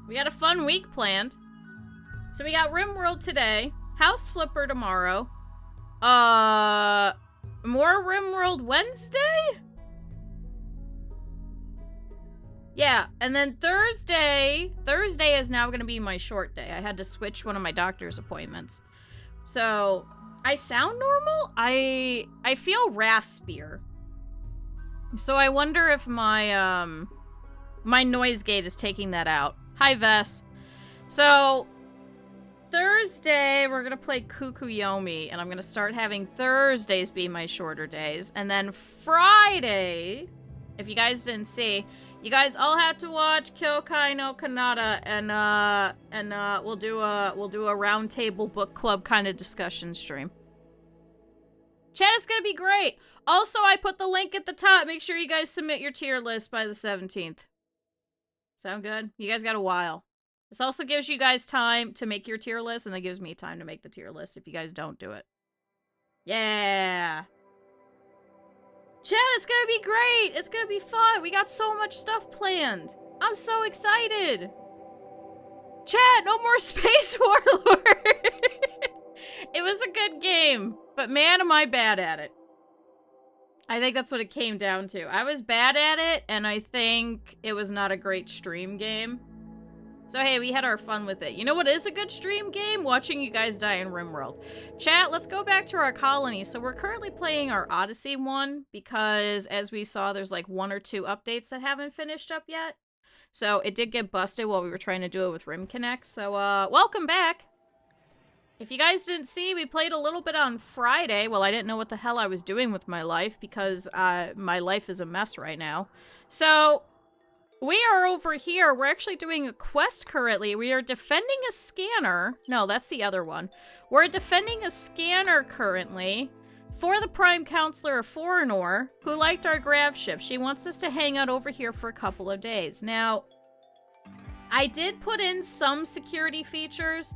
We got a fun week planned. So we got Rimworld today, House Flipper tomorrow, more Rimworld Wednesday? Yeah, and then Thursday is now going to be my short day. I had to switch one of my doctor's appointments. So, I sound normal? I feel raspier. So I wonder if my, my noise gate is taking that out. Hi, Vess. So, Thursday, we're gonna play Kukuyomi, and I'm gonna start having Thursdays be my shorter days. And then Friday, if you guys didn't see, you guys all have to watch Kyokai no Kanata, and we'll do a round table book club kind of discussion stream. Chat is gonna be great. Also, I put the link at the top. Make sure you guys submit your tier list by the 17th. Sound good? You guys got a while. This also gives you guys time to make your tier list, and that gives me time to make the tier list if you guys don't do it. Yeah! Chat, it's gonna be great! It's gonna be fun! We got so much stuff planned! I'm so excited! Chat, no more Space Warlord! It was a good game, but man, am I bad at it. I think that's what it came down to. I was bad at it, and I think it was not a great stream game. So hey, we had our fun with it. You know what is a good stream game? Watching you guys die in Rimworld. Chat, let's go back to our colony. So we're currently playing our Odyssey one, because as we saw, there's like 1 or 2 updates that haven't finished up yet. So it did get busted while we were trying to do it with Rim Connect. So welcome back. If you guys didn't see, we played a little bit on Friday. Well, I didn't know what the hell I was doing with my life, because my life is a mess right now. So, we are over here. We're actually doing a quest currently. We are defending a scanner. No, that's the other one. We're defending a scanner currently for the Prime Counselor of Foreigner, who liked our grav ship. She wants us to hang out over here for a couple of days. Now, I did put in some security features.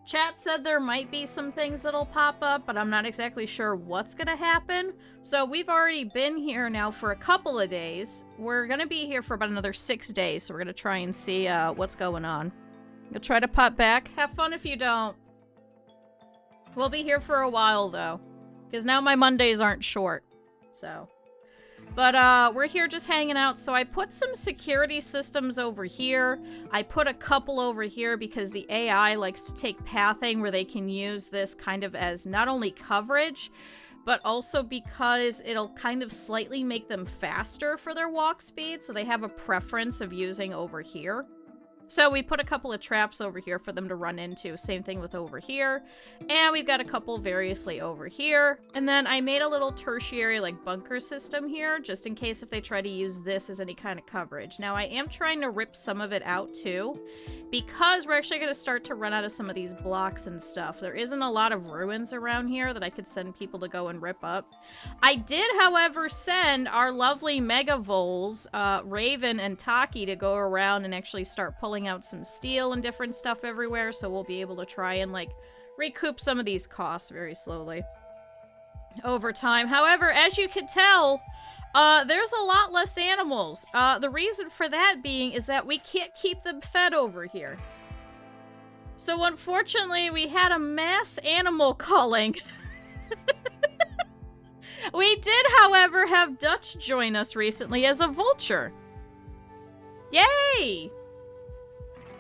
Chat said there might be some things that'll pop up, but I'm not exactly sure what's gonna happen. So we've already been here now for a couple of days. We're gonna be here for about another 6 days, so we're gonna try and see what's going on. You'll try to pop back. Have fun if you don't. We'll be here for a while, though, because now my Mondays aren't short, so... But, we're here just hanging out, so I put some security systems over here. I put a couple over here because the AI likes to take pathing where they can use this kind of as not only coverage, but also because it'll kind of slightly make them faster for their walk speed, so they have a preference of using over here. So we put a couple of traps over here for them to run into. Same thing with over here. And we've got a couple variously over here. And then I made a little tertiary like bunker system here, just in case if they try to use this as any kind of coverage. Now I am trying to rip some of it out too, because we're actually going to start to run out of some of these blocks and stuff. There isn't a lot of ruins around here that I could send people to go and rip up. I did, however, send our lovely Megavoles, Raven and Taki, to go around and actually start pulling out some steel and different stuff everywhere, so we'll be able to try and like recoup some of these costs very slowly over time. However, as you can tell, there's a lot less animals. The reason for that being is that we can't keep them fed over here. So unfortunately, we had a mass animal culling. We did, however, have Dutch join us recently as a vulture. Yay!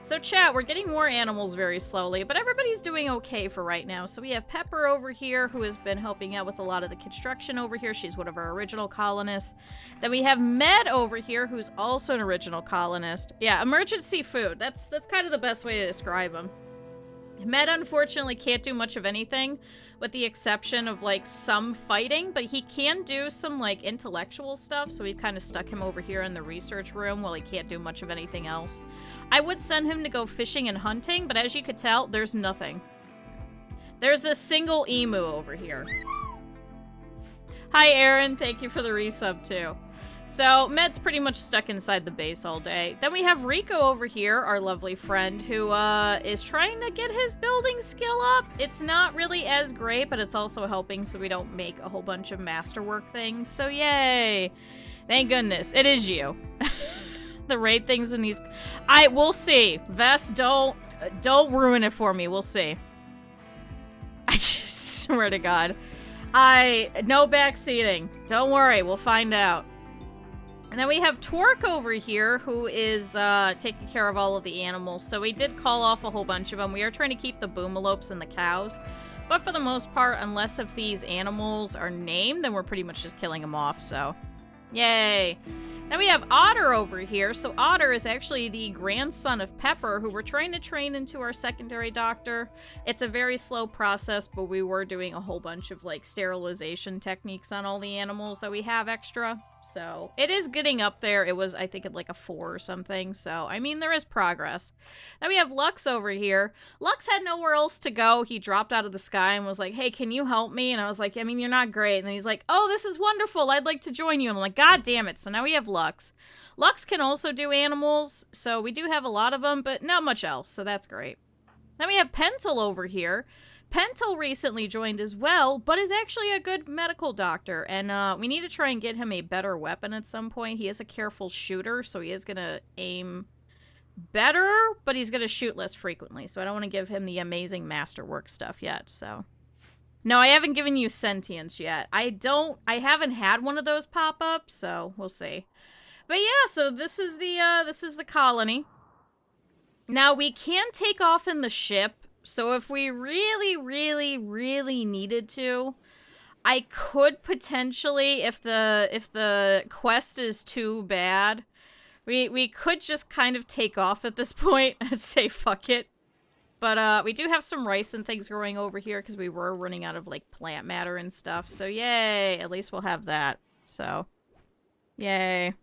So chat, we're getting more animals very slowly, but everybody's doing okay for right now. So we have Pepper over here, who has been helping out with a lot of the construction over here. She's one of our original colonists. Then we have Med over here, who's also an original colonist. Yeah, emergency food. That's kind of the best way to describe him. Med unfortunately can't do much of anything, with the exception of like some fighting, but he can do some like intellectual stuff, so we've kind of stuck him over here in the research room while he can't do much of anything else. I would send him to go fishing and hunting, but as you could tell, there's nothing. There's a single emu over here. Hi Aaron, thank you for the resub too. So, Med's pretty much stuck inside the base all day. Then we have Rico over here, our lovely friend, who is trying to get his building skill up. It's not really as great, but it's also helping so we don't make a whole bunch of masterwork things. So, yay! Thank goodness. It is you. the raid things in these. We'll see. Vess, don't ruin it for me. We'll see. I just swear to God. No backseating. Don't worry, we'll find out. And then we have Twerk over here, who is taking care of all of the animals. So we did call off a whole bunch of them. We are trying to keep the boomalopes and the cows. But for the most part, unless if these animals are named, then we're pretty much just killing them off, so. Yay. Then we have Otter over here. So Otter is actually the grandson of Pepper, who we're trying to train into our secondary doctor. It's a very slow process, but we were doing a whole bunch of, like, sterilization techniques on all the animals that we have extra. So it is getting up there. It was, I think, at like a 4 or something. So, I mean, there is progress. Then we have Lux over here. Lux had nowhere else to go. He dropped out of the sky and was like, hey, can you help me? And I was like, I mean, you're not great. And then he's like, oh, this is wonderful. I'd like to join you. And I'm like, God damn it. So now we have Lux. Lux can also do animals. So we do have a lot of them, but not much else. So that's great. Then we have Pentel over here. Pentel recently joined as well, but is actually a good medical doctor, and we need to try and get him a better weapon at some point. He is a careful shooter, so he is going to aim better, but he's going to shoot less frequently, so I don't want to give him the amazing masterwork stuff yet, so. No, I haven't given you sentience yet. I haven't had one of those pop up, so we'll see. But yeah, so this is the colony. Now, we can take off in the ship. So if we really, really, really needed to, I could potentially, if the quest is too bad, we could just kind of take off at this point and say fuck it. But we do have some rice and things growing over here because we were running out of like plant matter and stuff. So yay, at least we'll have that. So yay.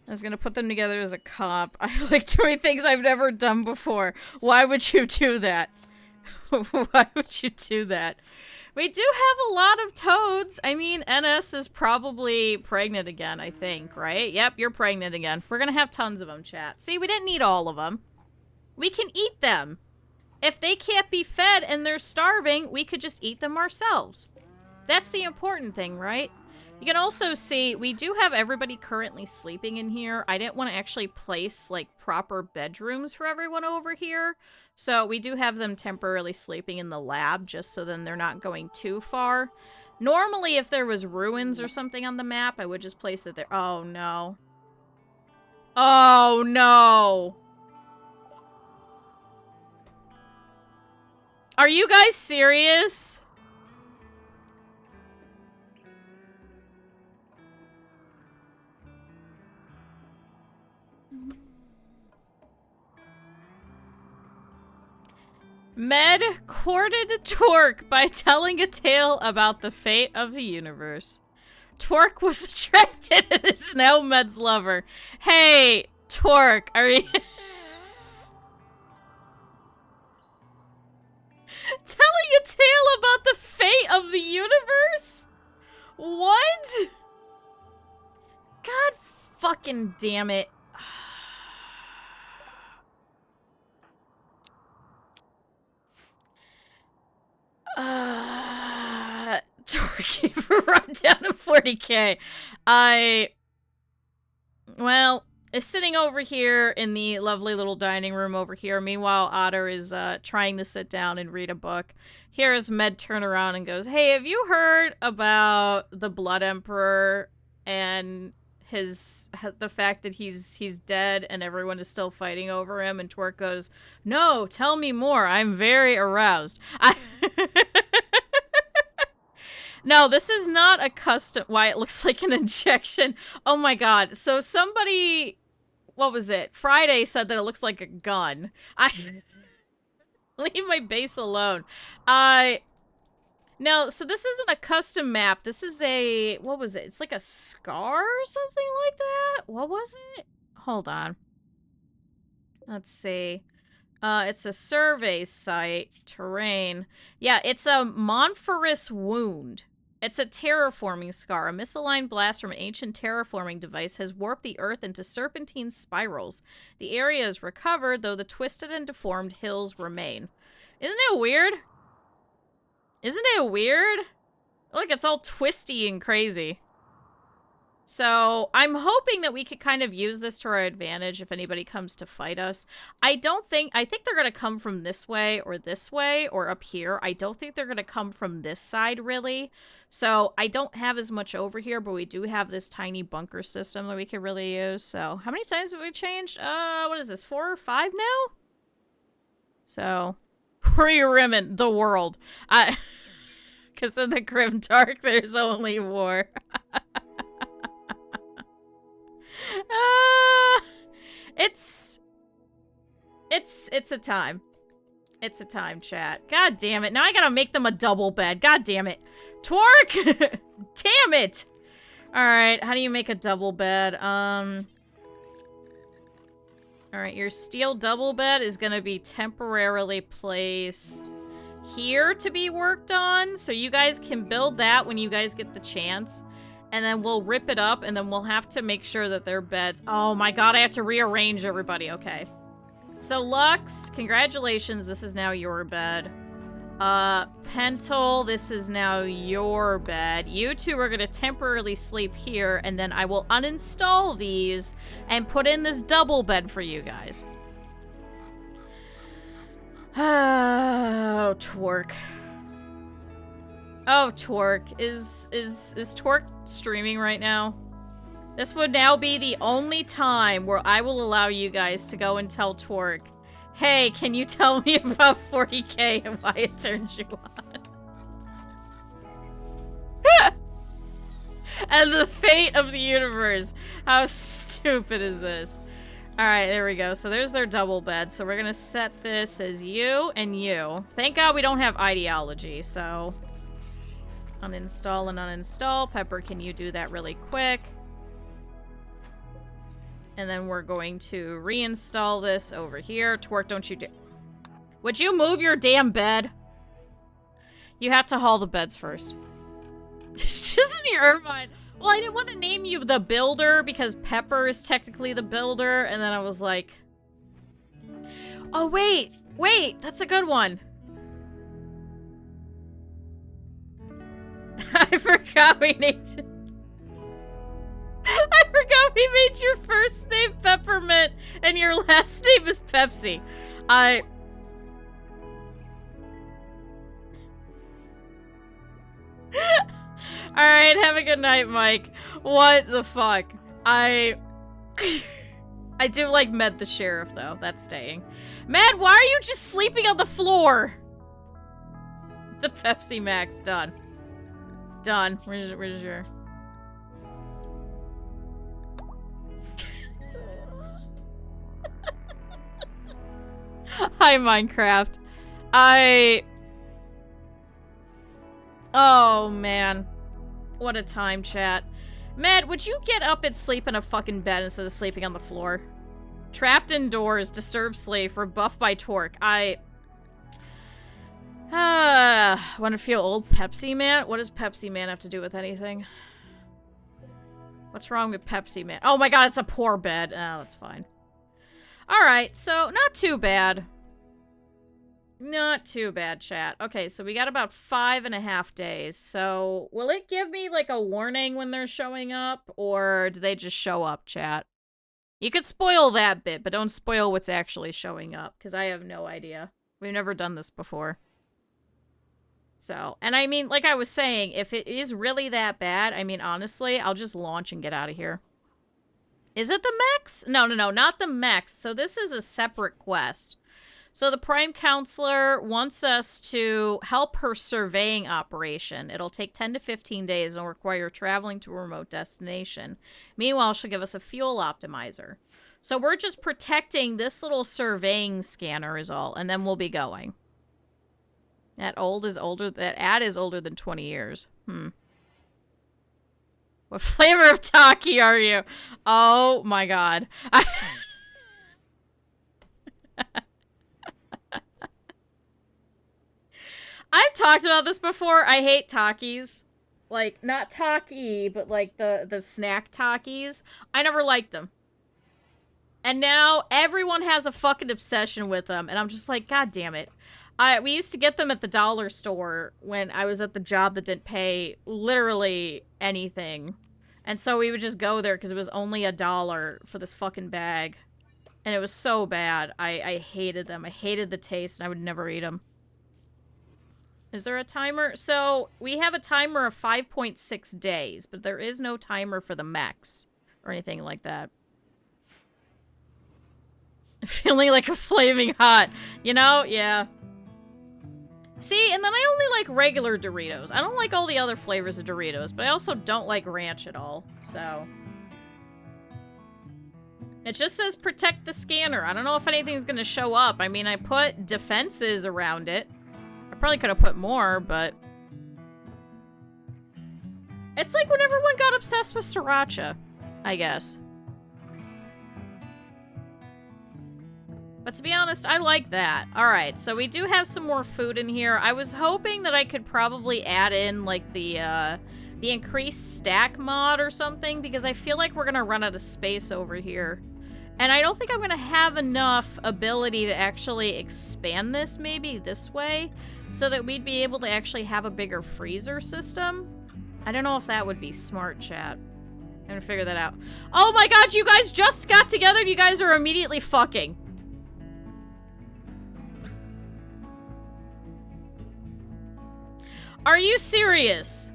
I was gonna put them together as a cop. I like doing things I've never done before. Why would you do that? Why would you do that? We do have a lot of toads. I mean, NS is probably pregnant again, I think, right? Yep, you're pregnant again. We're gonna have tons of them, chat. See, we didn't need all of them. We can eat them. If they can't be fed and they're starving, we could just eat them ourselves. That's the important thing, right? You can also see, we do have everybody currently sleeping in here. I didn't want to actually place, like, proper bedrooms for everyone over here. So we do have them temporarily sleeping in the lab, just so then they're not going too far. Normally, if there was ruins or something on the map, I would just place it there. Oh, no. Oh, no. Are you guys serious? Med courted Twerk by telling a tale about the fate of the universe. Twerk was attracted and is now Med's lover. Hey, Twerk, are you... telling a tale about the fate of the universe? What? God fucking damn it. Torque run down to 40k. Well, is sitting over here in the lovely little dining room over here. Meanwhile, Otter is trying to sit down and read a book. Here's Med turn around and goes, hey, have you heard about the Blood Emperor and the fact that he's dead and everyone is still fighting over him? And Twerk goes, no, tell me more. I'm very aroused. No, this is not a custom... Why, it looks like an injection. Oh my god. So somebody... What was it? Friday said that it looks like a gun. Leave my base alone. No, so this isn't a custom map. This is a... What was it? It's like a scar or something like that? What was it? Hold on. Let's see. It's a survey site. Terrain. Yeah, it's a Mon-Friday wound. It's a terraforming scar. A misaligned blast from an ancient terraforming device has warped the Earth into serpentine spirals. The area is recovered, though the twisted and deformed hills remain. Isn't it weird? Isn't it weird? Look, it's all twisty and crazy. So I'm hoping that we could kind of use this to our advantage if anybody comes to fight us. I think they're going to come from this way or up here. I don't think they're going to come from this side really. So I don't have as much over here, but we do have this tiny bunker system that we could really use. So how many times have we changed? What is this, 4 or 5 now? So, Rimworld, the world. Because in the Grim Dark, there's only war. It's a time. It's a time, chat. God damn it. Now I gotta make them a double bed. God damn it. Twerk! Damn it! Alright, how do you make a double bed? Alright, your steel double bed is gonna be temporarily placed here to be worked on. So you guys can build that when you guys get the chance. And then we'll rip it up, and then we'll have to make sure that their beds... Oh my god, I have to rearrange everybody. Okay. So, Lux, congratulations. This is now your bed. Pentel, this is now your bed. You two are going to temporarily sleep here, and then I will uninstall these and put in this double bed for you guys. Oh, Twerk. Oh, Twerk. Is Twerk streaming right now? This would now be the only time where I will allow you guys to go and tell Twerk, hey, can you tell me about 40K and why it turned you on? And the fate of the universe. How stupid is this? Alright, there we go. So there's their double bed. So we're gonna set this as you and you. Thank God we don't have ideology, so... Uninstall and uninstall. Pepper, can you do that really quick? And then we're going to reinstall this over here. Twerk, don't you do... Would you move your damn bed? You have to haul the beds first. It's just the Irvine. Well, I didn't want to name you the builder because Pepper is technically the builder. And then I was like... Oh, wait. Wait, that's a good one. I forgot we named you. I forgot we made your first name Peppermint and your last name is Pepsi. Alright, have a good night, Mike. What the fuck? I do like Med the Sheriff, though. That's staying. Mad, why are you just sleeping on the floor? The Pepsi Max, done. Done. Where's your... Hi, Minecraft. Oh, man. What a time, chat. Matt, would you get up and sleep in a fucking bed instead of sleeping on the floor? Trapped indoors, disturbed slave, rebuffed by Torque. Want to feel old, Pepsi Man? What does Pepsi Man have to do with anything? What's wrong with Pepsi Man? Oh my god, it's a poor bed. Oh, that's fine. Alright, so not too bad. Not too bad, chat. Okay, so we got about 5.5 days. So will it give me like a warning when they're showing up? Or do they just show up, chat? You could spoil that bit, but don't spoil what's actually showing up. Because I have no idea. We've never done this before. So, and I mean, like I was saying, if it is really that bad, I mean, honestly, I'll just launch and get out of here. Is it the mechs? No, not the mechs. So this is a separate quest. So the Prime Counselor wants us to help her surveying operation. It'll take 10 to 15 days and will require traveling to a remote destination. Meanwhile, she'll give us a fuel optimizer. So we're just protecting this little surveying scanner is all, and then we'll be going. That ad is older than 20 years. What flavor of Taki are you? Oh my god. I've talked about this before. I hate Takis. Like, not Taki, but like the snack Takis. I never liked them. And now everyone has a fucking obsession with them. And I'm just like, god damn it. We used to get them at the dollar store when I was at the job that didn't pay literally anything. And so we would just go there because it was only $1 for this fucking bag. And it was so bad. I hated them. I hated the taste and I would never eat them. Is there a timer? So we have a timer of 5.6 days, but there is no timer for the mechs or anything like that. Feeling like a flaming hot. You know? Yeah. See, and then I only like regular Doritos. I don't like all the other flavors of Doritos, but I also don't like ranch at all, so. It just says protect the scanner. I don't know if anything's gonna show up. I mean, I put defenses around it. I probably could have put more, but. It's like when everyone got obsessed with Sriracha, I guess. But to be honest, I like that. Alright, so we do have some more food in here. I was hoping that I could probably add in, like, the increased stack mod or something, because I feel like we're gonna run out of space over here. And I don't think I'm gonna have enough ability to actually expand this, maybe, this way, so that we'd be able to actually have a bigger freezer system. I don't know if that would be smart, chat. I'm gonna figure that out. Oh my god, you guys just got together and you guys are immediately fucking. Are you serious?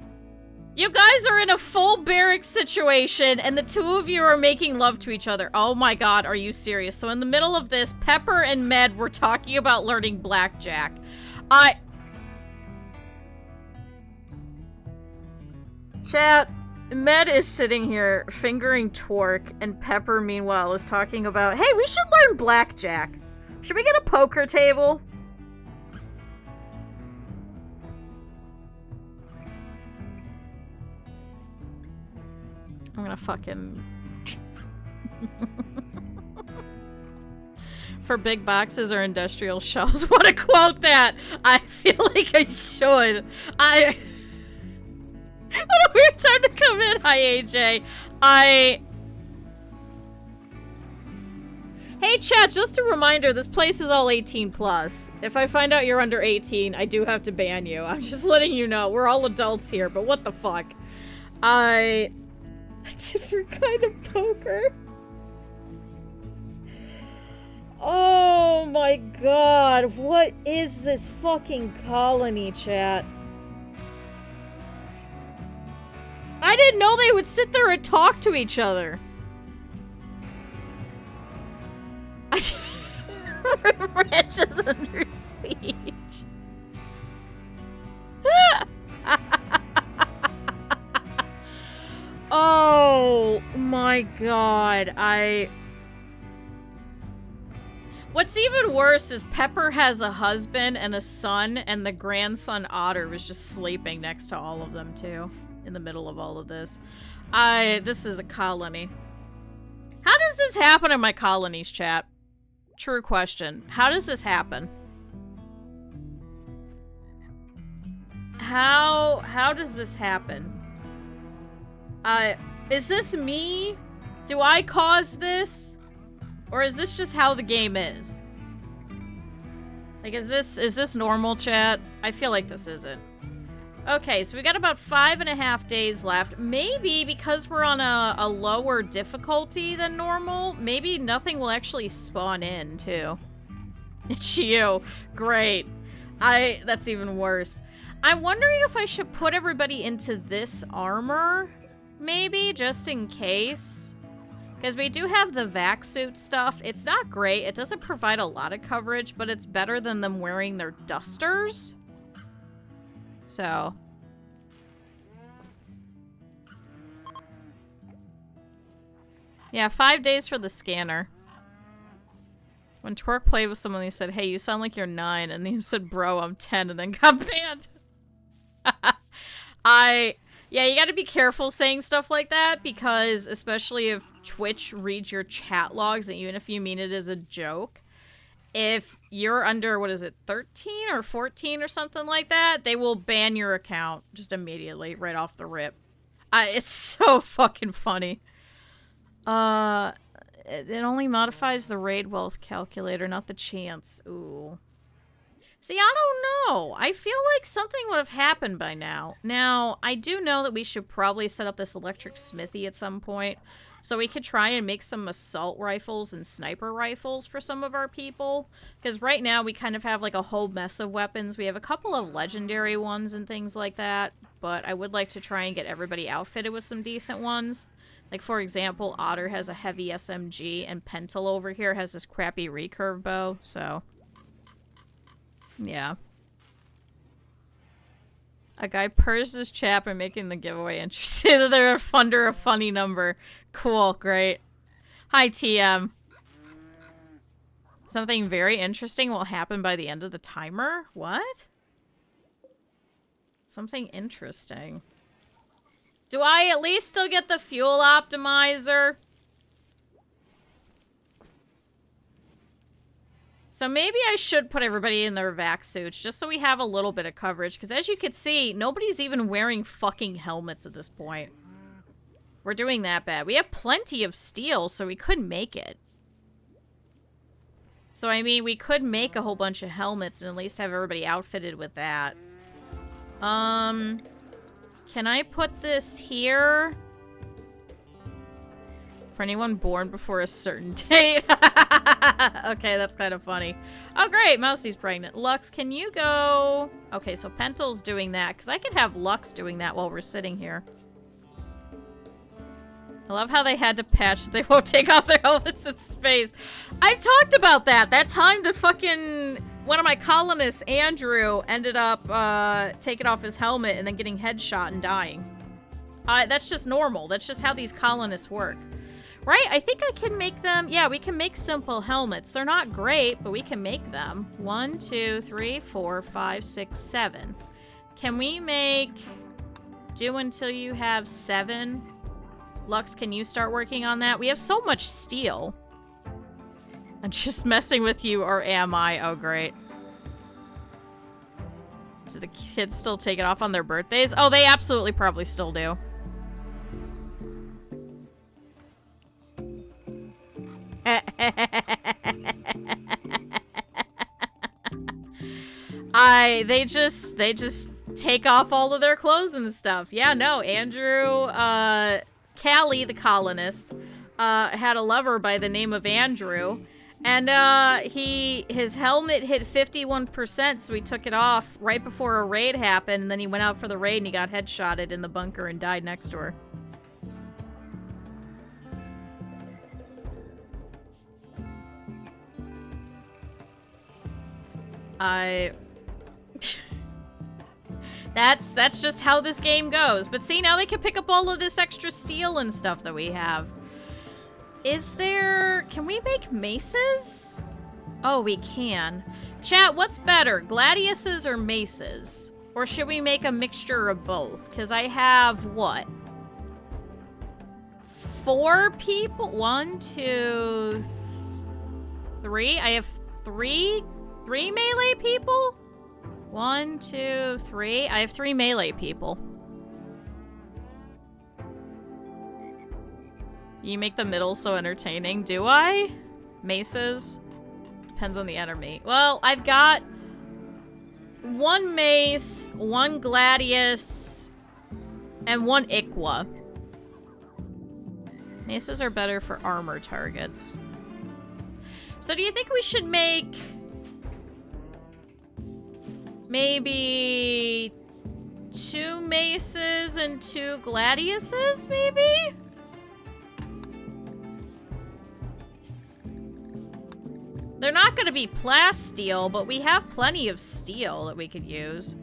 You guys are in a full barracks situation and the two of you are making love to each other. Oh my god, are you serious? So in the middle of this, Pepper and Med were talking about learning blackjack. Chat, Med is sitting here fingering Torque and Pepper meanwhile is talking about, hey, we should learn blackjack. Should we get a poker table? I'm gonna fucking... For big boxes or industrial shells. What a quote that! I feel like I should. What a weird time to come in. Hi, AJ. Hey, chat, just a reminder, this place is all 18 plus. If I find out you're under 18, I do have to ban you. I'm just letting you know. We're all adults here, but what the fuck? A different kind of poker. Oh my god, what is this fucking colony, chat? I didn't know they would sit there and talk to each other. Rich is under siege. Oh my god, What's even worse is Pepper has a husband and a son, and the grandson Otter was just sleeping next to all of them too, in the middle of all of this. This is a colony. How does this happen in my colonies, chat? True question. How does this happen? How does this happen? Is this me? Do I cause this? Or is this just how the game is? Like, is this normal, chat? I feel like this isn't. Okay, so we got about 5.5 days left. Maybe because we're on a lower difficulty than normal, maybe nothing will actually spawn in, too. It's you. Great. That's even worse. I'm wondering if I should put everybody into this armor, maybe, just in case. Because we do have the vac suit stuff. It's not great. It doesn't provide a lot of coverage, but it's better than them wearing their dusters. So. Yeah, 5 days for the scanner. When Twerk played with someone, he said, hey, you sound like you're 9. And then he said, bro, I'm 10, and then got banned. Yeah, you gotta be careful saying stuff like that, because especially if Twitch reads your chat logs, and even if you mean it as a joke, if you're under, what is it, 13 or 14 or something like that, they will ban your account just immediately, right off the rip. It's so fucking funny. It only modifies the raid wealth calculator, not the chance. Ooh. See, I don't know. I feel like something would have happened by now. Now, I do know that we should probably set up this electric smithy at some point. So we could try and make some assault rifles and sniper rifles for some of our people. Because right now we kind of have like a whole mess of weapons. We have a couple of legendary ones and things like that. But I would like to try and get everybody outfitted with some decent ones. Like, for example, Otter has a heavy SMG and Pentel over here has this crappy recurve bow. So... yeah. A guy purged his chat by making the giveaway interesting that they're under a funny number. Cool, great. Hi, TM. Something very interesting will happen by the end of the timer? What? Something interesting. Do I at least still get the fuel optimizer? So maybe I should put everybody in their vac suits just so we have a little bit of coverage. Because as you can see, nobody's even wearing fucking helmets at this point. We're doing that bad. We have plenty of steel, so we could make it. So, I mean, we could make a whole bunch of helmets and at least have everybody outfitted with that. Can I put this here? For anyone born before a certain date. Okay, that's kind of funny. Oh, great. Mousey's pregnant. Lux, can you go... okay, so Pentel's doing that, because I could have Lux doing that while we're sitting here. I love how they had to patch that they won't take off their helmets in space. I talked about that. That time the fucking... one of my colonists, Andrew, ended up taking off his helmet and then getting headshot and dying. That's just normal. That's just how these colonists work. Right? I think I can make them... yeah, we can make simple helmets. They're not great, but we can make them. 1, 2, 3, 4, 5, 6, 7. Can we make... do until you have 7? Lux, can you start working on that? We have so much steel. I'm just messing with you, or am I? Oh, great. Do the kids still take it off on their birthdays? Oh, they absolutely probably still do. They just take off all of their clothes and stuff. Yeah, no, Andrew, Callie, the colonist, had a lover by the name of Andrew, and his helmet hit 51%, so he took it off right before a raid happened, and then he went out for the raid and he got headshotted in the bunker and died next to her. That's just how this game goes. But see, now they can pick up all of this extra steel and stuff that we have. Can we make maces? Oh, we can. Chat, what's better, gladiuses or maces? Or should we make a mixture of both? Because I have, what? 4 people? 1, 2, 3? I have 3 melee people? 1, 2, 3. I have 3 melee people. You make the middle so entertaining. Do I? Maces? Depends on the enemy. Well, I've got 1 mace, 1 gladius, and 1 Iqua. Maces are better for armor targets. So do you think we should make... maybe 2 maces and 2 gladiuses, maybe? They're not going to be plasteel, but we have plenty of steel that we could use.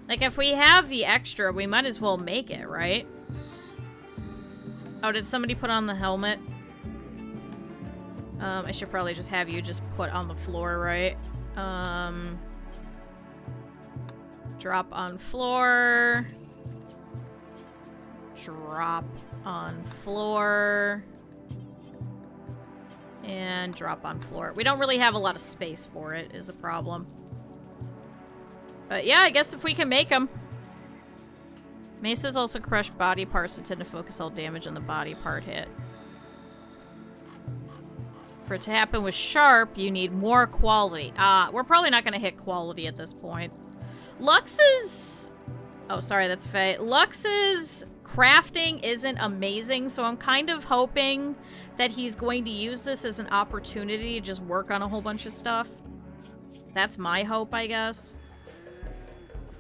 Like, if we have the extra, we might as well make it, right? Oh, did somebody put on the helmet? I should probably just have you just put on the floor, right? Drop on floor. Drop on floor. And drop on floor. We don't really have a lot of space for it, is a problem. But yeah, I guess if we can make them. Maces also crush body parts that tend to focus all damage on the body part hit. For it to happen with sharp, you need more quality. We're probably not gonna hit quality at this point. Lux's... Oh, sorry, that's Faye. Lux's crafting isn't amazing, so I'm kind of hoping that he's going to use this as an opportunity to just work on a whole bunch of stuff. That's my hope, I guess.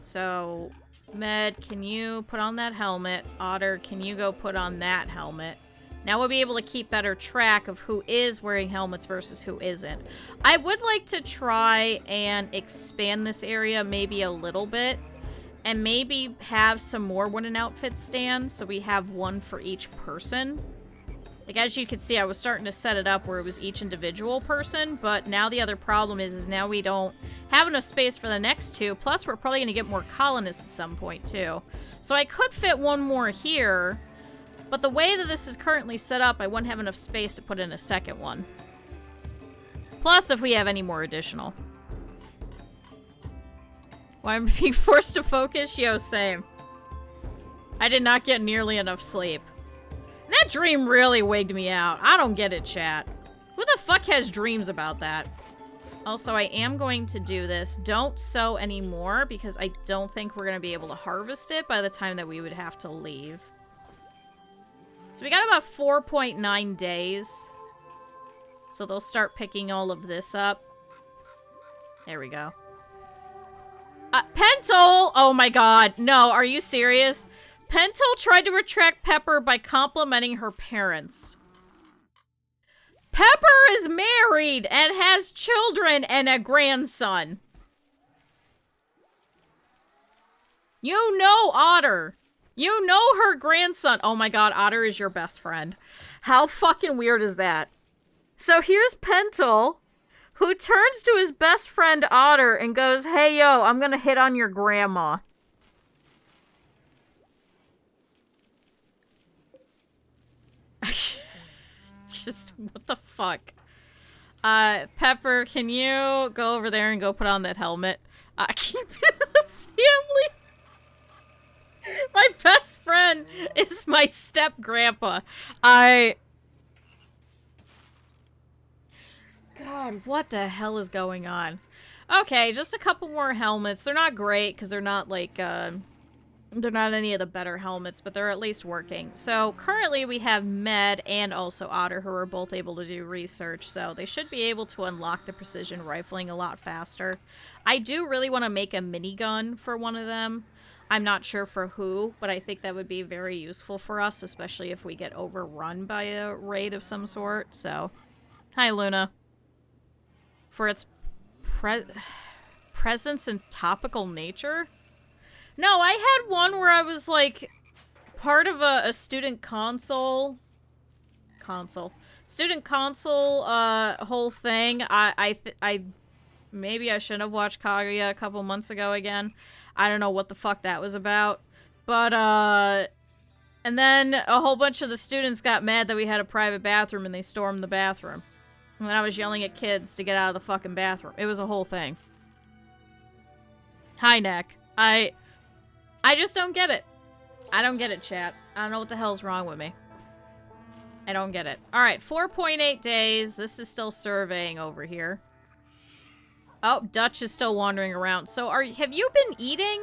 So, Med, can you put on that helmet? Otter, can you go put on that helmet? Now we'll be able to keep better track of who is wearing helmets versus who isn't. I would like to try and expand this area maybe a little bit. And maybe have some more wooden outfit stands so we have one for each person. Like, as you can see, I was starting to set it up where it was each individual person. But now the other problem is now we don't have enough space for the next two. Plus, we're probably going to get more colonists at some point, too. So I could fit one more here. But the way that this is currently set up, I wouldn't have enough space to put in a second one. Plus, if we have any more additional. Why am I being forced to focus? Yo, same. I did not get nearly enough sleep. That dream really wigged me out. I don't get it, chat. Who the fuck has dreams about that? Also, I am going to do this. Don't sow anymore, because I don't think we're going to be able to harvest it by the time that we would have to leave. So we got about 4.9 days. So they'll start picking all of this up. There we go. Pentel! Oh my god. No, are you serious? Pentel tried to attract Pepper by complimenting her parents. Pepper is married and has children and a grandson. You know Otter. You know her grandson. Oh my god, Otter is your best friend. How fucking weird is that? So here's Pentel, who turns to his best friend Otter and goes, "Hey yo, I'm gonna hit on your grandma." Just, what the fuck? Pepper, can you go over there and go put on that helmet? Keep it in the family. My best friend is my step-grandpa. God, what the hell is going on? Okay, just a couple more helmets. They're not great, because they're not, like, they're not any of the better helmets, but they're at least working. So, currently we have Med and also Otter, who are both able to do research, so they should be able to unlock the precision rifling a lot faster. I do really want to make a minigun for one of them. I'm not sure for who, but I think that would be very useful for us, especially if we get overrun by a raid of some sort, so... Hi, Luna. For its presence and topical nature? No, I had one where I was, like, part of a student console... Student console, whole thing. Maybe I shouldn't have watched Kaguya a couple months ago again. I don't know what the fuck that was about. But, and then a whole bunch of the students got mad that we had a private bathroom and they stormed the bathroom. And then I was yelling at kids to get out of the fucking bathroom. It was a whole thing. Hi, Neck. I just don't get it. I don't get it, chat. I don't know what the hell's wrong with me. I don't get it. Alright, 4.8 days. This is still surveying over here. Oh, Dutch is still wandering around. So, have you been eating?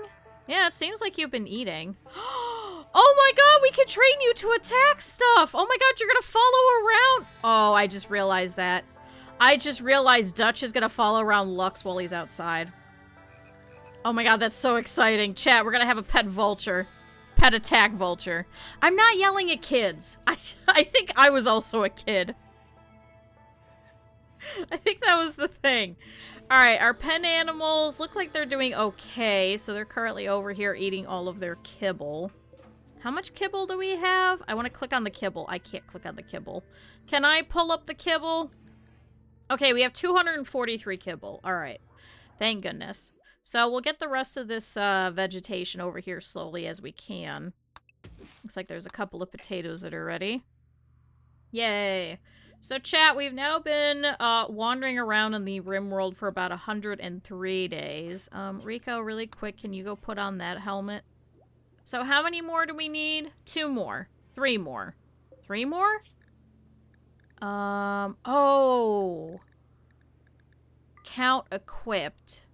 Yeah, it seems like you've been eating. Oh my god, we can train you to attack stuff! Oh my god, you're gonna follow around! Oh, I just realized that. I just realized Dutch is gonna follow around Lux while he's outside. Oh my god, that's so exciting. Chat, we're gonna have a pet vulture. Pet attack vulture. I'm not yelling at kids. I think I was also a kid. I think that was the thing. Alright, our pen animals look like they're doing okay, so they're currently over here eating all of their kibble. How much kibble do we have? I want to click on the kibble. I can't click on the kibble. Can I pull up the kibble? Okay, we have 243 kibble. Alright. Thank goodness. So we'll get the rest of this vegetation over here slowly as we can. Looks like there's a couple of potatoes that are ready. Yay. So chat, we've now been wandering around in the Rimworld for about 103 days. Rico, really quick, can you go put on that helmet? So how many more do we need? 2 more. 3 more. 3 more? Oh, account equipped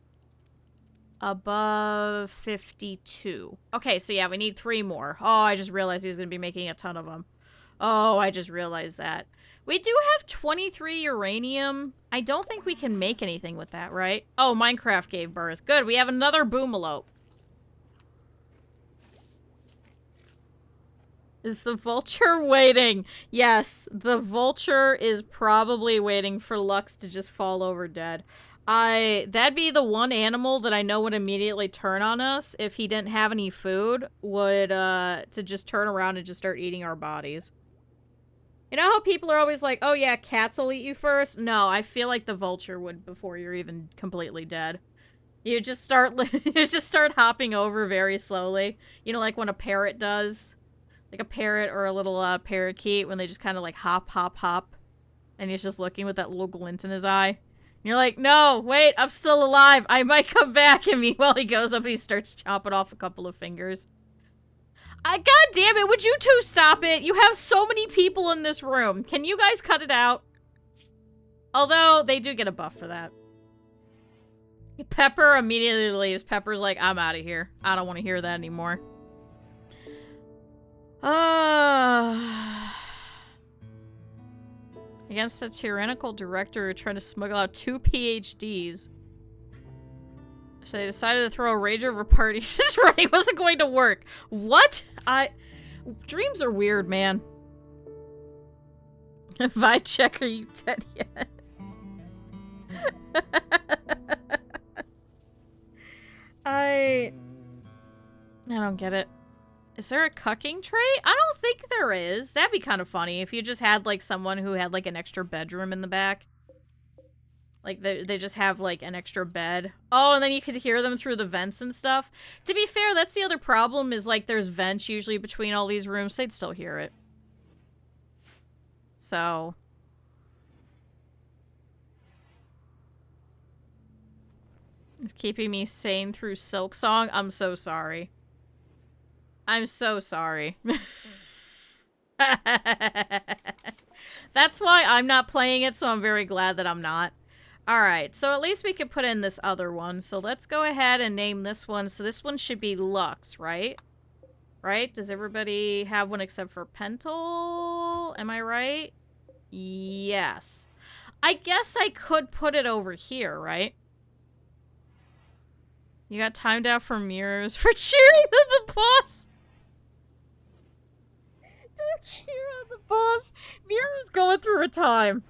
above 52. Okay, so yeah, we need 3 more. Oh, I just realized he was going to be making a ton of them. Oh, I just realized that. We do have 23 uranium. I don't think we can make anything with that, right? Oh, Minecraft gave birth. Good, we have another boomalope. Is the vulture waiting? Yes, the vulture is probably waiting for Lux to just fall over dead. That'd be the one animal that I know would immediately turn on us if he didn't have any food, would, to just turn around and just start eating our bodies. You know how people are always like, oh yeah, cats will eat you first? No, I feel like the vulture would before you're even completely dead. You just start, you just start hopping over very slowly. You know, like when a parrot does. Like a parrot or a little, parakeet, when they just kind of like hop, hop, hop. And he's just looking with that little glint in his eye. You're like, no, wait, I'm still alive. I might come back. And meanwhile, he goes up and he starts chopping off a couple of fingers. God damn it, would you two stop it? You have so many people in this room. Can you guys cut it out? Although, they do get a buff for that. Pepper immediately leaves. Pepper's like, I'm out of here. I don't want to hear that anymore. Against a tyrannical director trying to smuggle out 2 PhDs. So they decided to throw a rage over party since running wasn't going to work. What? Dreams are weird, man. Vibe check, are you dead yet? I don't get it. Is there a cucking tray? I don't think there is. That'd be kind of funny if you just had, like, someone who had, like, an extra bedroom in the back. Like, they just have, like, an extra bed. Oh, and then you could hear them through the vents and stuff. To be fair, that's the other problem, is, like, there's vents usually between all these rooms. They'd still hear it. So. It's keeping me sane through Silk Song. I'm so sorry. I'm so sorry. That's why I'm not playing it, so I'm very glad that I'm not. Alright, so at least we can put in this other one. So let's go ahead and name this one. So this one should be Lux, right? Right? Does everybody have one except for Pentel? Am I right? Yes. I guess I could put it over here, right? You got timed out for mirrors for cheering at the boss. Don't cheer on the boss. Mirror's going through a time.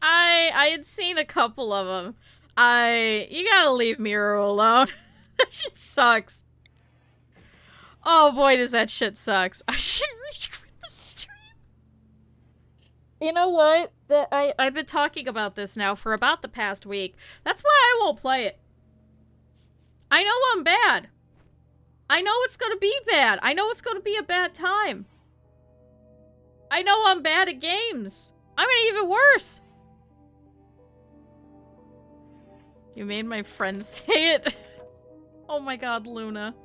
I had seen a couple of them. You gotta leave Mirror alone. That shit sucks. Oh boy, does that shit sucks. I should reach quit the stream. You know what? I've been talking about this now for about the past week. That's why I won't play it. I know I'm bad. I know it's gonna be bad. I know it's gonna be a bad time. I know I'm bad at games. I'm gonna even worse. You made my friend say it. Oh my god, Luna.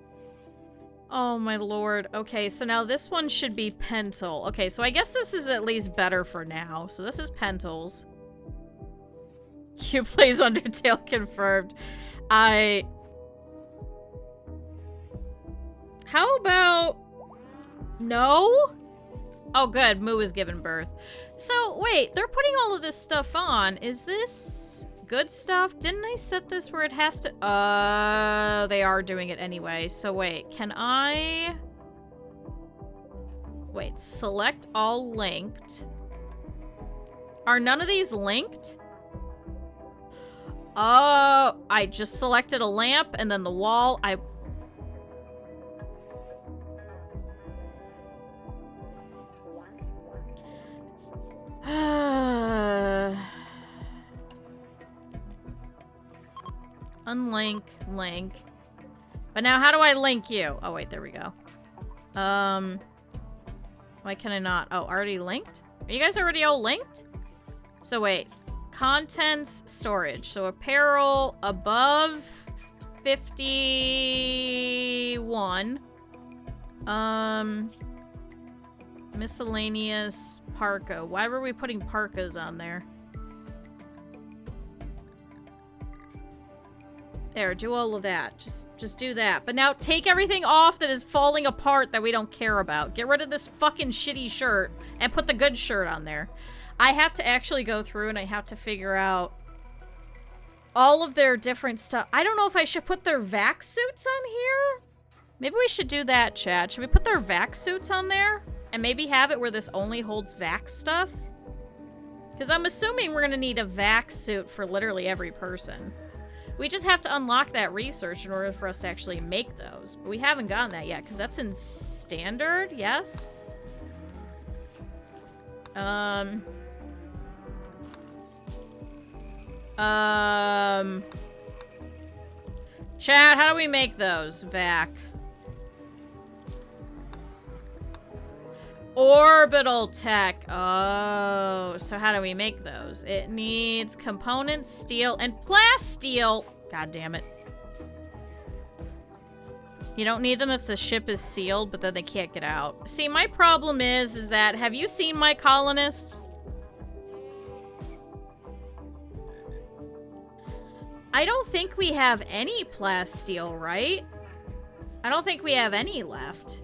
Oh my lord. Okay, so now this one should be Pentel. Okay, so I guess this is at least better for now. So this is Pentel's. Kyuu plays Undertale confirmed. How about... No? Oh good, Moo is giving birth. So, wait, they're putting all of this stuff on. Is this... good stuff? Didn't I set this where it has to... they are doing it anyway. So wait, can I... Wait, select all linked. Are none of these linked? Oh, I just selected a lamp and then the wall. Unlink, link. But now how do I link you? Oh wait, there we go. Why can I not? Oh, already linked? Are you guys already all linked? So wait, contents, storage. So apparel above 51. Miscellaneous parka. Why were we putting parkas on there? There, do all of that. Just do that. But now take everything off that is falling apart that we don't care about. Get rid of this fucking shitty shirt and put the good shirt on there. I have to actually go through and I have to figure out all of their different stuff. I don't know if I should put their vac suits on here. Maybe we should do that, chat. Should we put their vac suits on there? And maybe have it where this only holds vac stuff? Because I'm assuming we're going to need a vac suit for literally every person. We just have to unlock that research in order for us to actually make those. But we haven't gotten that yet, because that's in standard, yes? Chat, how do we make those? Vac. Orbital tech. Oh, so how do we make those? It needs components, steel, and plasteel. God damn it. You don't need them if the ship is sealed, but then they can't get out. See, my problem is that, have you seen my colonists? I don't think we have any plasteel, right? I don't think we have any left.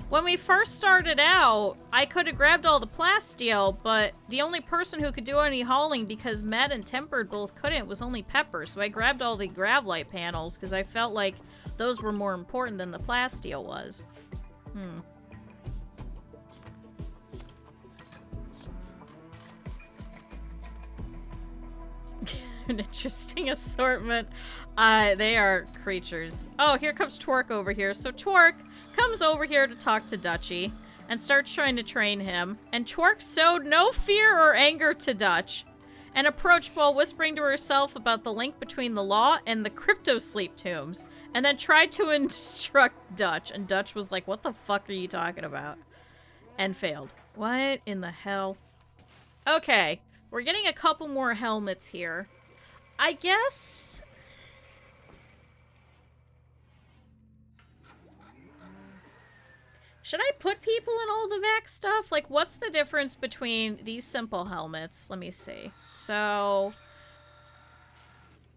When we first started out, I could have grabbed all the plasteel, but the only person who could do any hauling, because Med and Tempered both couldn't, was only Pepper. So I grabbed all the Gravlite panels, because I felt like those were more important than the plasteel was. An interesting assortment. They are creatures. Oh, here comes Twerk over here. So Twerk comes over here to talk to Dutchy and starts trying to train him. And Twerk showed no fear or anger to Dutch and approached while whispering to herself about the link between the law and the crypto sleep tombs, and then tried to instruct Dutch. And Dutch was like, what the fuck are you talking about? And failed. What in the hell? Okay, we're getting a couple more helmets here. I guess... should I put people in all the vac stuff? Like, what's the difference between these simple helmets? Let me see. So,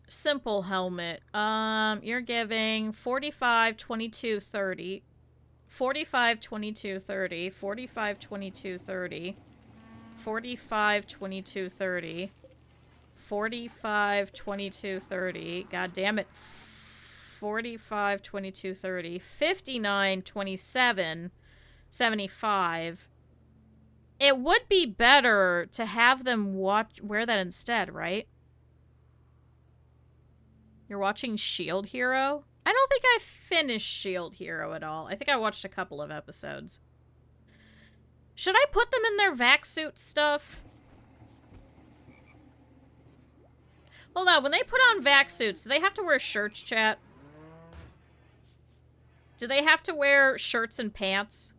simple helmet. You're giving 45, 22, 30. 45, 22, 30. 45, 22, 30. 45, 22, 30. 45, 22, 30. God damn it. 45, 22, 30. 59, 27. 75. It would be better to have them wear that instead, right? You're watching Shield Hero? I don't think I finished Shield Hero at all. I think I watched a couple of episodes. Should I put them in their vac suit stuff? Hold on, when they put on vac suits, do they have to wear shirts, chat? Do they have to wear shirts and pants?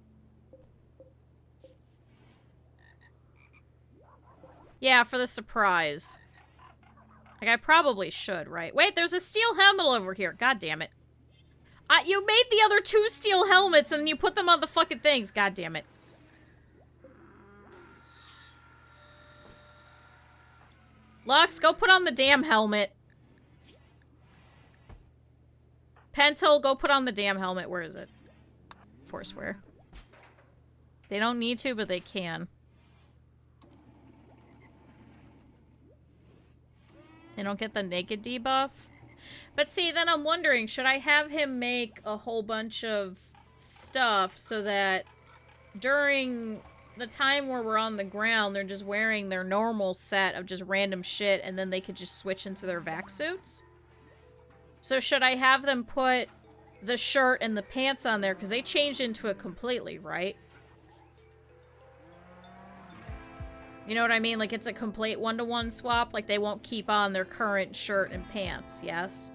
Yeah, for the surprise. Like, I probably should, right? Wait, there's a steel helmet over here. God damn it. You made the other two steel helmets and then you put them on the fucking things. God damn it. Lux, go put on the damn helmet. Pentel, go put on the damn helmet. Where is it? Foursquare. They don't need to, but they can. They don't get the naked debuff. But see, then I'm wondering, should I have him make a whole bunch of stuff so that during the time where we're on the ground, they're just wearing their normal set of just random shit, and then they could just switch into their vac suits? So should I have them put the shirt and the pants on there? Because they changed into it completely, right? You know what I mean? Like, it's a complete one-to-one swap. Like, they won't keep on their current shirt and pants, yes?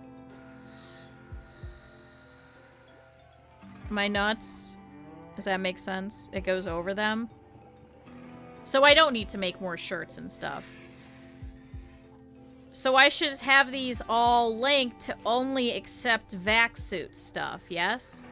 Am I nuts? Does that make sense? It goes over them? So I don't need to make more shirts and stuff. So I should have these all linked to only accept vac suit stuff, yes?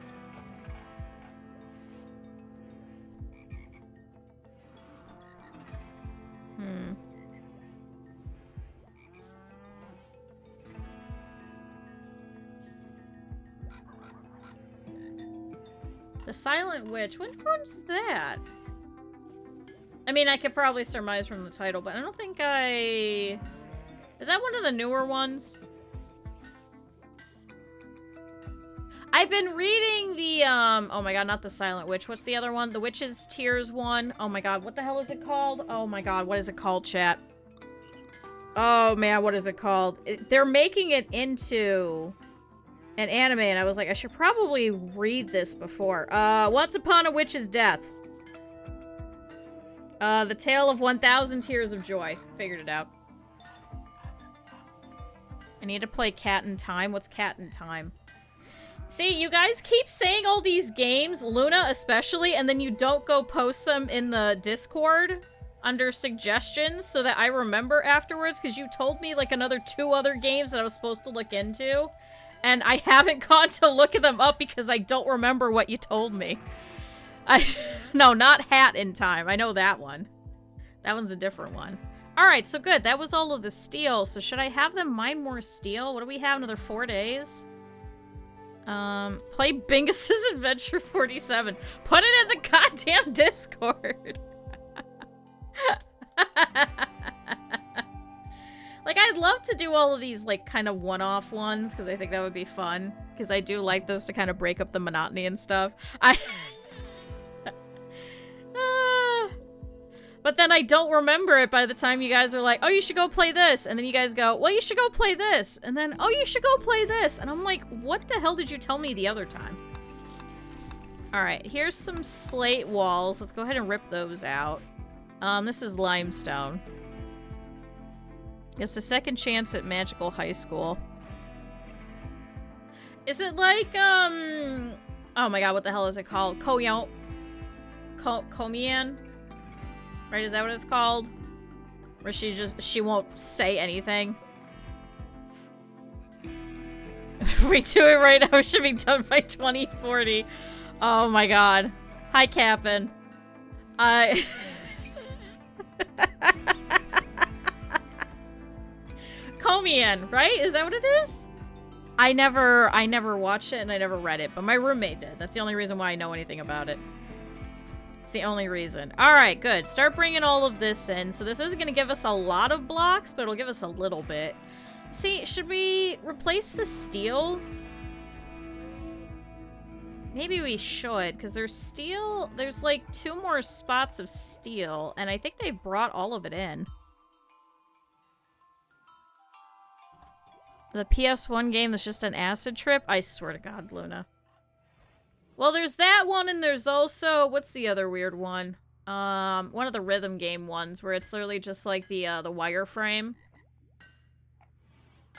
The Silent Witch. Which one's that? I mean, I could probably surmise from the title, but I don't think I... Is that one of the newer ones? I've been reading the, oh my god, not the Silent Witch. What's the other one? The Witch's Tears one. Oh my god, what the hell is it called? Oh my god, what is it called, chat? Oh man, what is it called? They're making it into an anime, and I was like, I should probably read this before. Once Upon a Witch's Death. The Tale of 1,000 Tears of Joy. Figured it out. I need to play Cat in Time. What's Cat in Time? See, you guys keep saying all these games, Luna especially, and then you don't go post them in the Discord under suggestions so that I remember afterwards, because you told me like another 2 other games that I was supposed to look into. And I haven't gone to look them up because I don't remember what you told me. No, not Hat in Time. I know that one. That one's a different one. Alright, so good. That was all of the steel. So should I have them mine more steel? What do we have? Another 4 days? Play Bingus's Adventure 47. Put it in the goddamn Discord. Like, I'd love to do all of these, like, kind of one-off ones, because I think that would be fun. Because I do like those to kind of break up the monotony and stuff. But then I don't remember it by the time you guys are like, oh, you should go play this. And then you guys go, well, you should go play this. And then, oh, you should go play this. And I'm like, what the hell did you tell me the other time? Alright, here's some slate walls. Let's go ahead and rip those out. This is limestone. It's a second chance at magical high school. Is it like, oh my god, what the hell is it called? Komian? Right, is that what it's called? Where she won't say anything? If we do it right now, it should be done by 2040. Oh my god. Hi, Cap'n. Komian, right? Is that what it is? I never watched it and I never read it, but my roommate did. That's the only reason why I know anything about it. It's the only reason. Alright, good. Start bringing all of this in. So this isn't going to give us a lot of blocks, but it'll give us a little bit. See, should we replace the steel? Maybe we should, because there's steel. There's like 2 more spots of steel, and I think they've brought all of it in. The PS1 game that's just an acid trip? I swear to God, Luna. Well, there's that one, and there's also... What's the other weird one? One of the rhythm game ones, where it's literally just like the wireframe.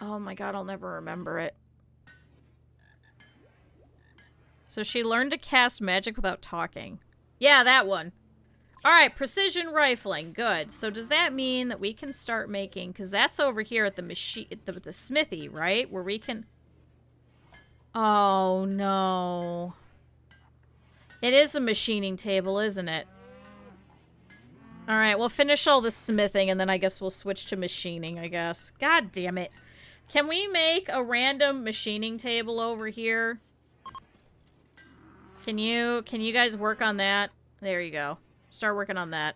Oh my god, I'll never remember it. So she learned to cast magic without talking. Yeah, that one. Alright, precision rifling. Good. So does that mean that we can start making... Because that's over here at the machine... The smithy, right? Where we can... Oh, no. It is a machining table, isn't it? Alright, we'll finish all the smithing, and then I guess we'll switch to machining, I guess. God damn it. Can we make a random machining table over here? Can you guys work on that? There you go. Start working on that.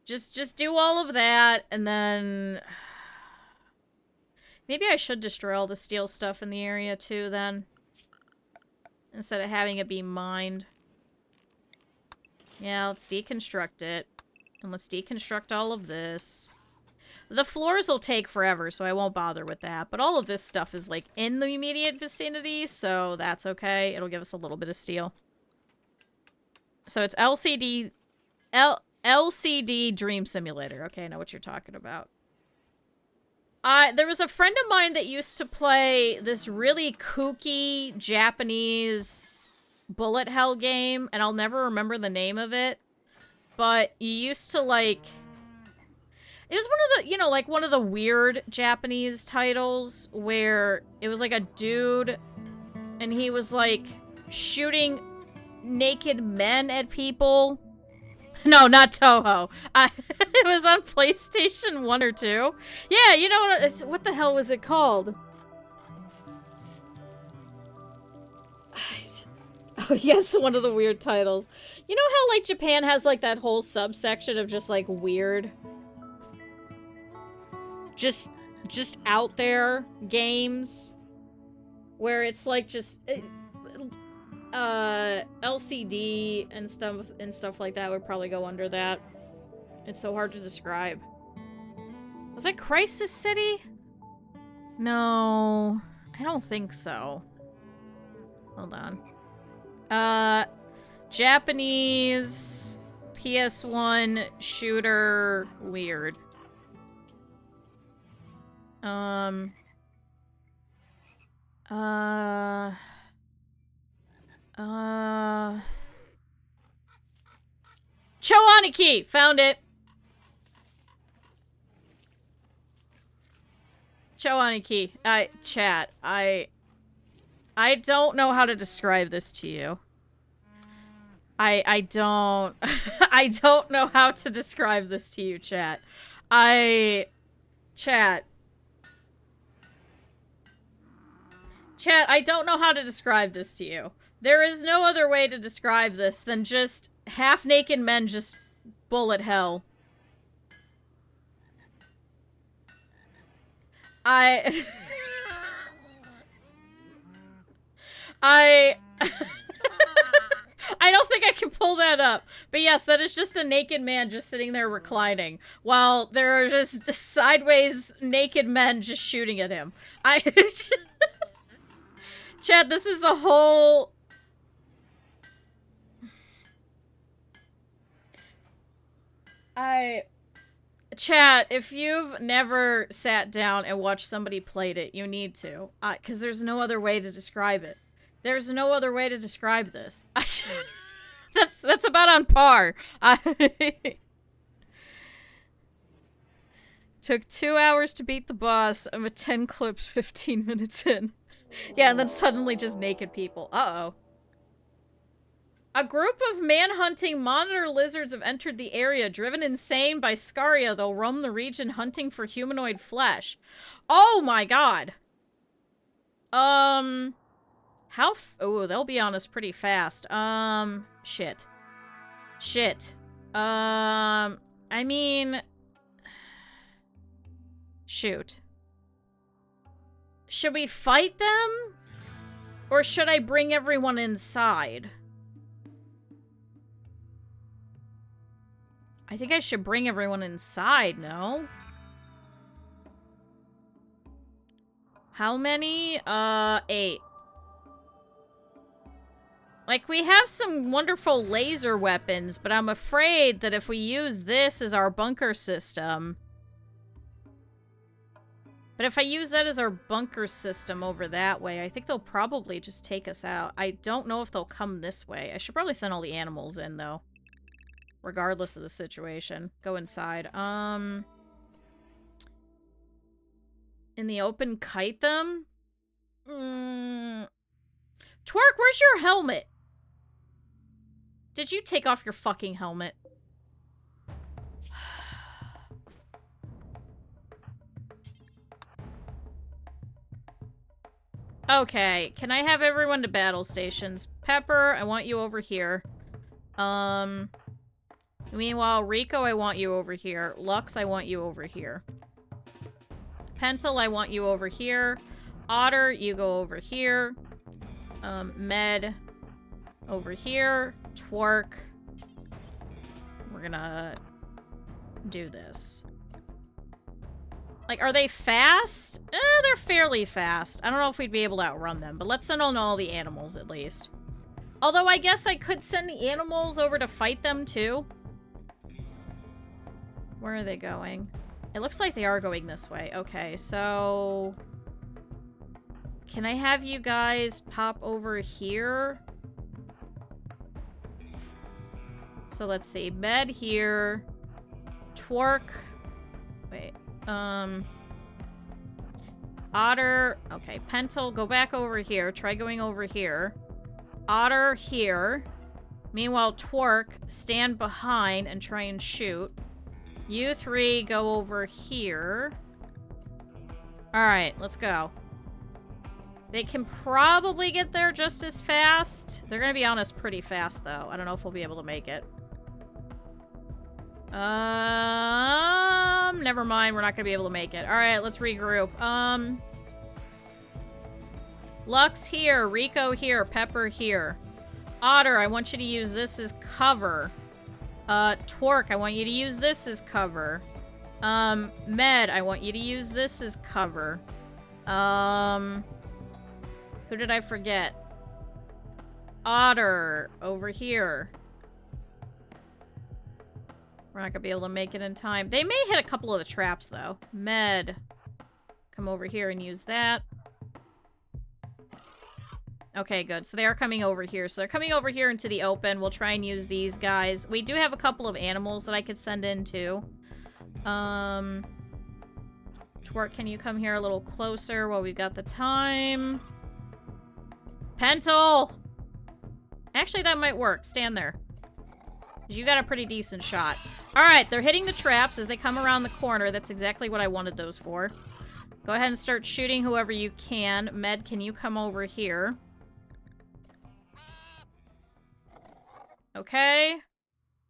Just do all of that, and then... Maybe I should destroy all the steel stuff in the area, too, then. Instead of having it be mined. Yeah, let's deconstruct it. And let's deconstruct all of this. The floors will take forever, so I won't bother with that. But all of this stuff is, like, in the immediate vicinity, so that's okay. It'll give us a little bit of steel. So it's LCD Dream Simulator. Okay, I know what you're talking about. There was a friend of mine that used to play this really kooky Japanese bullet hell game, and I'll never remember the name of it. But you used to, like... It was one of the, you know, like one of the weird Japanese titles where it was like a dude and he was like shooting naked men at people. No, not Toho. It was on PlayStation 1 or 2. Yeah, you know what the hell was it called? Oh, yes, one of the weird titles. You know how, like, Japan has, like, that whole subsection of just, like, weird... Just out there games? Where it's, like, just... LCD and stuff like that would probably go under that. It's so hard to describe. Was it Crisis City? No, I don't think so. Hold on. Japanese PS1 shooter weird. Choaniki! Found it! Choaniki. Chat. I don't know how to describe this to you. I don't... I don't know how to describe this to you, chat. Chat. Chat, I don't know how to describe this to you. There is no other way to describe this than just half-naked men just bullet hell. I don't think I can pull that up. But yes, that is just a naked man just sitting there reclining. While there are just sideways naked men just shooting at him. Chad, this is the whole... Chat, if you've never sat down and watched somebody played it, you need to. Because there's no other way to describe it. There's no other way to describe this. That's about on par. Took 2 hours to beat the boss. I'm at 10 clips 15 minutes in. Yeah, and then suddenly just naked people. Uh-oh. A group of man-hunting monitor lizards have entered the area. Driven insane by Scaria, they'll roam the region hunting for humanoid flesh. Oh my god. Oh, they'll be on us pretty fast. Shit. I mean... Shoot. Should we fight them? Or should I bring everyone inside? I think I should bring everyone inside, no? How many? 8. Like, we have some wonderful laser weapons, but I'm afraid that if we use this as our bunker system... But if I use that as our bunker system over that way, I think they'll probably just take us out. I don't know if they'll come this way. I should probably send all the animals in, though. Regardless of the situation. Go inside. In the open, kite them? Twerk, where's your helmet? Did you take off your fucking helmet? Okay, can I have everyone to battle stations? Pepper, I want you over here. Meanwhile, Rico, I want you over here. Lux, I want you over here. Pentel, I want you over here. Otter, you go over here. Med, over here. Twerk. We're gonna do this. Like, are they fast? They're fairly fast. I don't know if we'd be able to outrun them, but let's send on all the animals at least. Although I guess I could send the animals over to fight them too. Where are they going? It looks like they are going this way. Okay, so... Can I have you guys pop over here? So let's see. Med here. Twerk Wait. Otter. Okay, Pentel, go back over here. Try going over here. Otter here. Meanwhile, Twerk, stand behind and try and shoot. You three go over here. Alright, let's go. They can probably get there just as fast. They're gonna be on us pretty fast, though. I don't know if we'll be able to make it. Never mind. We're not gonna be able to make it. Alright, let's regroup. Lux here. Rico here. Pepper here. Otter, I want you to use this as cover. Twerk, I want you to use this as cover. Med, I want you to use this as cover. Who did I forget? Otter, over here. We're not gonna be able to make it in time. They may hit a couple of the traps, though. Med, come over here and use that. Okay, good. So they are coming over here. So they're coming over here into the open. We'll try and use these guys. We do have a couple of animals that I could send in, too. Twerk, can you come here a little closer while we've got the time? Pentel! Actually, that might work. Stand there. You got a pretty decent shot. Alright, they're hitting the traps as they come around the corner. That's exactly what I wanted those for. Go ahead and start shooting whoever you can. Med, can you come over here? Okay.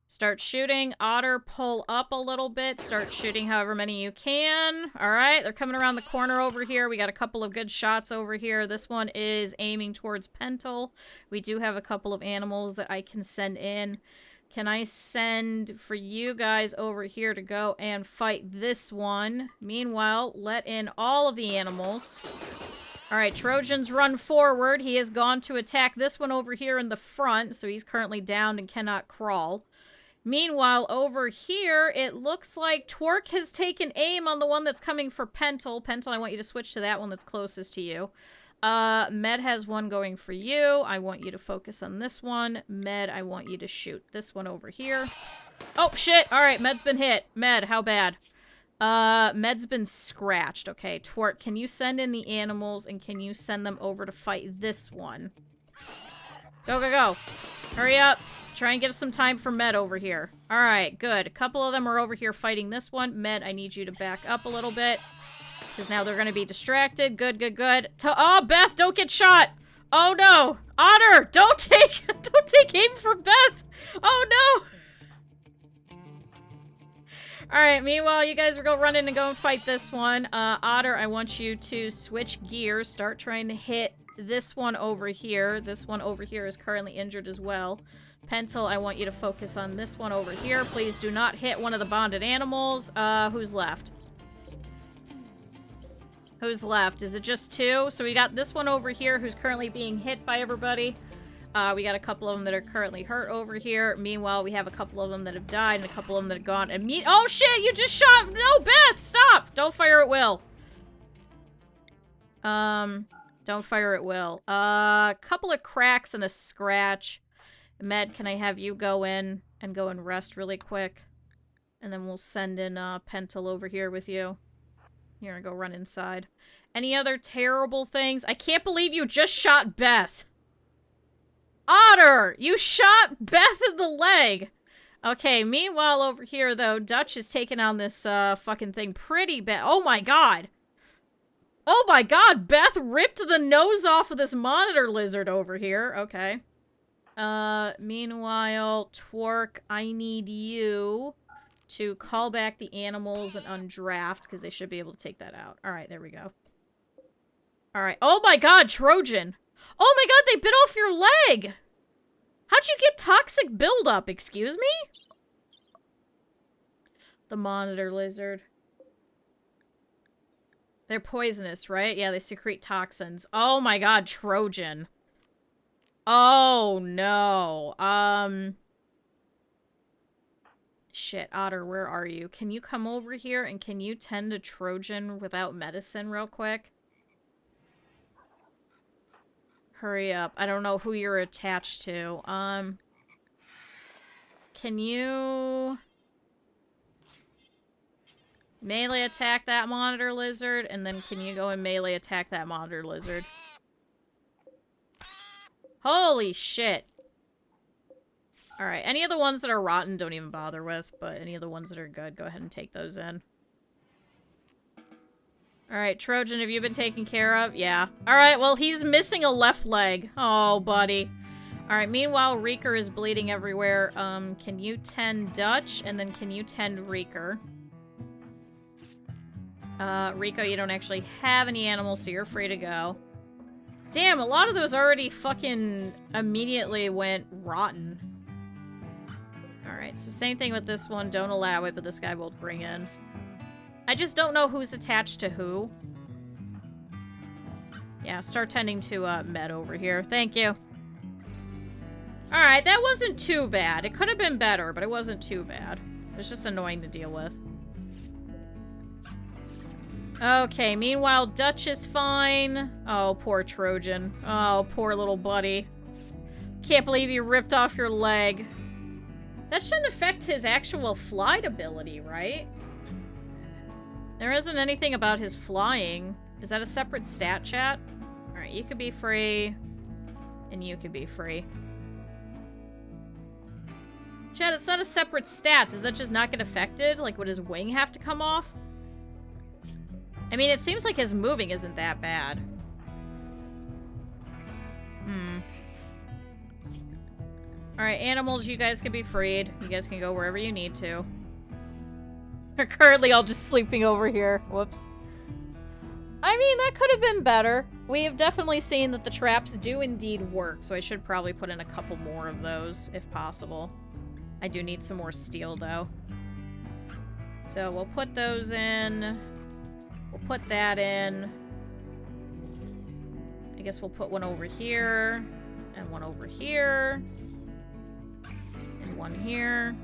Start shooting. Otter, pull up a little bit. Start shooting however many you can. Alright, they're coming around the corner over here. We got a couple of good shots over here. This one is aiming towards Pentel. We do have a couple of animals that I can send in. Can I send for you guys over here to go and fight this one? Meanwhile, let in all of the animals. Alright, Trojans run forward. He has gone to attack this one over here in the front, so he's currently downed and cannot crawl. Meanwhile, over here, it looks like Twerk has taken aim on the one that's coming for Pentel. Pentel, I want you to switch to that one that's closest to you. Med has one going for you. I want you to focus on this one. Med, I want you to shoot this one over here. Oh, shit! Alright, Med's been hit. Med, how bad? Med's been scratched. Okay, Twerk, can you send in the animals and can you send them over to fight this one? Go, go, go. Hurry up. Try and give some time for Med over here. Alright, good. A couple of them are over here fighting this one. Med, I need you to back up a little bit. Because now they're going to be distracted. Good, good, good. Oh, Beth, don't get shot! Oh, no! Otter, don't take aim for Beth! Oh, no! Alright, meanwhile, you guys are going to run in and go and fight this one. Otter, I want you to switch gears. Start trying to hit this one over here. This one over here is currently injured as well. Pentel, I want you to focus on this one over here. Please do not hit one of the bonded animals. Who's left? Who's left? Is it just two? So we got this one over here who's currently being hit by everybody. We got a couple of them that are currently hurt over here. Meanwhile, we have a couple of them that have died and a couple of them that have gone. Oh shit! You just shot! No, Beth! Stop! Don't fire at will. Don't fire at will. Couple of cracks and a scratch. Med, can I have you go in and go and rest really quick? And then we'll send in Pentel over here with you. Here, and go run inside. Any other terrible things? I can't believe you just shot Beth! Otter! You shot Beth in the leg! Okay, meanwhile over here, though, Dutch is taking on this fucking thing pretty bad. Oh my god! Oh my god! Beth ripped the nose off of this monitor lizard over here. Okay. Meanwhile, Twerk, I need you to call back the animals and undraft, because they should be able to take that out. Alright, there we go. Alright. Oh my god, Trojan! Oh my god, they bit off your leg! How'd you get toxic buildup, excuse me? The monitor lizard. They're poisonous, right? Yeah, they secrete toxins. Oh my god, Trojan. Oh no. Shit, Otter, where are you? Can you come over here and can you tend to Trojan without medicine real quick? Hurry up. I don't know who you're attached to. Can you... Melee attack that monitor lizard, and then can you go and melee attack that monitor lizard? Holy shit. Alright, any of the ones that are rotten, don't even bother with, but any of the ones that are good, go ahead and take those in. Alright, Trojan, have you been taken care of? Yeah. Alright, well, he's missing a left leg. Oh, buddy. Alright, meanwhile, Reeker is bleeding everywhere. Can you tend Dutch, and then can you tend Reeker? Rico, you don't actually have any animals, so you're free to go. Damn, a lot of those already fucking immediately went rotten. Alright, so same thing with this one. Don't allow it, but this guy will bring in. I just don't know who's attached to who. Yeah, start tending to, Med over here. Thank you. Alright, that wasn't too bad. It could have been better, but it wasn't too bad. It was just annoying to deal with. Okay, meanwhile, Dutch is fine. Oh, poor Trojan. Oh, poor little buddy. Can't believe you ripped off your leg. That shouldn't affect his actual flight ability, right? There isn't anything about his flying. Is that a separate stat, chat? Alright, you could be free. And you could be free. Chat, it's not a separate stat. Does that just not get affected? Like, would his wing have to come off? I mean, it seems like his moving isn't that bad. Alright, animals, you guys can be freed. You guys can go wherever you need to. We're currently all just sleeping over here. Whoops. I mean, that could have been better. We have definitely seen that the traps do indeed work, so I should probably put in a couple more of those, if possible. I do need some more steel, though. So we'll put those in. We'll put that in. I guess we'll put one over here, and one over here, and one here.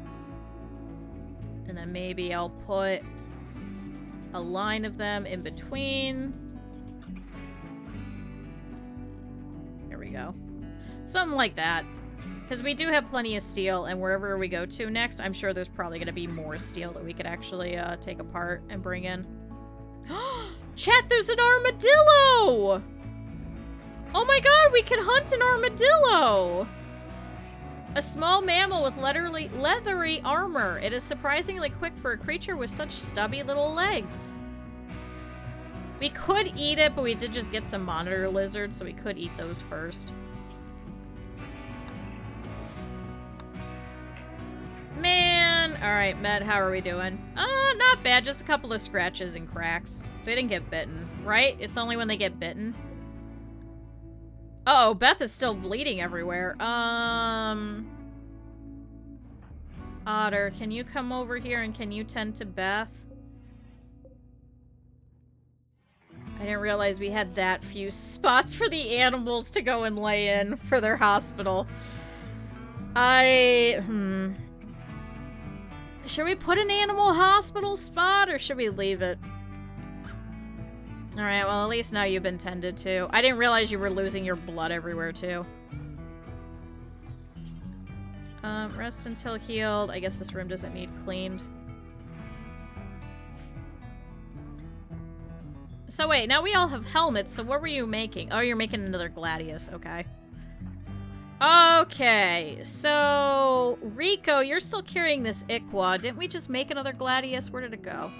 And then maybe I'll put a line of them in between. There we go. Something like that. Because we do have plenty of steel, and wherever we go to next, I'm sure there's probably going to be more steel that we could actually take apart and bring in. Chat, there's an armadillo! Oh my god, we can hunt an armadillo! A small mammal with leathery armor. It is surprisingly quick for a creature with such stubby little legs. We could eat it, but we did just get some monitor lizards, so we could eat those first. Man! Alright, Med, how are we doing? Not bad. Just a couple of scratches and cracks. So we didn't get bitten, right? It's only when they get bitten. Uh-oh, Beth is still bleeding everywhere. Otter, can you come over here and can you tend to Beth? I didn't realize we had that few spots for the animals to go and lay in for their hospital. Should we put an animal hospital spot or should we leave it? Alright, well, at least now you've been tended to. I didn't realize you were losing your blood everywhere, too. Rest until healed. I guess this room doesn't need cleaned. So wait, now we all have helmets, so what were you making? Oh, you're making another Gladius, okay. Okay, so... Rico, you're still carrying this Iqua. Didn't we just make another Gladius? Where did it go?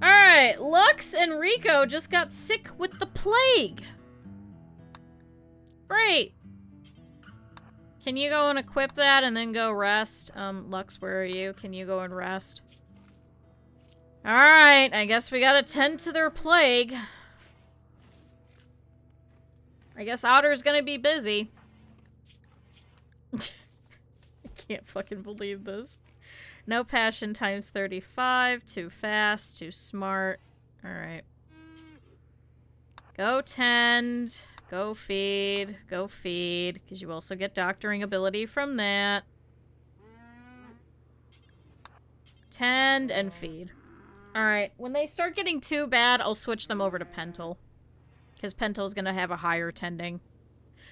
Alright, Lux and Rico just got sick with the plague. Great. Can you go and equip that and then go rest? Lux, where are you? Can you go and rest? Alright, I guess we gotta tend to their plague. I guess Otter's gonna be busy. I can't fucking believe this. No passion times 35. Too fast. Too smart. Alright. Go tend. Go feed. Go feed. Because you also get doctoring ability from that. Tend and feed. Alright. When they start getting too bad, I'll switch them over to Pental. Because Pental's gonna have a higher tending.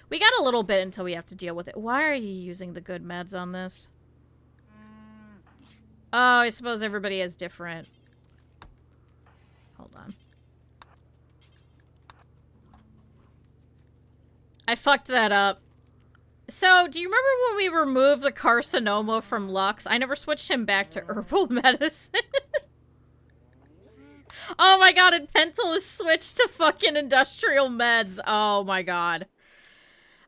We got a little bit until we have to deal with it. Why are you using the good meds on this? Oh, I suppose everybody has different... Hold on. I fucked that up. So, do you remember when we removed the carcinoma from Lux? I never switched him back to herbal medicine. Oh my god, and Pentel is switched to fucking industrial meds. Oh my god.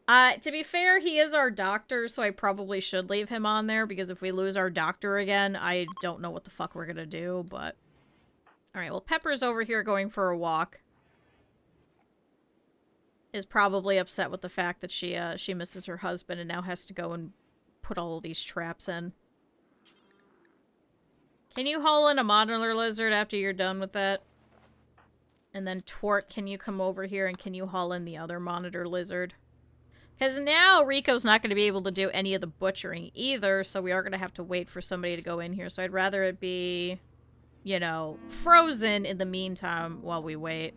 To be fair, he is our doctor, so I probably should leave him on there, because if we lose our doctor again, I don't know what the fuck we're gonna do, but... Alright, well, Pepper's over here going for a walk. Is probably upset with the fact that she misses her husband and now has to go and put all of these traps in. Can you haul in a monitor lizard after you're done with that? And then Twort, can you come over here and can you haul in the other monitor lizard? Because now Rico's not going to be able to do any of the butchering either, so we are going to have to wait for somebody to go in here. So I'd rather it be, you know, frozen in the meantime while we wait.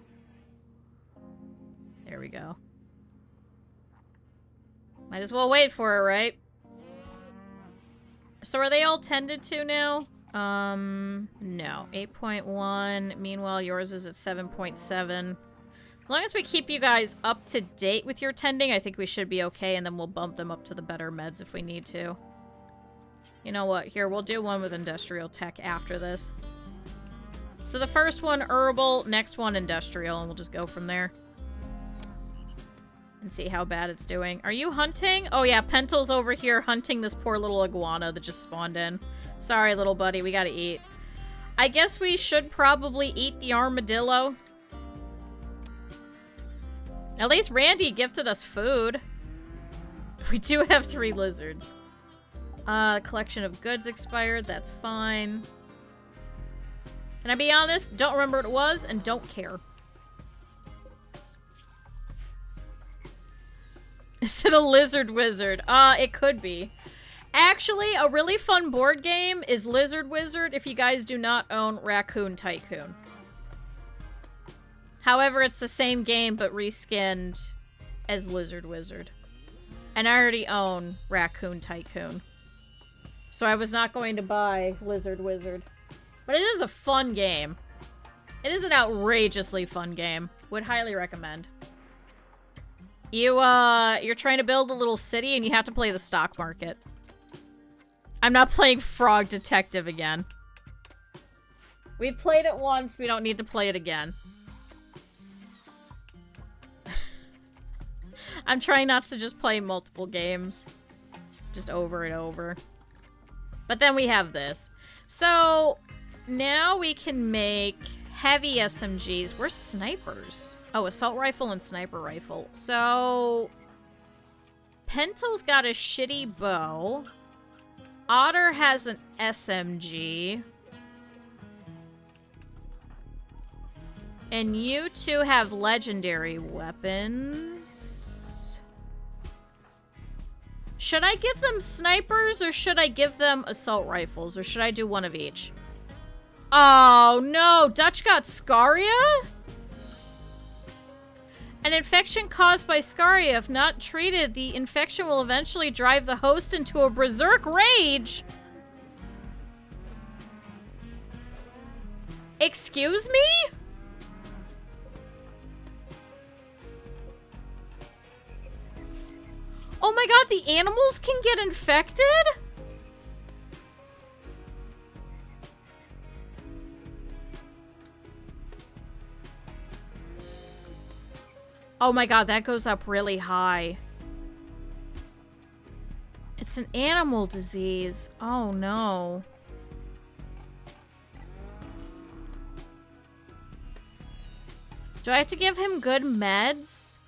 There we go. Might as well wait for it, right? So are they all tended to now? No. 8.1. Meanwhile, yours is at 7.7. As long as we keep you guys up to date with your tending, I think we should be okay, and then we'll bump them up to the better meds if we need to. You know what? Here, we'll do one with industrial tech after this. So the first one, herbal, next one, industrial, and we'll just go from there. And see how bad it's doing. Are you hunting? Oh yeah, Pentel's over here hunting this poor little iguana that just spawned in. Sorry, little buddy, we gotta eat. I guess we should probably eat the armadillo. At least Randy gifted us food. We do have 3 lizards. Collection of goods expired, that's fine. Can I be honest? Don't remember what it was and don't care. Is it a lizard wizard? It could be. Actually, a really fun board game is Lizard Wizard if you guys do not own Raccoon Tycoon. However, it's the same game but reskinned as Lizard Wizard. And I already own Raccoon Tycoon. So I was not going to buy Lizard Wizard. But it is a fun game. It is an outrageously fun game. Would highly recommend. You're trying to build a little city and you have to play the stock market. I'm not playing Frog Detective again. We've played it once, we don't need to play it again. I'm trying not to just play multiple games. Just over and over. But then we have this. So, now we can make heavy SMGs. We're snipers. Oh, assault rifle and sniper rifle. So, Pentel's got a shitty bow. Otter has an SMG. And you two have legendary weapons. Should I give them snipers or should I give them assault rifles? Or should I do one of each? Oh no, Dutch got Scaria? An infection caused by Scaria, if not treated, the infection will eventually drive the host into a berserk rage. Excuse me? Oh my god, the animals can get infected? Oh my god, that goes up really high. It's an animal disease. Oh no. Do I have to give him good meds?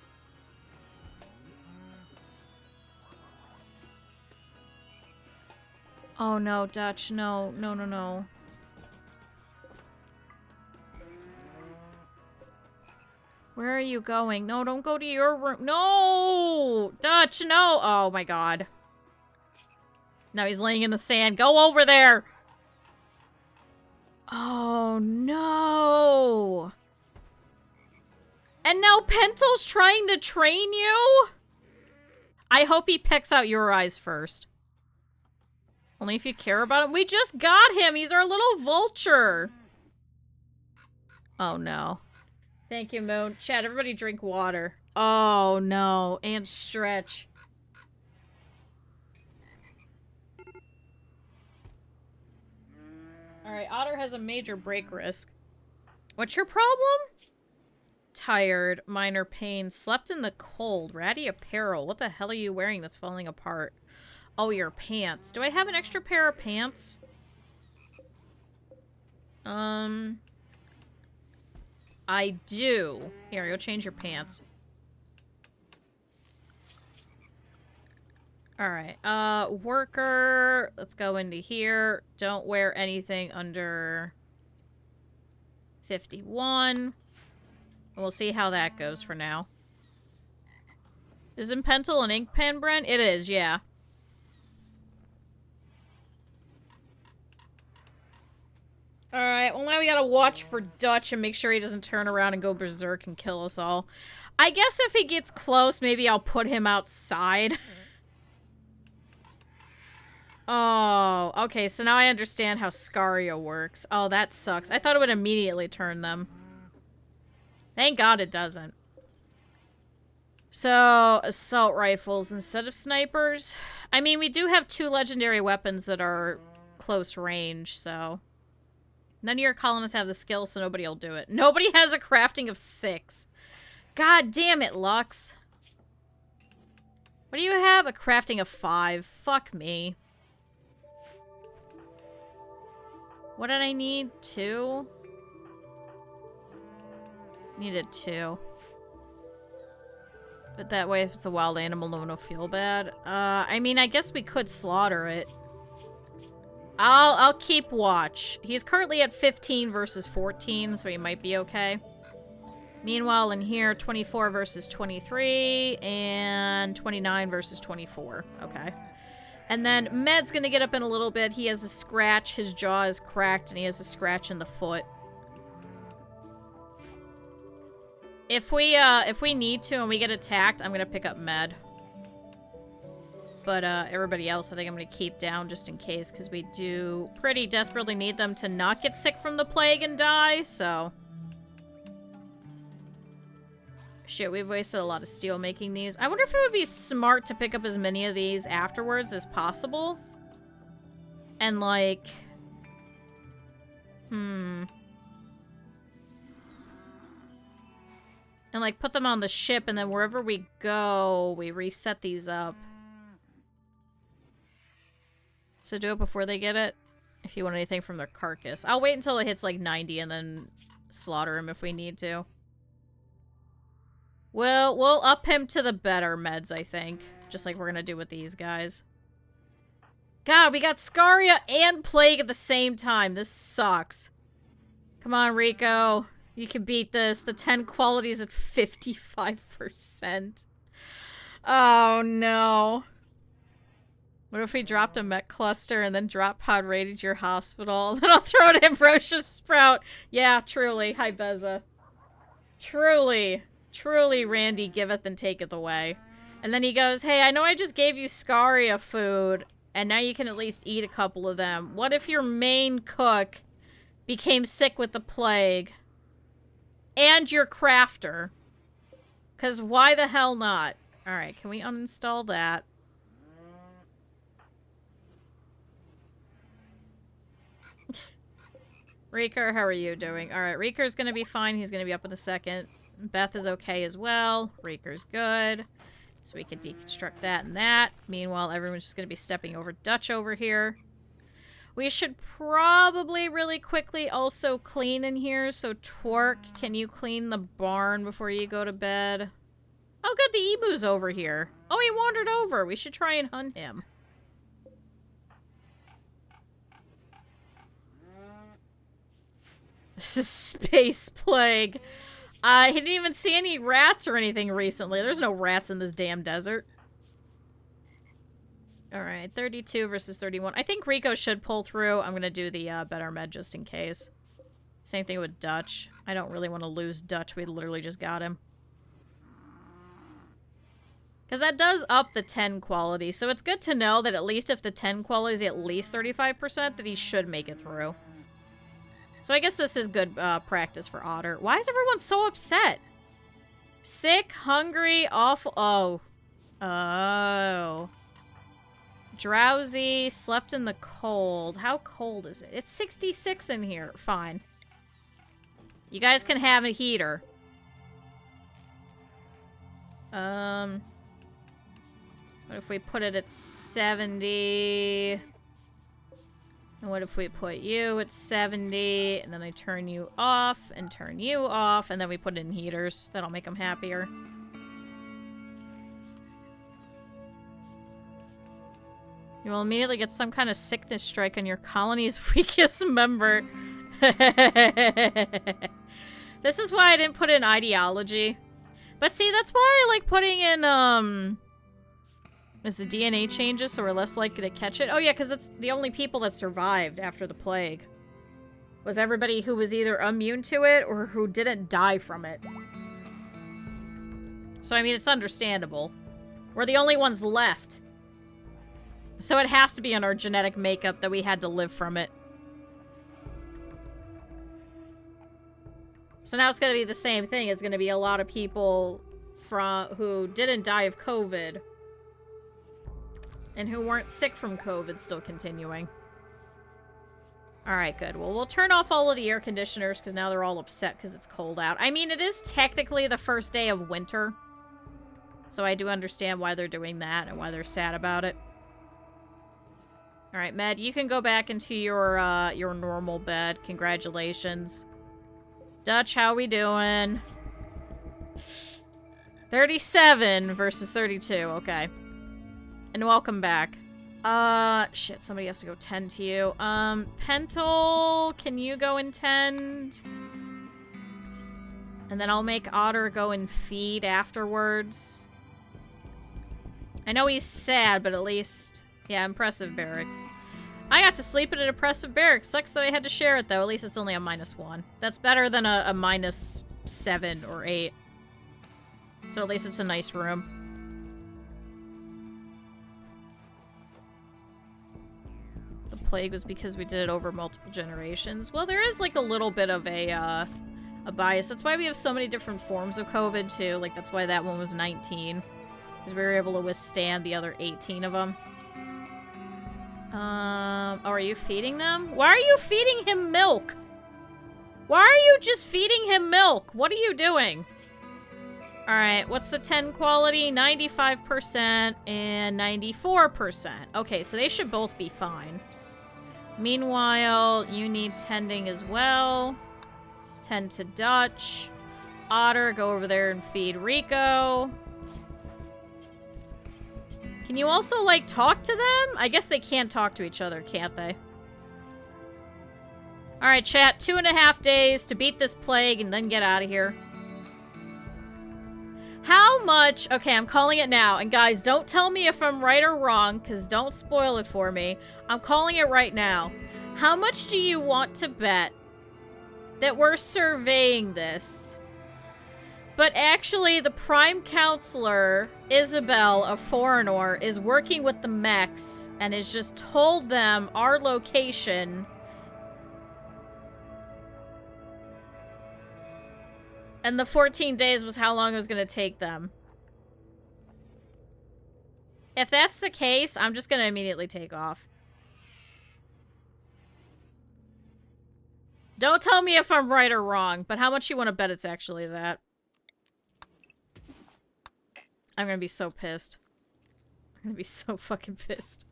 Oh no, Dutch, no, no, no, no. Where are you going? No, don't go to your room. No! Dutch, no! Oh my god. Now he's laying in the sand. Go over there! Oh no! And now Pentel's trying to train you? I hope he picks out your eyes first. Only if you care about him. We just got him! He's our little vulture! Oh, no. Thank you, Moon. Chat, everybody drink water. Oh, no. And stretch. Alright, Otter has a major break risk. What's your problem? Tired, minor pain, slept in the cold, ratty apparel. What the hell are you wearing that's falling apart? Oh, your pants. Do I have an extra pair of pants? I do. Here, go change your pants. Alright, worker. Let's go into here. Don't wear anything under 51. And we'll see how that goes for now. Isn't pencil an ink pen, Brent? It is, yeah. Alright, well now we gotta watch for Dutch and make sure he doesn't turn around and go berserk and kill us all. I guess if he gets close, maybe I'll put him outside. Oh, okay, so now I understand how Scaria works. Oh, that sucks. I thought it would immediately turn them. Thank God it doesn't. So, assault rifles instead of snipers. I mean, we do have 2 legendary weapons that are close range, so... None of your columnists have the skill, so nobody will do it. Nobody has a crafting of 6. God damn it, Lux. What do you have? A crafting of 5. Fuck me. What did I need? 2? Needed 2. But that way, if it's a wild animal, no one will feel bad. I mean, I guess we could slaughter it. I'll keep watch. He's currently at 15 versus 14, so he might be okay. Meanwhile, in here, 24 versus 23, and 29 versus 24. Okay. And then Med's gonna get up in a little bit. He has a scratch. His jaw is cracked, and he has a scratch in the foot. If we need to and we get attacked, I'm gonna pick up Med. But, everybody else I think I'm gonna keep down just in case, because we do pretty desperately need them to not get sick from the plague and die, so... Shit, we've wasted a lot of steel making these. I wonder if it would be smart to pick up as many of these afterwards as possible. And, like... And, like, put them on the ship, and then wherever we go, we reset these up. So do it before they get it, if you want anything from their carcass. I'll wait until it hits, like, 90 and then slaughter him if we need to. We'll up him to the better meds, I think. Just like we're gonna do with these guys. God, we got Scaria and Plague at the same time. This sucks. Come on, Rico. You can beat this. The 10 qualities at 55%. Oh, no. What if we dropped a mech cluster and then drop pod raided your hospital? Then I'll throw an Ambrosius Sprout. Yeah, truly. Hi, Beza. Truly. Truly, Randy giveth and taketh away. And then he goes, hey, I know I just gave you Scaria food, and now you can at least eat a couple of them. What if your main cook became sick with the plague? And your crafter. Because why the hell not? Alright, can we uninstall that? Reeker, how are you doing? Alright, Reeker's gonna be fine. He's gonna be up in a second. Beth is okay as well. Reeker's good. So we can deconstruct that and that. Meanwhile, everyone's just gonna be stepping over Dutch over here. We should probably really quickly also clean in here. So Twerk, can you clean the barn before you go to bed? Oh good, the emu's over here. Oh, he wandered over. We should try and hunt him. This is Space Plague. He didn't even see any rats or anything recently. There's no rats in this damn desert. Alright, 32 versus 31. I think Rico should pull through. I'm gonna do the better med just in case. Same thing with Dutch. I don't really want to lose Dutch. We literally just got him. Because that does up the 10 quality, so it's good to know that at least if the 10 quality is at least 35%, that he should make it through. So I guess this is good practice for Otter. Why is everyone so upset? Sick, hungry, awful. Oh. Oh. Drowsy, slept in the cold. How cold is it? It's 66 in here. Fine. You guys can have a heater. What if we put it at 70? And what if we put you at 70? And then I turn you off and turn you off. And then we put in heaters. That'll make them happier. You will immediately get some kind of sickness strike on your colony's weakest member. This is why I didn't put in ideology. But see, that's why I like putting in, as the DNA changes, so we're less likely to catch it. Oh yeah, because it's the only people that survived after the plague. Was everybody who was either immune to it or who didn't die from it. So, I mean, it's understandable. We're the only ones left. So it has to be in our genetic makeup that we had to live from it. So now it's going to be the same thing. It's going to be a lot of people who didn't die of COVID and who weren't sick from COVID still continuing. Alright, good. Well, we'll turn off all of the air conditioners because now they're all upset because it's cold out. I mean, it is technically the first day of winter. So I do understand why they're doing that and why they're sad about it. Alright, Med, you can go back into your normal bed. Congratulations. Dutch, how we doing? 37 versus 32. Okay. And welcome back. Shit, somebody has to go tend to you. Pentel, can you go and tend? And then I'll make Otter go and feed afterwards. I know he's sad, but at least... Yeah, impressive barracks. I got to sleep in an impressive barracks. Sucks that I had to share it, though. At least it's only a -1. That's better than a -7 or 8. So at least it's a nice room. The plague was because we did it over multiple generations. Well, there is, like, a little bit of a bias. That's why we have so many different forms of COVID, too. Like, that's why that one was 19. Because we were able to withstand the other 18 of them. Oh, are you feeding them? Why are you feeding him milk? Why are you just feeding him milk? What are you doing? Alright, what's the 10 quality? 95% and 94%. Okay, so they should both be fine. Meanwhile, you need tending as well. Tend to Dutch. Otter, go over there and feed Rico. Can you also, like, talk to them? I guess they can't talk to each other, can't they? Alright, chat. 2.5 days to beat this plague and then get out of here. How much... Okay, I'm calling it now. And guys, don't tell me if I'm right or wrong, because don't spoil it for me. I'm calling it right now. How much do you want to bet that we're surveying this? But actually, the Prime Counselor, Isabel of Foreigner, is working with the mechs and has just told them our location. And the 14 days was how long it was going to take them. If that's the case, I'm just going to immediately take off. Don't tell me if I'm right or wrong, but how much you want to bet it's actually that? I'm gonna be so pissed. I'm gonna be so fucking pissed.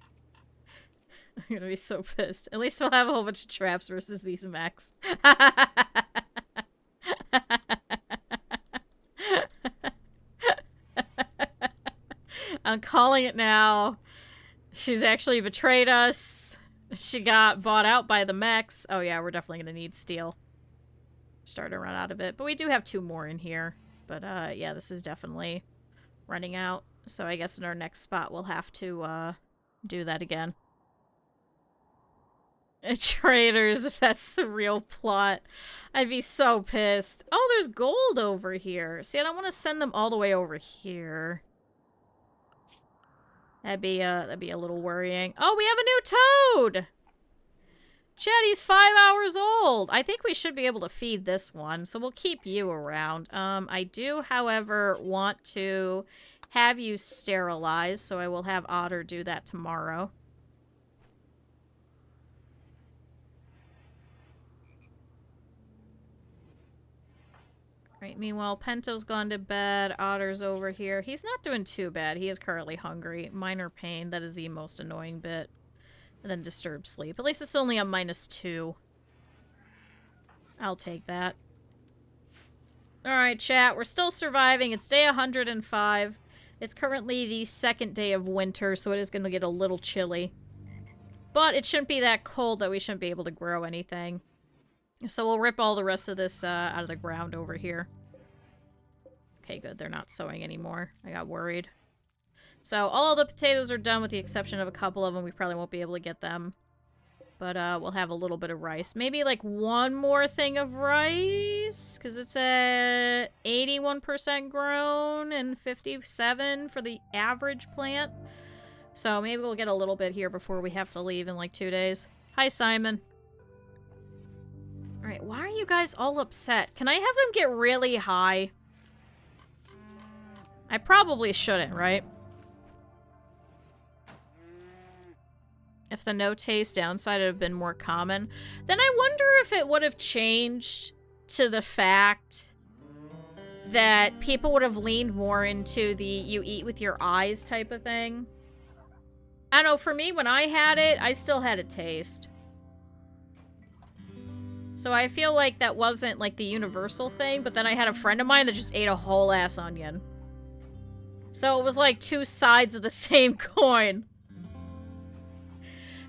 I'm gonna be so pissed. At least we'll have a whole bunch of traps versus these mechs. I'm calling it now. She's actually betrayed us. She got bought out by the mechs. Oh yeah, we're definitely gonna need steel. Starting to run out of it. But we do have 2 more in here. But yeah, this is definitely... running out, so I guess in our next spot we'll have to do that again. Traitors, if that's the real plot. I'd be so pissed. Oh, there's gold over here. See, I don't want to send them all the way over here. That'd be a little worrying. Oh, we have a new toad! Chatty's 5 hours old. I think we should be able to feed this one, so we'll keep you around. I do, however, want to have you sterilized, so I will have Otter do that tomorrow. Right, meanwhile, Pento's gone to bed. Otter's over here. He's not doing too bad. He is currently hungry. Minor pain. That is the most annoying bit. And then disturbed sleep. At least it's only a -2. I'll take that. Alright, chat. We're still surviving. It's day 105. It's currently the 2nd day of winter, so it is going to get a little chilly. But it shouldn't be that cold that we shouldn't be able to grow anything. So we'll rip all the rest of this out of the ground over here. Okay, good. They're not sowing anymore. I got worried. So all the potatoes are done with the exception of a couple of them. We probably won't be able to get them. But we'll have a little bit of rice. Maybe like one more thing of rice. Because it's at 81% grown and 57% for the average plant. So maybe we'll get a little bit here before we have to leave in like 2 days. Hi, Simon. Alright, why are you guys all upset? Can I have them get really high? I probably shouldn't, right? If the no taste downside had been more common, then I wonder if it would have changed to the fact that people would have leaned more into the you eat with your eyes type of thing. I don't know, for me, when I had it, I still had a taste. So I feel like that wasn't like the universal thing, but then I had a friend of mine that just ate a whole ass onion. So it was like two sides of the same coin.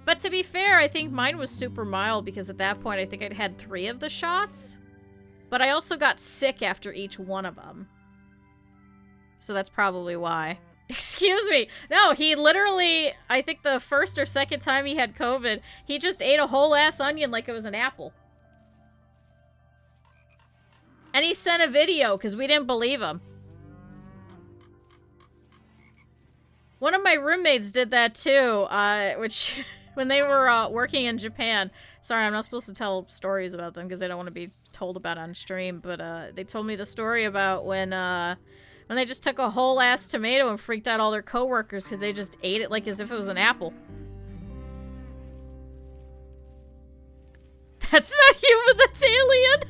But to be fair, I think mine was super mild because at that point I think I'd had 3 of the shots. But I also got sick after each one of them. So that's probably why. Excuse me. No, he literally, I think the first or second time he had COVID, he just ate a whole ass onion like it was an apple. And he sent a video because we didn't believe him. One of my roommates did that too, which when they were working in Japan. Sorry, I'm not supposed to tell stories about them because they don't want to be told about on stream, but they told me the story about when they just took a whole ass tomato and freaked out all their coworkers because they just ate it like as if it was an apple. That's not human, that's alien!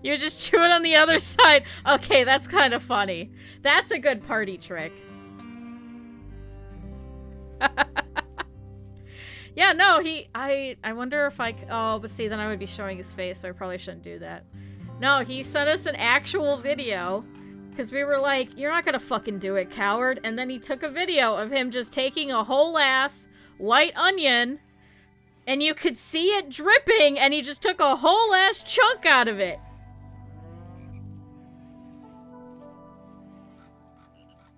You're just chewing on the other side. Okay, that's kind of funny. That's a good party trick. Yeah, no, I wonder if oh, but see, then I would be showing his face, so I probably shouldn't do that. No, he sent us an actual video, because we were like, you're not gonna fucking do it, coward. And then he took a video of him just taking a whole ass white onion, and you could see it dripping, and he just took a whole ass chunk out of it.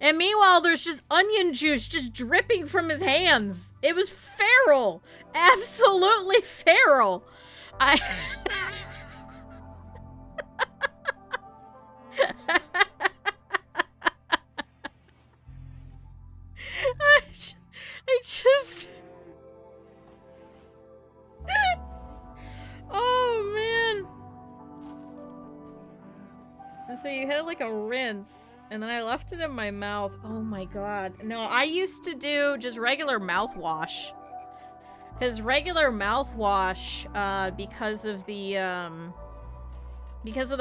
And meanwhile, there's just onion juice just dripping from his hands. It was feral. Absolutely feral. I just... Oh, man. And so you had like a rinse, and then I left it in my mouth. Oh my god. No, I used to do just regular mouthwash. Because regular mouthwash, because of the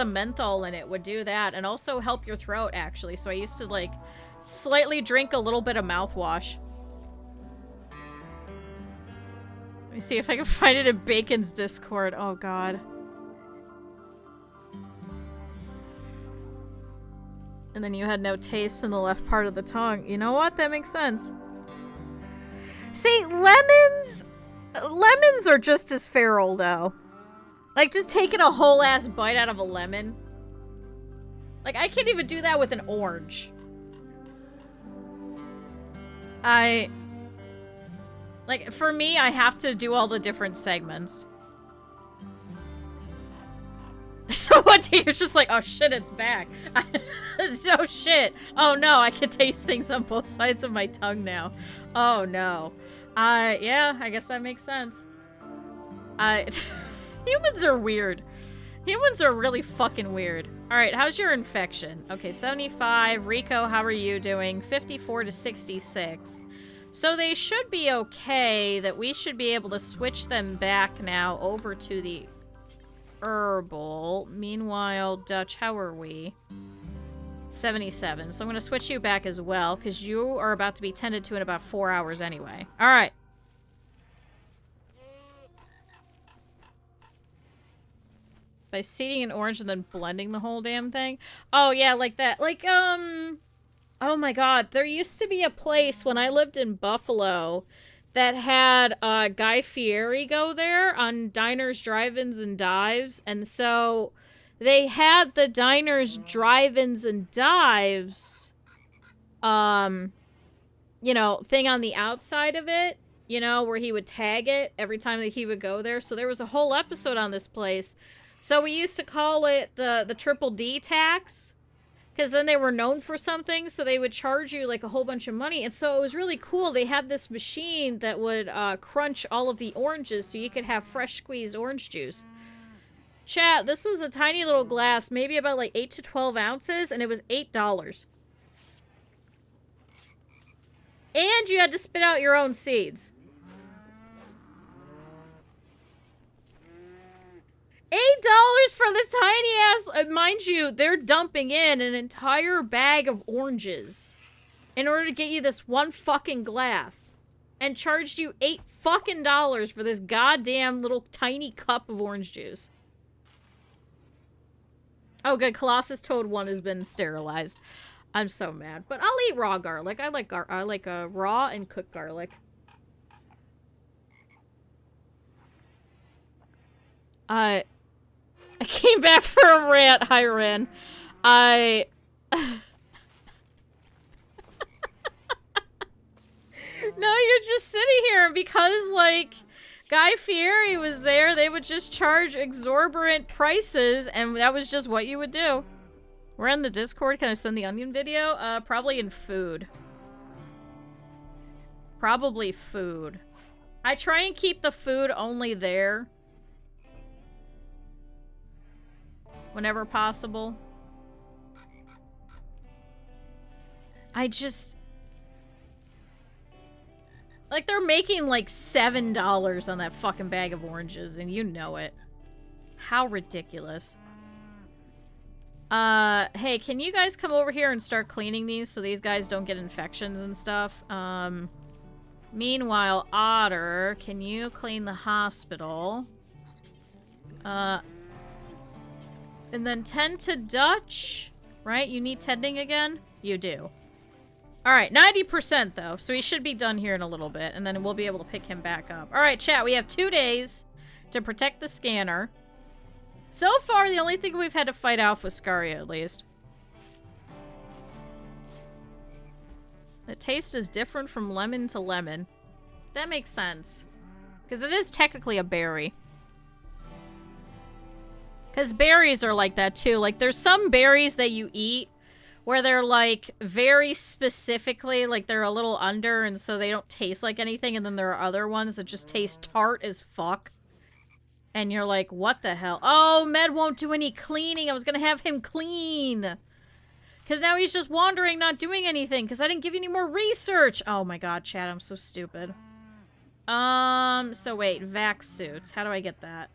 menthol in it, would do that, and also help your throat, actually. So I used to, like, slightly drink a little bit of mouthwash. Let me see if I can find it in Bacon's Discord. Oh god. And then you had no taste in the left part of the tongue. You know what? That makes sense. See, lemons are just as feral, though. Like, just taking a whole ass bite out of a lemon. Like, I can't even do that with an orange. Like, for me, I have to do all the different segments. So one day you're just like, oh shit, it's back. Oh shit. Oh no, I can taste things on both sides of my tongue now. Oh no. Yeah, I guess that makes sense. Humans are weird. Humans are really fucking weird. Alright, how's your infection? Okay, 75. Rico, how are you doing? 54 to 66. So they should be okay, that we should be able to switch them back now over to the herbal. Meanwhile, Dutch, how are we? 77. So I'm going to switch you back as well, because you are about to be tended to in about 4 hours anyway. Alright. By seeding an orange and then blending the whole damn thing? Oh, yeah, like that. Like, oh my god. There used to be a place when I lived in Buffalo that had Guy Fieri go there on diners, drive-ins, and dives. And so they had the diners, drive-ins, and dives, you know, thing on the outside of it, you know, where he would tag it every time that he would go there. So there was a whole episode on this place. So we used to call it the Triple D tax, because then they were known for something, so they would charge you like a whole bunch of money. And so it was really cool. They had this machine that would crunch all of the oranges so you could have fresh squeezed orange juice. Chat, this was a tiny little glass, maybe about like 8 to 12 ounces, and it was $8. And you had to spit out your own seeds. $8 for this tiny ass, mind you, they're dumping in an entire bag of oranges in order to get you this one fucking glass, and charged you $8 fucking for this goddamn little tiny cup of orange juice. Oh good, Colossus Toad 1 has been sterilized. I'm so mad, but I'll eat raw garlic. I like raw and cooked garlic. I came back for a rant. Hi, Ren. No, you're just sitting here because, like, Guy Fieri was there. They would just charge exorbitant prices, and that was just what you would do. We're in the Discord. Can I send the onion video? Probably in food. Probably food. I try and keep the food only there whenever possible. I just... like, they're making like $7 on that fucking bag of oranges, and you know it. How ridiculous. Hey, can you guys come over here and start cleaning these so these guys don't get infections and stuff? Meanwhile, Otter, can you clean the hospital? And then tend to Dutch, right? You need tending again? You do. Alright, 90% though, so he should be done here in a little bit, and then we'll be able to pick him back up. Alright, chat, we have 2 days to protect the scanner. So far, the only thing we've had to fight off was Scaria, at least. The taste is different from lemon to lemon. That makes sense. Because it is technically a berry. Because berries are like that, too. Like, there's some berries that you eat where they're, like, very specifically, like, they're a little under, and so they don't taste like anything, and then there are other ones that just taste tart as fuck. And you're like, what the hell? Oh, Med won't do any cleaning. I was gonna have him clean. Because now he's just wandering, not doing anything, because I didn't give you any more research. Oh my god, chat, I'm so stupid. So wait, vac suits. How do I get that?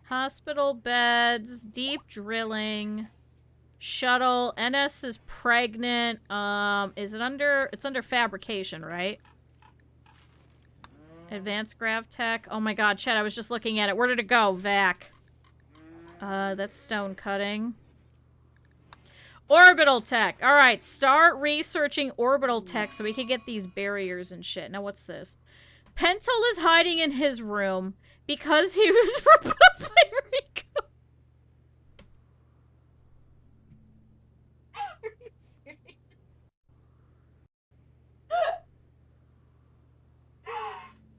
Hospital beds, deep drilling, shuttle, NS is pregnant. Is it under, it's under fabrication, right? Advanced grav tech. Oh my god, chat, I was just looking at it. Where did it go? Vac. That's stone cutting. Orbital tech. Alright, start researching orbital tech so we can get these barriers and shit. Now, what's this? Pentel is hiding in his room because he was rebuffed by Rico. Are you serious?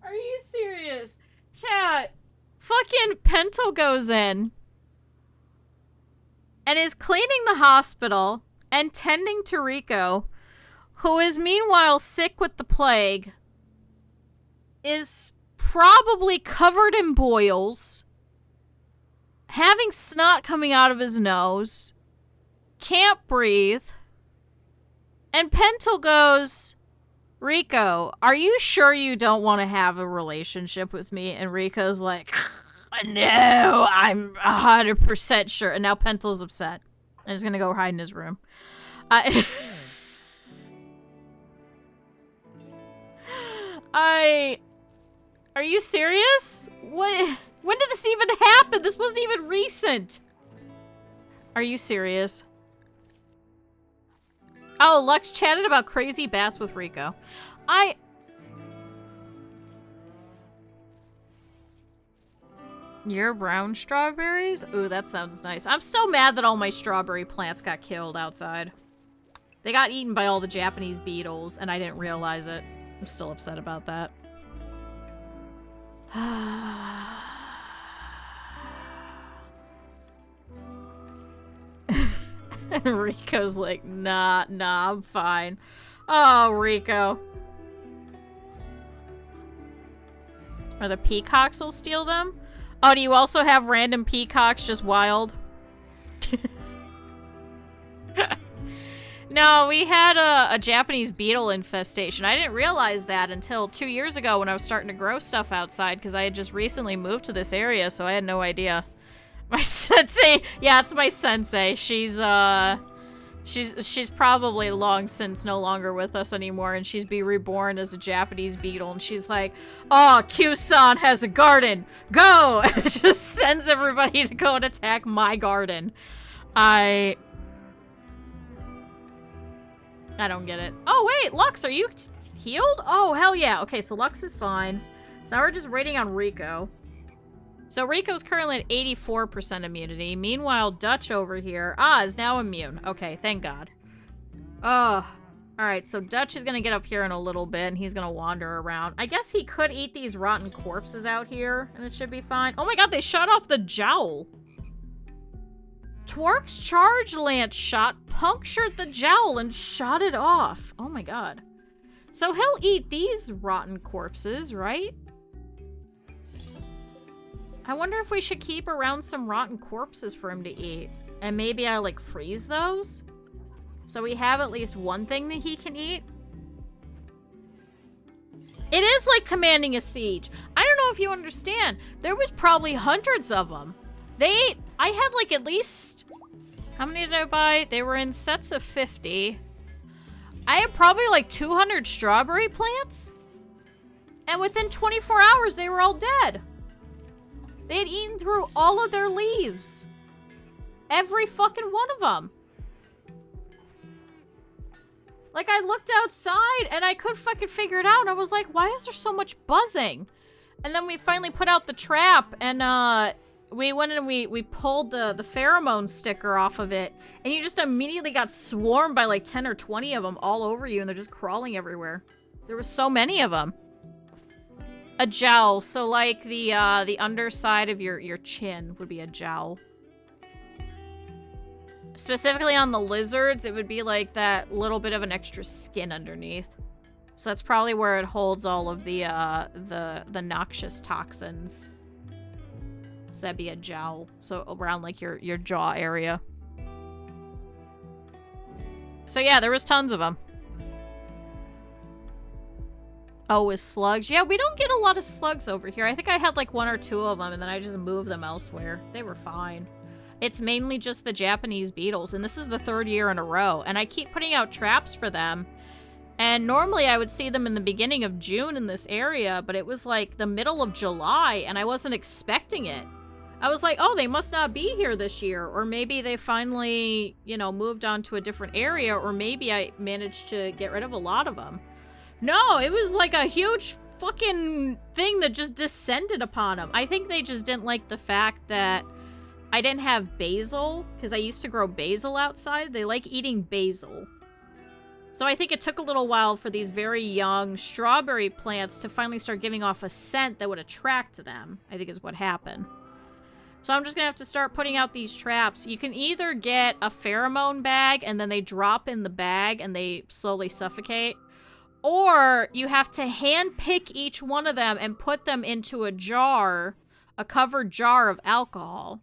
Are you serious? Chat, fucking fucking Pentel goes in and is cleaning the hospital and tending to Rico, who is meanwhile sick with the plague, is probably covered in boils, having snot coming out of his nose, can't breathe, and Pentel goes, Rico, are you sure you don't want to have a relationship with me? And Rico's like, no, I'm 100% sure. And now Pentel's upset. And he's gonna go hide in his room. Are you serious? What? When did this even happen? This wasn't even recent. Are you serious? Oh, Lux chatted about crazy bats with Rico. Your brown strawberries? Ooh, that sounds nice. I'm still mad that all my strawberry plants got killed outside. They got eaten by all the Japanese beetles, and I didn't realize it. I'm still upset about that. And Rico's like, nah, I'm fine. Oh, Rico. Or the peacocks will steal them? Oh, do you also have random peacocks just wild? No, we had a Japanese beetle infestation. I didn't realize that until 2 years ago when I was starting to grow stuff outside because I had just recently moved to this area, so I had no idea. My sensei, yeah, it's my sensei. She's probably long since no longer with us anymore, and she's be reborn as a Japanese beetle, and she's like, oh, Q-san has a garden, go! Just sends everybody to go and attack my garden. I don't get it. Oh, wait, Lux, are you healed? Oh, hell yeah. Okay, so Lux is fine. So now we're just waiting on Rico. So Rico's currently at 84% immunity. Meanwhile, Dutch over here, is now immune. Okay, thank God. Oh, alright, so Dutch is gonna get up here in a little bit, and he's gonna wander around. I guess he could eat these rotten corpses out here, and it should be fine. Oh my God, they shot off the jowl. Twerk's charge lance shot punctured the jowl and shot it off. Oh my God. So he'll eat these rotten corpses, right? I wonder if we should keep around some rotten corpses for him to eat. And maybe I, like, freeze those? So we have at least one thing that he can eat? It is like commanding a siege. I don't know if you understand. There was probably hundreds of them. They ate... I had, like, at least... How many did I buy? They were in sets of 50. I had probably, like, 200 strawberry plants. And within 24 hours, they were all dead. They had eaten through all of their leaves. Every fucking one of them. Like, I looked outside and I couldn't fucking figure it out. And I was like, why is there so much buzzing? And then we finally put out the trap and we went and we pulled the pheromone sticker off of it. And you just immediately got swarmed by like 10 or 20 of them all over you. And they're just crawling everywhere. There was so many of them. A jowl, so like the underside of your chin would be a jowl. Specifically on the lizards, it would be like that little bit of an extra skin underneath. So that's probably where it holds all of the noxious toxins. So that'd be a jowl, so around like your jaw area. So yeah, there was tons of them. Oh, with slugs? Yeah, we don't get a lot of slugs over here. I think I had like 1 or 2 of them, and then I just moved them elsewhere. They were fine. It's mainly just the Japanese beetles, and this is the 3rd year in a row, and I keep putting out traps for them. And normally I would see them in the beginning of June in this area, but it was like the middle of July, and I wasn't expecting it. I was like, oh, they must not be here this year, or maybe they finally, you know, moved on to a different area, or maybe I managed to get rid of a lot of them. No, it was like a huge fucking thing that just descended upon them. I think they just didn't like the fact that I didn't have basil, because I used to grow basil outside. They like eating basil. So I think it took a little while for these very young strawberry plants to finally start giving off a scent that would attract them, I think is what happened. So I'm just gonna have to start putting out these traps. You can either get a pheromone bag and then they drop in the bag and they slowly suffocate, or you have to hand pick each one of them and put them into a jar, a covered jar of alcohol.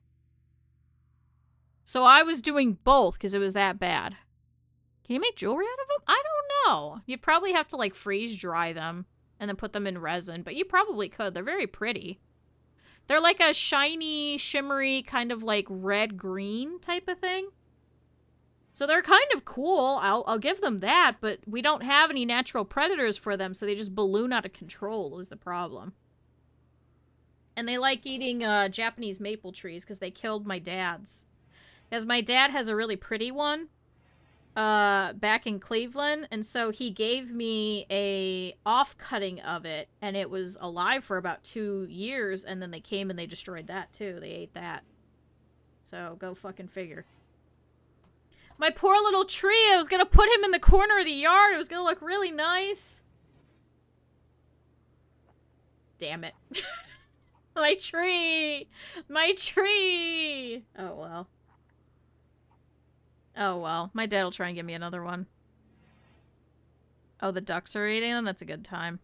So I was doing both because it was that bad. Can you make jewelry out of them? I don't know. You'd probably have to like freeze dry them and then put them in resin, but you probably could. They're very pretty. They're like a shiny, shimmery, kind of like red-green type of thing. So they're kind of cool. I'll give them that, but we don't have any natural predators for them, so they just balloon out of control is the problem. And they like eating Japanese maple trees because they killed my dad's. Because my dad has a really pretty one back in Cleveland, and so he gave me a off-cutting of it, and it was alive for about 2 years, and then they came and they destroyed that too. They ate that. So go fucking figure. My poor little tree, I was gonna put him in the corner of the yard. It was gonna look really nice. Damn it. My tree! My tree! Oh well. Oh, well. My dad will try and give me another one. Oh, the ducks are eating them? That's a good time.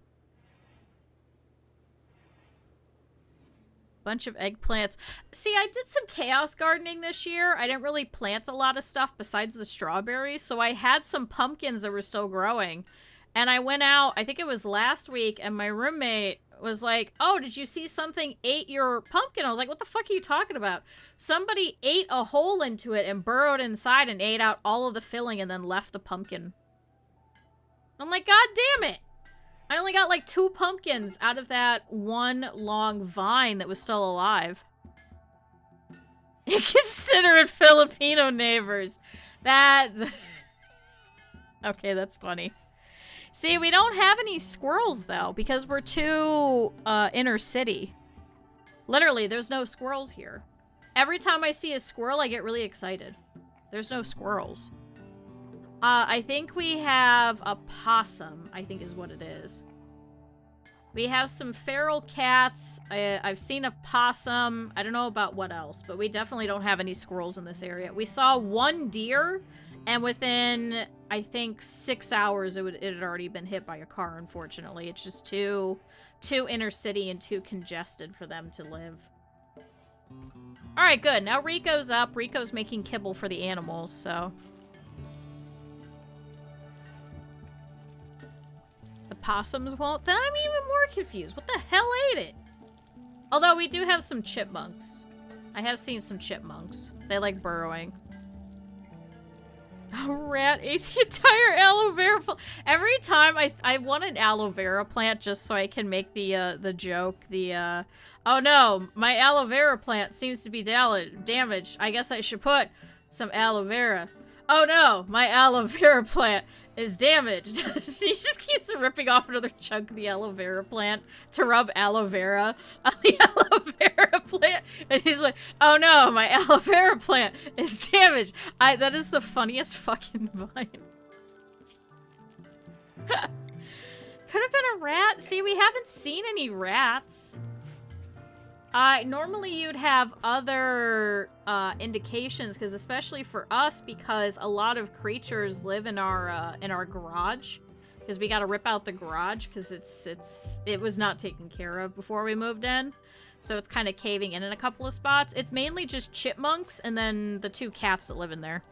Bunch of eggplants. See, I did some chaos gardening this year. I didn't really plant a lot of stuff besides the strawberries, so I had some pumpkins that were still growing. And I went out, I think it was last week, and my roommate was like, oh, did you see something ate your pumpkin? I was like, what the fuck are you talking about? Somebody ate a hole into it and burrowed inside and ate out all of the filling and then left the pumpkin. I'm like, God damn it. I only got like 2 pumpkins out of that one long vine that was still alive. Inconsiderate Filipino neighbors. That... Okay, that's funny. See, we don't have any squirrels, though, because we're too, inner city. Literally, there's no squirrels here. Every time I see a squirrel, I get really excited. There's no squirrels. I think we have a possum, I think is what it is. We have some feral cats. I've seen a possum. I don't know about what else, but we definitely don't have any squirrels in this area. We saw 1 deer, and within, I think, 6 hours, it had already been hit by a car, unfortunately. It's just too inner city and too congested for them to live. Alright, good. Now Rico's up. Rico's making kibble for the animals, so... The possums won't? Then I'm even more confused. What the hell ate it? Although we do have some chipmunks. I have seen some chipmunks. They like burrowing. A rat ate the entire aloe vera plant. Every time I want an aloe vera plant just so I can make the joke. Oh no, my aloe vera plant seems to be damaged. I guess I should put some aloe vera. Oh no, my aloe vera plant is damaged. She just keeps ripping off another chunk of the aloe vera plant to rub aloe vera on the aloe vera plant. And he's like, oh no, my aloe vera plant is damaged. That is the funniest fucking vine. Could have been a rat. See, we haven't seen any rats. Normally you'd have other indications, because especially for us, because a lot of creatures live in our garage, because we got to rip out the garage because it was not taken care of before we moved in, so it's kind of caving in a couple of spots. It's mainly just chipmunks and then the 2 cats that live in there.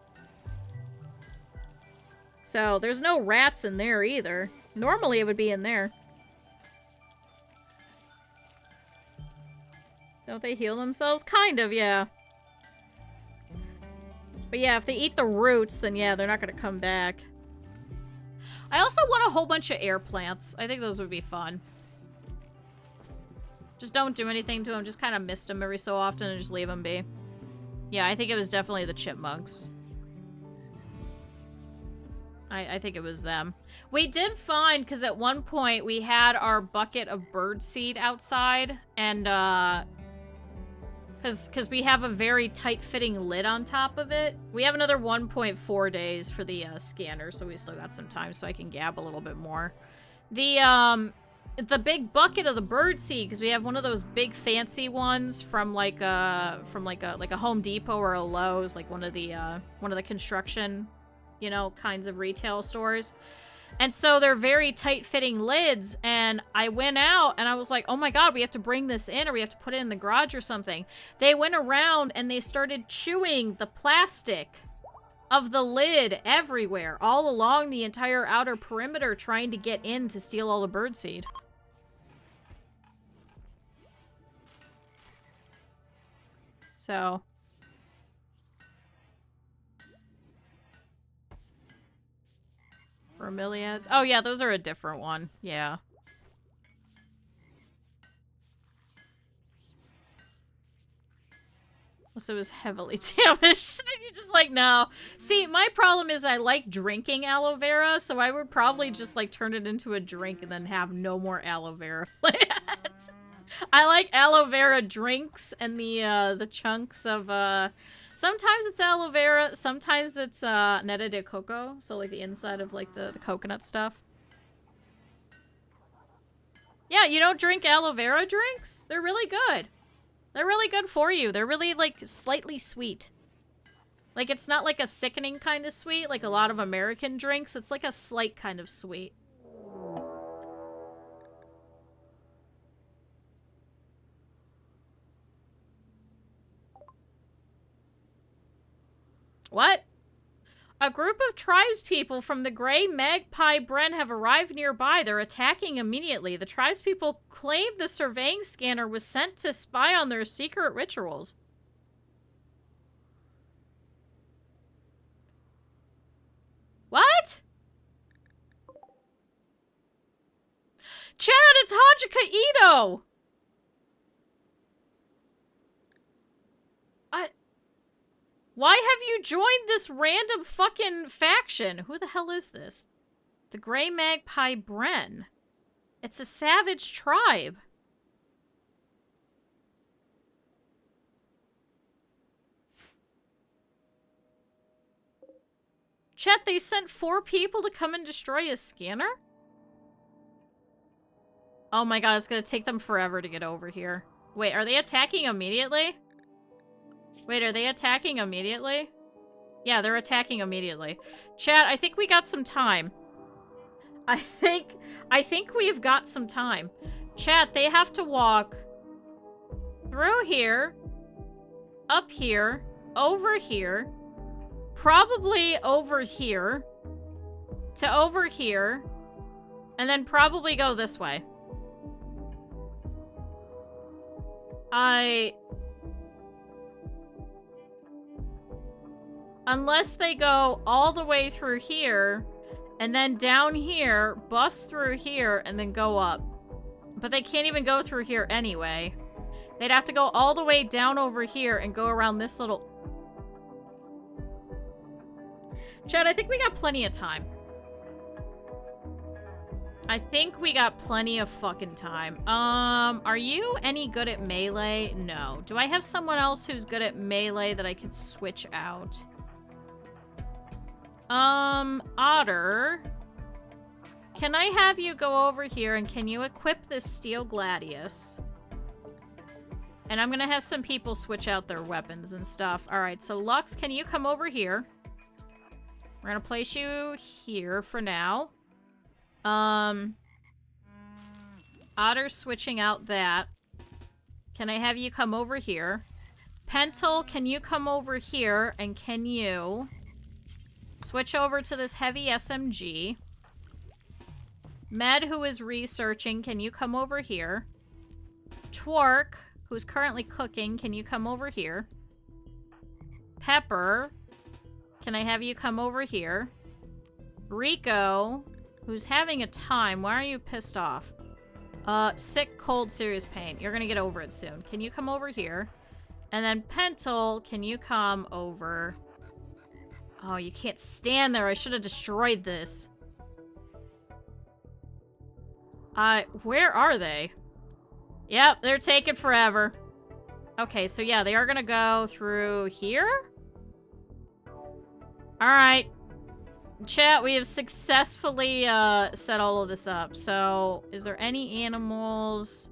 So there's no rats in there either. Normally it would be in there. Don't they heal themselves? Kind of, yeah. But yeah, if they eat the roots, then yeah, they're not gonna come back. I also want a whole bunch of air plants. I think those would be fun. Just don't do anything to them. Just kind of mist them every so often and just leave them be. Yeah, I think it was definitely the chipmunks. I think it was them. We did find, because at one point we had our bucket of birdseed outside, and Because we have a very tight-fitting lid on top of it. We have another 1.4 days for the scanner, so we still got some time so I can gab a little bit more. The big bucket of the birdseed, because we have one of those big fancy ones from like a Home Depot or a Lowe's, like one of the construction, you know, kinds of retail stores. And so they're very tight-fitting lids, and I went out, and I was like, oh my god, we have to bring this in, or we have to put it in the garage or something. They went around, and they started chewing the plastic of the lid everywhere, all along the entire outer perimeter, trying to get in to steal all the birdseed. So... Bromeliads. Oh yeah, those are a different one. Yeah. Also, it was heavily damaged. You're just like, no. See, my problem is I like drinking aloe vera, so I would probably just like turn it into a drink and then have no more aloe vera plants. I like aloe vera drinks and the chunks of sometimes it's aloe vera, sometimes it's neta de coco, so like the inside of like the coconut stuff. Yeah, you don't drink aloe vera drinks? They're really good. They're really good for you. They're really like slightly sweet. Like it's not like a sickening kind of sweet like a lot of American drinks. It's like a slight kind of sweet. What? A group of tribespeople from the Grey Magpie Bren have arrived nearby. They're attacking immediately. The tribespeople claim the surveying scanner was sent to spy on their secret rituals. What? Chad, it's Hajika Ito! Why have you joined this random fucking faction? Who the hell is this? The Grey Magpie Bren. It's a savage tribe. Chet, they sent 4 people to come and destroy a scanner? Oh my god, it's gonna take them forever to get over here. Wait, are they attacking immediately? Wait, are they attacking immediately? Yeah, they're attacking immediately. Chat, I think we got some time. I think we've got some time. Chat, they have to walk through here, up here, over here, probably over here, to over here, and then probably go this way. Unless they go all the way through here, and then down here, bust through here, and then go up. But they can't even go through here anyway. They'd have to go all the way down over here and go around this little... Chad, I think we got plenty of time. I think we got plenty of fucking time. Are you any good at melee? No. Do I have someone else who's good at melee that I could switch out? Otter. Can I have you go over here and can you equip this Steel Gladius? And I'm gonna have some people switch out their weapons and stuff. Alright, so Lux, can you come over here? We're gonna place you here for now. Otter's switching out that. Can I have you come over here? Pentel, can you come over here and can you switch over to this heavy SMG? Med, who is researching, can you come over here? Twerk, who's currently cooking, can you come over here? Pepper, can I have you come over here? Rico, who's having a time. Why are you pissed off? Sick, cold, serious pain. You're gonna get over it soon. Can you come over here? And then Pentel, can you come over? Oh, you can't stand there. I should have destroyed this. Where are they? Yep, they're taking forever. Okay, so yeah, they are gonna go through here. Alright. Chat, we have successfully set all of this up. So, is there any animals?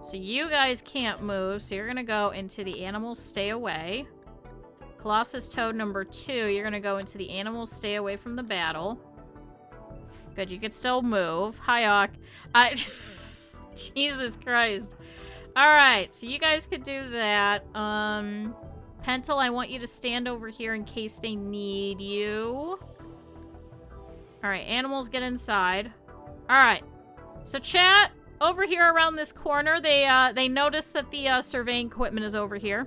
So you guys can't move, so you're gonna go into the animals stay away. Colossus Toad number 2, you're gonna go into the animals stay away from the battle. Good, you can still move. Hi, Hawk. Jesus Christ. Alright, so you guys could do that. Pentel, I want you to stand over here in case they need you. Alright, animals get inside. Alright. So chat, over here around this corner, they notice that the surveying equipment is over here.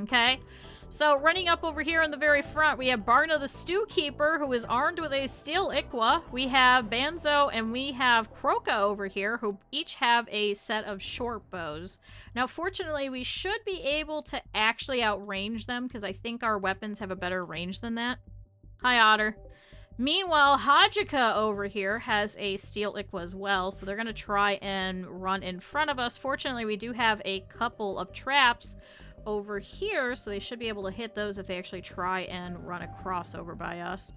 Okay? So running up over here in the very front, we have Barna the Stew Keeper, who is armed with a steel Ikwa. We have Banzo and we have Croca over here, who each have a set of short bows. Now, fortunately, we should be able to actually outrange them, because I think our weapons have a better range than that. Hi, Otter. Meanwhile, Hajika over here has a steel Ikwa as well, so they're going to try and run in front of us. Fortunately, we do have a couple of traps over here, so they should be able to hit those if they actually try and run a crossover by us.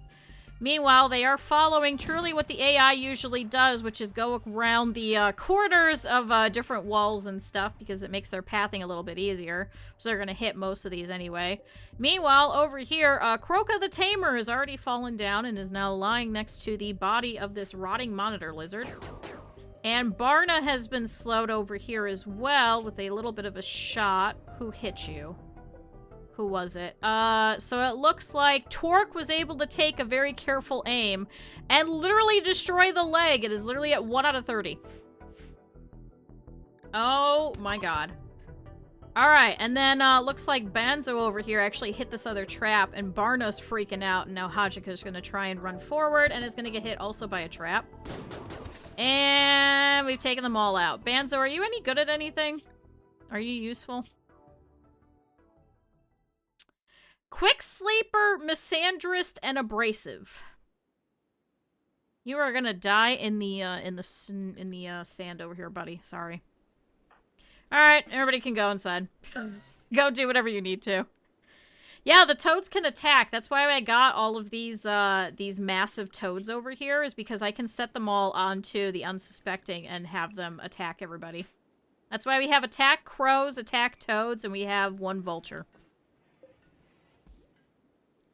Meanwhile, they are following truly what the AI usually does, which is go around the corners of different walls and stuff, because it makes their pathing a little bit easier. So they're going to hit most of these anyway. Meanwhile, over here, Croca the Tamer has already fallen down and is now lying next to the body of this rotting monitor lizard. And Barna has been slowed over here as well with a little bit of a shot. Who hit you? Who was it? So it looks like Torque was able to take a very careful aim and literally destroy the leg. It is literally at 1 out of 30. Oh my god. Alright, and then looks like Banzo over here actually hit this other trap, and Barna's freaking out, and now Hajika's gonna try and run forward and is gonna get hit also by a trap. And we've taken them all out. Banzo, are you any good at anything? Are you useful? Quick Sleeper, Misandrist, and Abrasive. You are gonna die in the sand over here, buddy. Sorry. All right, everybody can go inside. Go do whatever you need to. Yeah, the toads can attack. That's why I got all of these massive toads over here, is because I can set them all onto the unsuspecting and have them attack everybody. That's why we have attack crows, attack toads, and we have 1 vulture.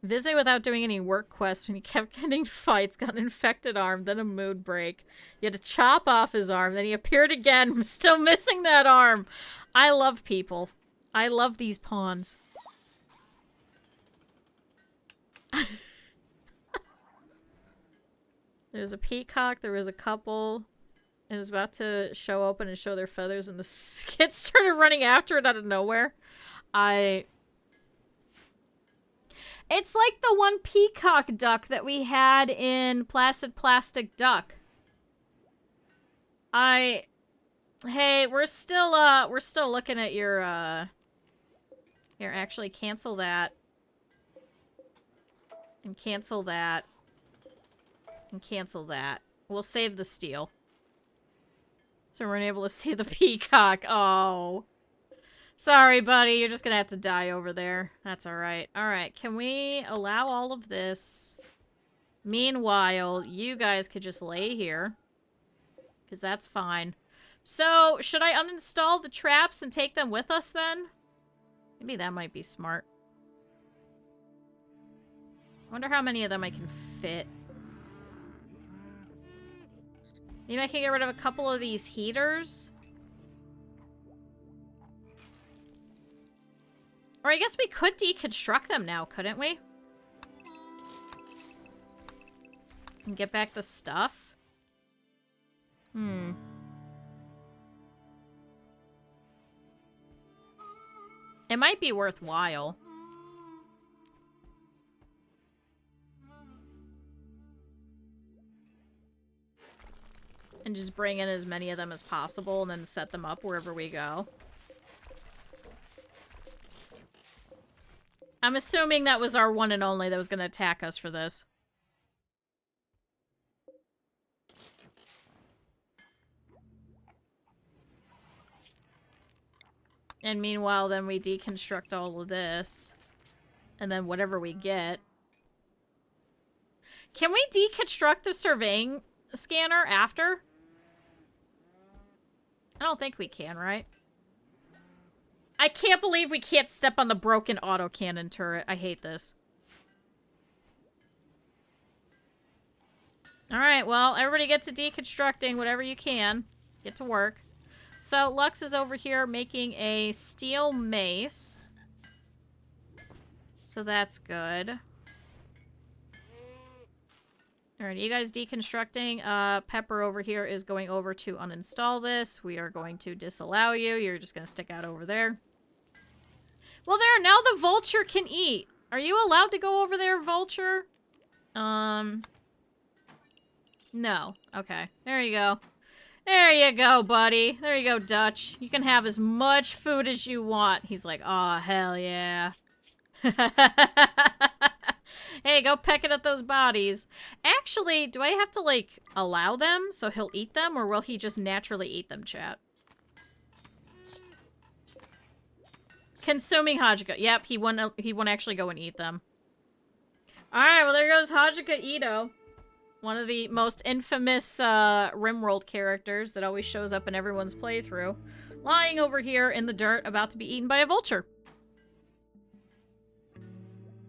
Visit without doing any work quests when he kept getting fights, got an infected arm, then a mood break. You had to chop off his arm, then he appeared again, still missing that arm. I love people. I love these pawns. There's a peacock, there was a couple. It was about to show open and show their feathers, and the kids started running after it out of nowhere. It's like the one peacock duck that we had in Placid Plastic Duck. Hey, we're still looking at your, here, actually cancel that. And cancel that. And cancel that. We'll save the steel. So we're unable to see the peacock. Oh. Sorry, buddy. You're just gonna have to die over there. That's alright. Alright, can we allow all of this? Meanwhile, you guys could just lay here. Because that's fine. So, should I uninstall the traps and take them with us then? Maybe that might be smart. I wonder how many of them I can fit. Maybe I can get rid of a couple of these heaters. Or I guess we could deconstruct them now, couldn't we? And get back the stuff? It might be worthwhile. And just bring in as many of them as possible and then set them up wherever we go. I'm assuming that was our one and only that was going to attack us for this. And meanwhile, then we deconstruct all of this. And then whatever we get. Can we deconstruct the surveying scanner after? I don't think we can, right? I can't believe we can't step on the broken autocannon turret. I hate this. Alright, well, everybody get to deconstructing whatever you can. Get to work. So, Lux is over here making a steel mace. So that's good. Alright, you guys deconstructing. Pepper over here is going over to uninstall this. We are going to disallow you. You're just going to stick out over there. Well, there, now the vulture can eat. Are you allowed to go over there, vulture? No. Okay. There you go. There you go, buddy. There you go, Dutch. You can have as much food as you want. He's like, oh, hell yeah. Hey, go pecking at those bodies. Actually, do I have to, like, allow them so he'll eat them, or will he just naturally eat them, chat? Consuming Hajika. Yep, he won't actually go and eat them. Alright, well there goes Hajika Ito. One of the most infamous Rimworld characters that always shows up in everyone's playthrough. Lying over here in the dirt, about to be eaten by a vulture.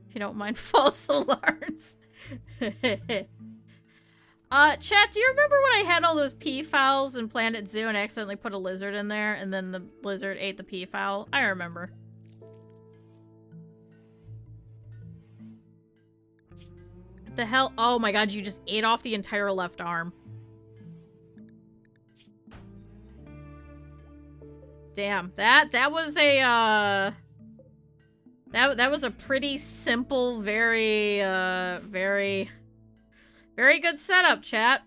If you don't mind false alarms. Chat, do you remember when I had all those peafowls in Planet Zoo and I accidentally put a lizard in there and then the lizard ate the peafowl? I remember. The hell? Oh my god, you just ate off the entire left arm. Damn, that was a that was a pretty simple, very very good setup, chat.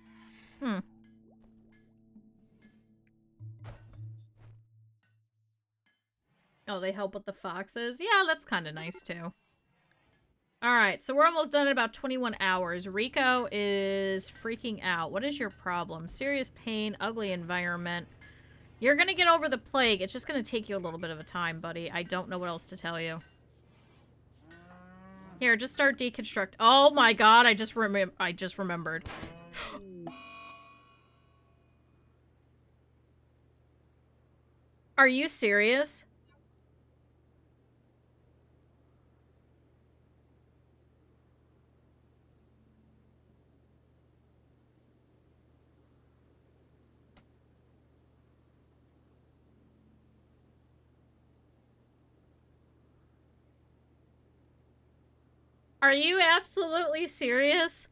Oh, they help with the foxes? Yeah, that's kind of nice too. Alright, so we're almost done in about 21 hours. Rico is freaking out. What is your problem? Serious pain, ugly environment. You're gonna get over the plague. It's just gonna take you a little bit of a time, buddy. I don't know what else to tell you. Here, just start deconstruct. Oh my god, I just remembered. Are you serious? Are you absolutely serious?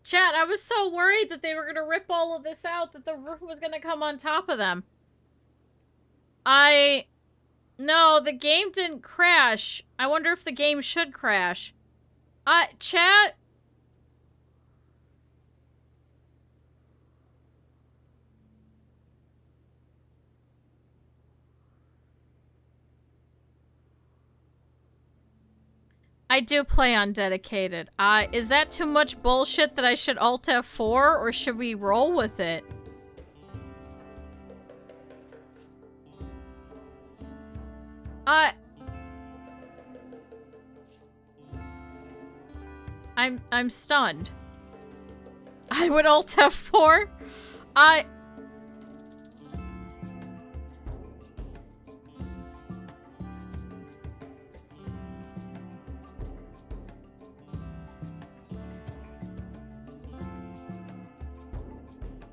Chat, I was so worried that they were gonna rip all of this out, that the roof was gonna come on top of them. No, the game didn't crash. I wonder if the game should crash. Chat? I do play on dedicated. Is that too much bullshit that I should Alt F4, or should we roll with it? I'm stunned. I would Alt F4?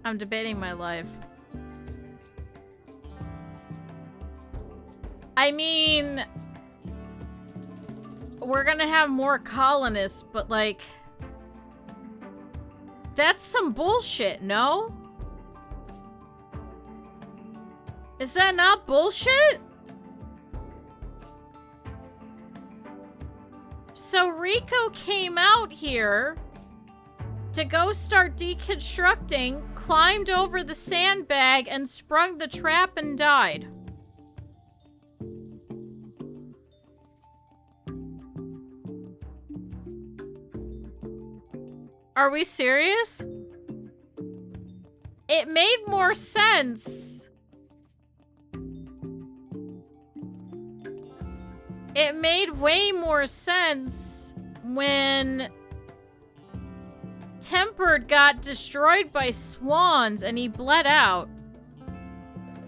I'm debating my life. I mean, we're gonna have more colonists, but like, that's some bullshit, no? Is that not bullshit? So Rico came out here to go start deconstructing, climbed over the sandbag, and sprung the trap and died. Are we serious? It made more sense. It made way more sense when Tempered got destroyed by swans and he bled out.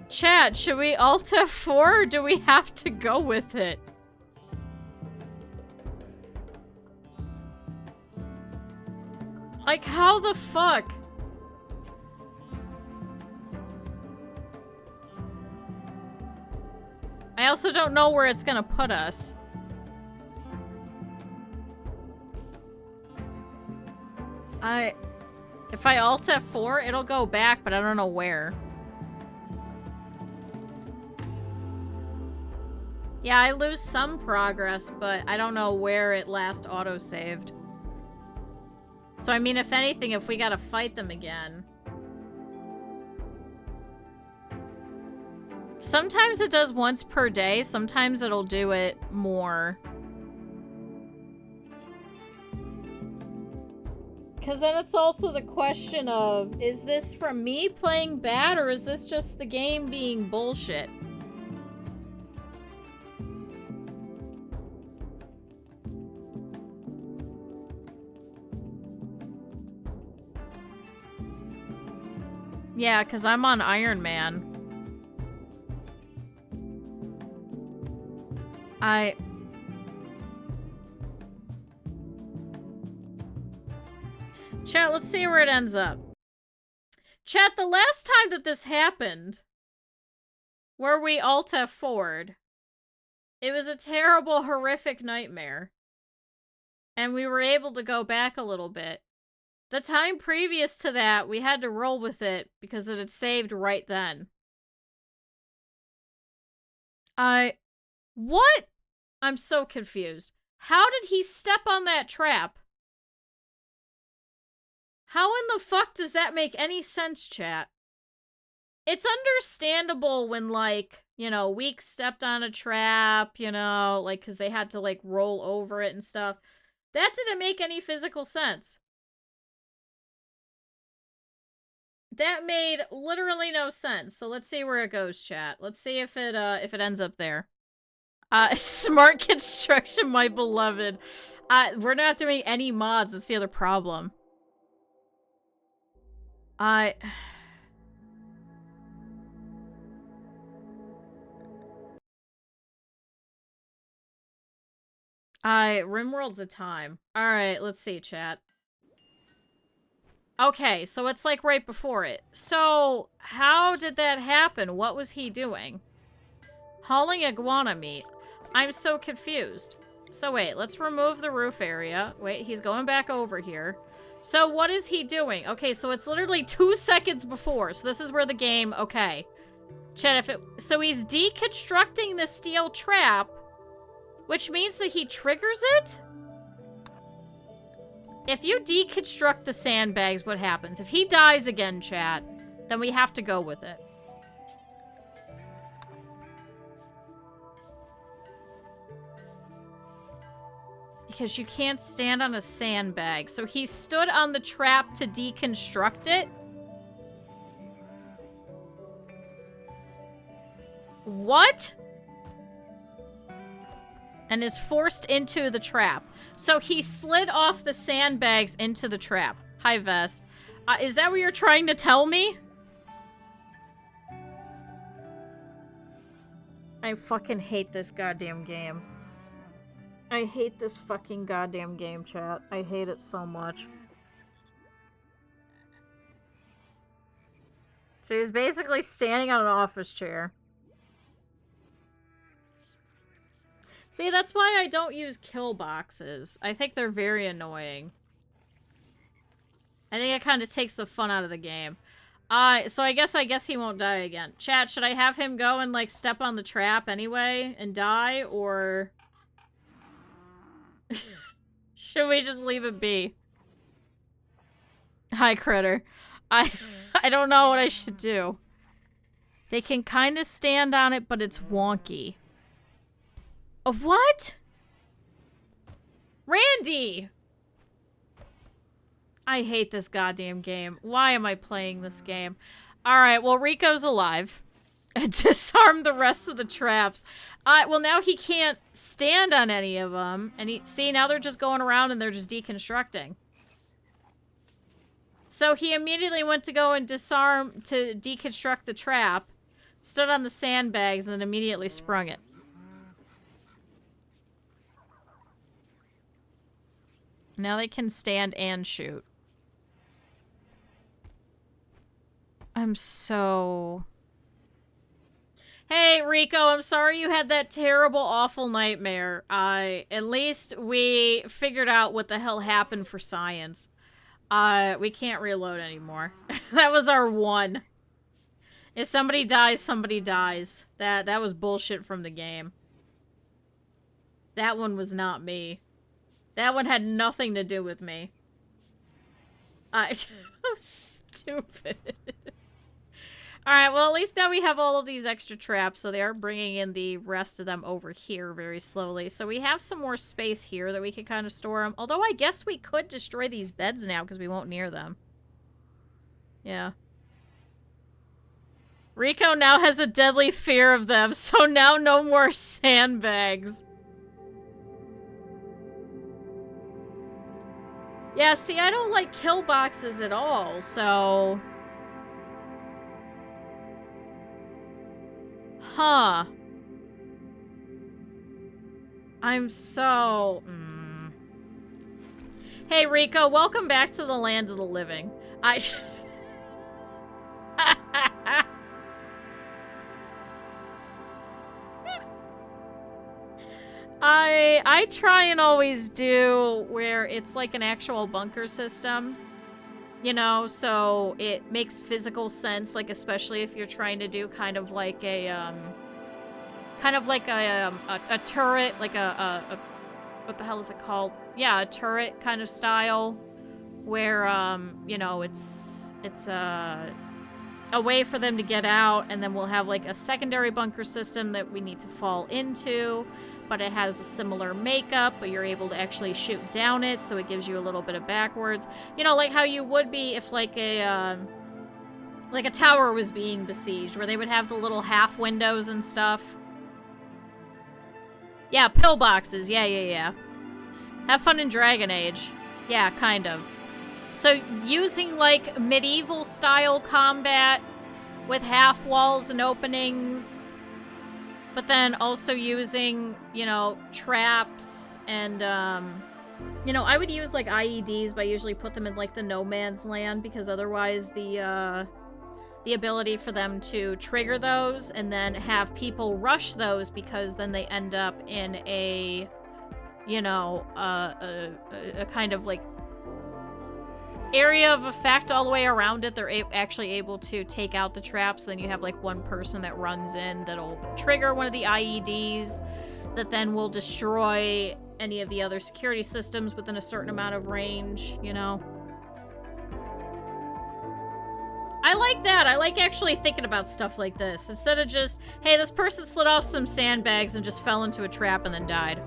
Chat, should we Alt F4 or do we have to go with it? Like, how the fuck? I also don't know where it's gonna put us. If I Alt F4, it'll go back, but I don't know where. Yeah, I lose some progress, but I don't know where it last auto-saved. So, I mean, if anything, if we gotta fight them again. Sometimes it does once per day, sometimes it'll do it more. Because then it's also the question of, is this from me playing bad, or is this just the game being bullshit? Yeah, because I'm on Iron Man. Chat, let's see where it ends up. Chat, the last time that this happened, where we Alt F4'd, it was a terrible, horrific nightmare. And we were able to go back a little bit. The time previous to that, we had to roll with it because it had saved right then. What? I'm so confused. How did he step on that trap? How in the fuck does that make any sense, chat? It's understandable when, like, you know, Weak stepped on a trap, you know, like, because they had to, like, roll over it and stuff. That didn't make any physical sense. That made literally no sense. So let's see where it goes, chat. Let's see if it ends up there. Smart construction, my beloved. We're not doing any mods. That's the other problem. Rimworld's a time. Alright, let's see, chat. Okay, so it's like right before it. So, how did that happen? What was he doing? Hauling iguana meat. I'm so confused. So wait, let's remove the roof area. Wait, he's going back over here. So what is he doing? Okay, so it's literally 2 seconds before. So this is where the game, okay. Chat, so he's deconstructing the steel trap, which means that he triggers it? If you deconstruct the sandbags, what happens? If he dies again, chat, then we have to go with it. Because you can't stand on a sandbag. So he stood on the trap to deconstruct it? What? And is forced into the trap. So he slid off the sandbags into the trap. Hi, Vess. Is that what you're trying to tell me? I fucking hate this goddamn game. I hate this fucking goddamn game, chat. I hate it so much. So he's basically standing on an office chair. See, that's why I don't use kill boxes. I think they're very annoying. I think it kind of takes the fun out of the game. So I guess he won't die again. Chat, should I have him go and, like, step on the trap anyway and die, or... should we just leave it be? Hi, Critter. I don't know what I should do. They can kind of stand on it, but it's wonky. What? Randy! I hate this goddamn game. Why am I playing this game? Alright, well, Rico's alive. Disarm the rest of the traps. Well, now he can't stand on any of them. And see, now they're just going around and they're just deconstructing. So he immediately went to go and deconstruct the trap, stood on the sandbags, and then immediately sprung it. Now they can stand and shoot. I'm so... Hey, Rico, I'm sorry you had that terrible, awful nightmare. At least we figured out what the hell happened for science. We can't reload anymore. That was our one. If somebody dies, somebody dies. That was bullshit from the game. That one was not me. That one had nothing to do with me. I'm stupid. Alright, well, at least now we have all of these extra traps, so they are bringing in the rest of them over here very slowly. So we have some more space here that we can kind of store them. Although I guess we could destroy these beds now because we won't near them. Yeah. Rico now has a deadly fear of them, so now no more sandbags. Yeah, see, I don't like kill boxes at all, so... Huh. I'm so... Hey, Rico, welcome back to the land of the living. I try and always do where it's like an actual bunker system. You know, so it makes physical sense, like especially if you're trying to do kind of like a turret, like a what the hell is it called? Yeah, a turret kind of style, where you know, it's a way for them to get out, and then we'll have like a secondary bunker system that we need to fall into. But it has a similar makeup, but you're able to actually shoot down it, so it gives you a little bit of backwards. You know, like how you would be if like a tower was being besieged, where they would have the little half windows and stuff. Yeah, pillboxes. Yeah. Have fun in Dragon Age. Yeah, kind of. So using like medieval style combat with half walls and openings, but then also using, you know, traps and, you know, I would use, like, IEDs, but I usually put them in, like, the no man's land, because otherwise the ability for them to trigger those and then have people rush those, because then they end up in a, you know, a kind of, like, area of effect all the way around it. They're actually able to take out the traps. Then you have like one person that runs in that'll trigger one of the IEDs that then will destroy any of the other security systems within a certain amount of range, you know. I like that. I like actually thinking about stuff like this instead of just, hey, this person slid off some sandbags and just fell into a trap and then died.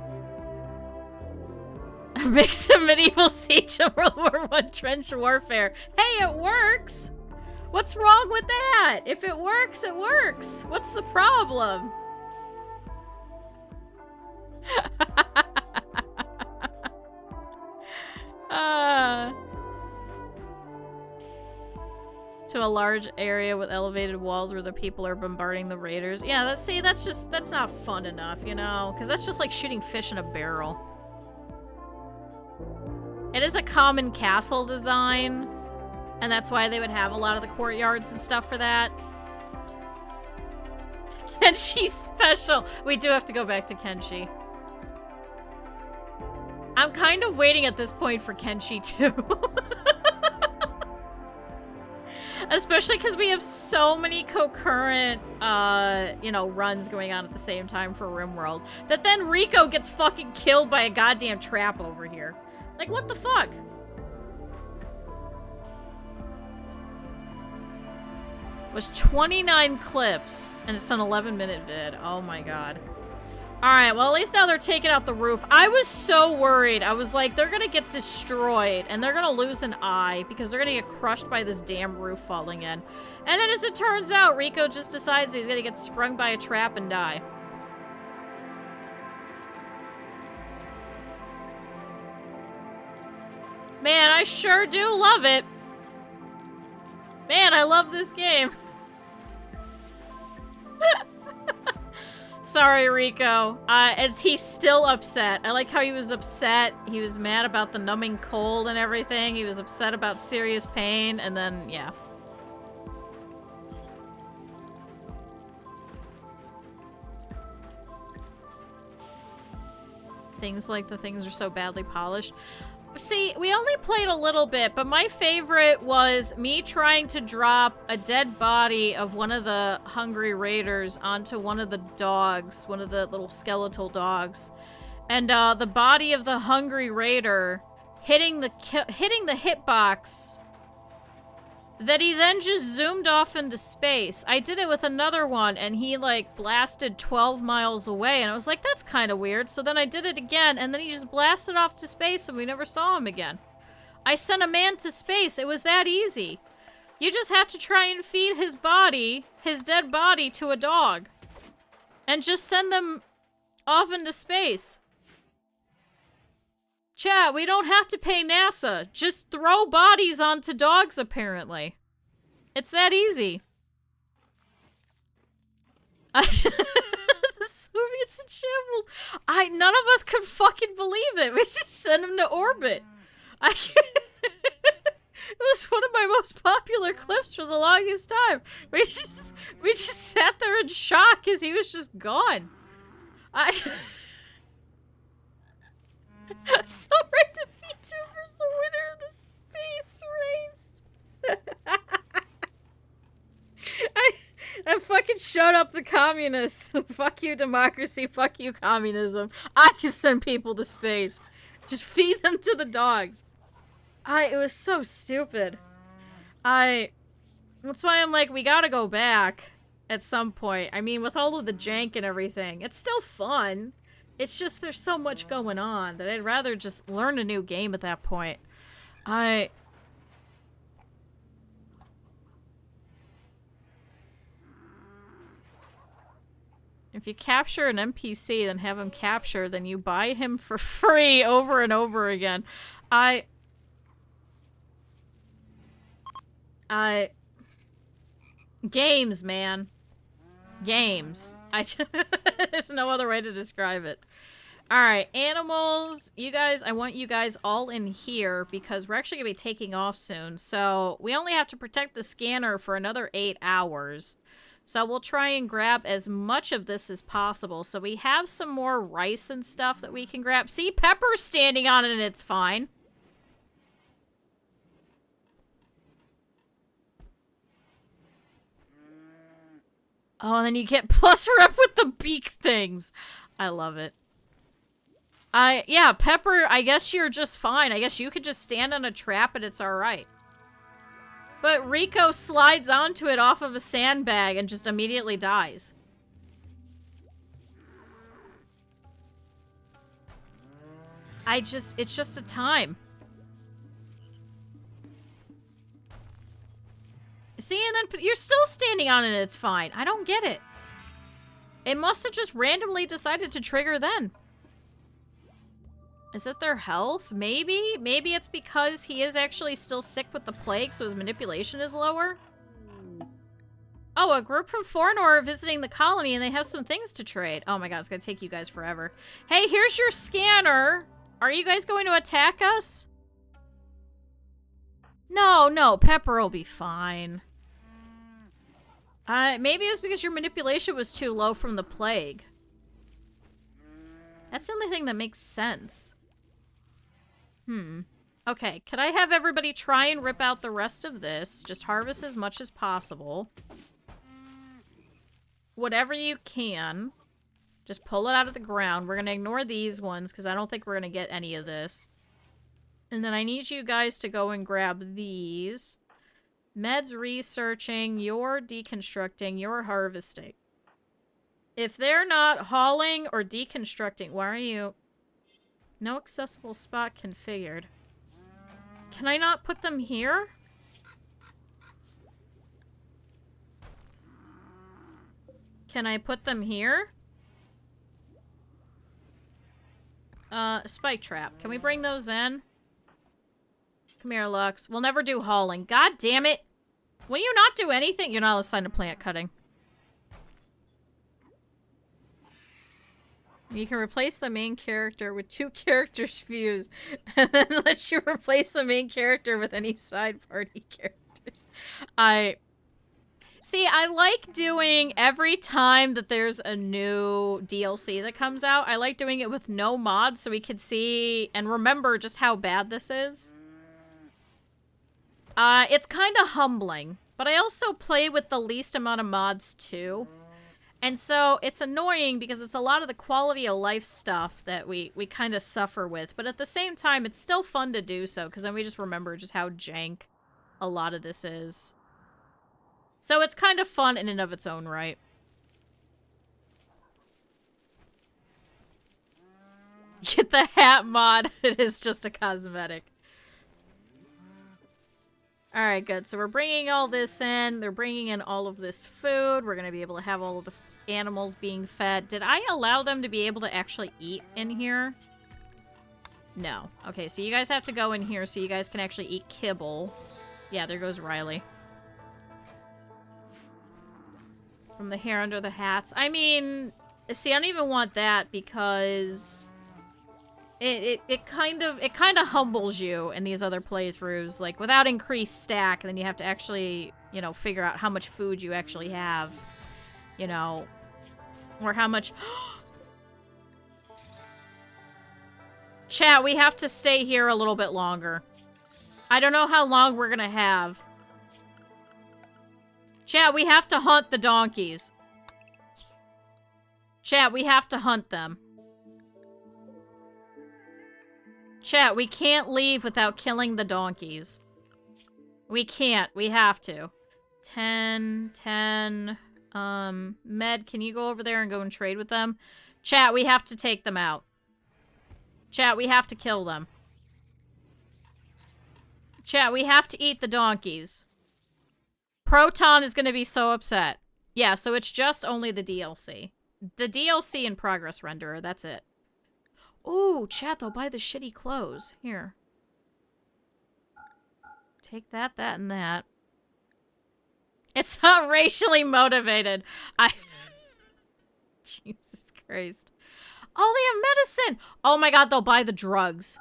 A mix of medieval siege and World War I trench warfare. Hey, it works! What's wrong with that? If it works, it works. What's the problem? To a large area with elevated walls where the people are bombarding the raiders. Yeah, that's not fun enough, you know? Because that's just like shooting fish in a barrel. It is a common castle design, and that's why they would have a lot of the courtyards and stuff for that. Kenshi special. We do have to go back to Kenshi. I'm kind of waiting at this point for Kenshi too. Especially because we have so many concurrent, you know, runs going on at the same time for Rimworld, that then Rico gets fucking killed by a goddamn trap over here. Like, what the fuck? It was 29 clips, and it's an 11-minute vid. Oh my god. Alright, well at least now they're taking out the roof. I was so worried. I was like, they're gonna get destroyed and they're gonna lose an eye because they're gonna get crushed by this damn roof falling in. And then as it turns out, Rico just decides he's gonna get sprung by a trap and die. Man, I sure do love it. Man, I love this game. Sorry, Rico. As he's still upset. I like how he was upset. He was mad about the numbing cold and everything. He was upset about serious pain, and then, yeah. Things like the things are so badly polished. See, we only played a little bit, but my favorite was me trying to drop a dead body of one of the hungry raiders onto one of the dogs, one of the little skeletal dogs. And the body of the hungry raider hitting the hitbox that he then just zoomed off into space. I did it with another one, and he, like, blasted 12 miles away, and I was like, that's kind of weird. So then I did it again, and then he just blasted off to space, and we never saw him again. I sent a man to space. It was that easy. You just have to try and feed his body, his dead body, to a dog. And just send them off into space. Chat, we don't have to pay NASA. Just throw bodies onto dogs, apparently. It's that easy. The Soviets in shambles. None of us could fucking believe it. We just sent them to orbit. It was one of my most popular clips for the longest time. We just sat there in shock as he was just gone. Sorry to VTubers, the winner of the space race. I fucking shut up the communists. Fuck you, democracy. Fuck you, communism. I can send people to space. Just feed them to the dogs. It was so stupid. That's why I'm like, we gotta go back at some point. I mean, with all of the jank and everything, it's still fun. It's just there's so much going on that I'd rather just learn a new game at that point. If you capture an NPC and have him captured, then you buy him for free over and over again. Games, man. Games. There's no other way to describe it. Alright, animals. You guys, I want you guys all in here because we're actually going to be taking off soon. So, we only have to protect the scanner for another 8 hours. So, we'll try and grab as much of this as possible. So, we have some more rice and stuff that we can grab. See, Pepper's standing on it and it's fine. Oh, and then you get plus her up with the beak things. I love it. Yeah, Pepper, I guess you're just fine. I guess you could just stand on a trap and it's alright. But Rico slides onto it off of a sandbag and just immediately dies. It's just a time. See, and then you're still standing on it and it's fine. I don't get it. It must have just randomly decided to trigger then. Is it their health? Maybe? Maybe it's because he is actually still sick with the plague, so his manipulation is lower? Oh, a group from Fornor are visiting the colony and they have some things to trade. Oh my god, it's gonna take you guys forever. Hey, here's your scanner. Are you guys going to attack us? No, Pepper will be fine. Maybe it was because your manipulation was too low from the plague. That's the only thing that makes sense. Okay, could I have everybody try and rip out the rest of this? Just harvest as much as possible. Whatever you can. Just pull it out of the ground. We're gonna ignore these ones, because I don't think we're gonna get any of this. And then I need you guys to go and grab these. Med's researching, you're deconstructing, you're harvesting. If they're not hauling or deconstructing, why are you... No accessible spot configured. Can I not put them here? Can I put them here? Spike trap. Can we bring those in? Come here, Lux. We'll never do hauling. God damn it! Will you not do anything? You're not assigned to plant cutting. You can replace the main character with 2 characters fused, and then let you replace the main character with any side party characters. See, I like doing every time that there's a new DLC that comes out, I like doing it with no mods so we can see and remember just how bad this is. It's kind of humbling, but I also play with the least amount of mods too. And so it's annoying because it's a lot of the quality of life stuff that we kind of suffer with. But at the same time, it's still fun to do so because then we just remember just how jank a lot of this is. So it's kind of fun in and of its own right. Get the hat mod. It is just a cosmetic. Alright, good. So we're bringing all this in. They're bringing in all of this food. We're going to be able to have all of the animals being fed. Did I allow them to be able to actually eat in here? No. Okay, so you guys have to go in here so you guys can actually eat kibble. Yeah, there goes Riley. From the hair under the hats. I mean, see, I don't even want that because it kind of humbles you in these other playthroughs. Like, without increased stack, then you have to actually, you know, figure out how much food you actually have. You know, or how much... Chat, we have to stay here a little bit longer. I don't know how long we're gonna have. Chat, we have to hunt the donkeys. Chat, we have to hunt them. Chat, we can't leave without killing the donkeys. We can't. We have to. 10, 10... Med, can you go over there and go and trade with them? Chat, we have to take them out. Chat, we have to kill them. Chat, we have to eat the donkeys. Proton is gonna be so upset. Yeah, so it's just only the DLC. The DLC in progress renderer, that's it. Ooh, chat, they'll buy the shitty clothes. Here. Take that, that, and that. It's not racially motivated. Jesus Christ. Oh, they have medicine! Oh my god, they'll buy the drugs.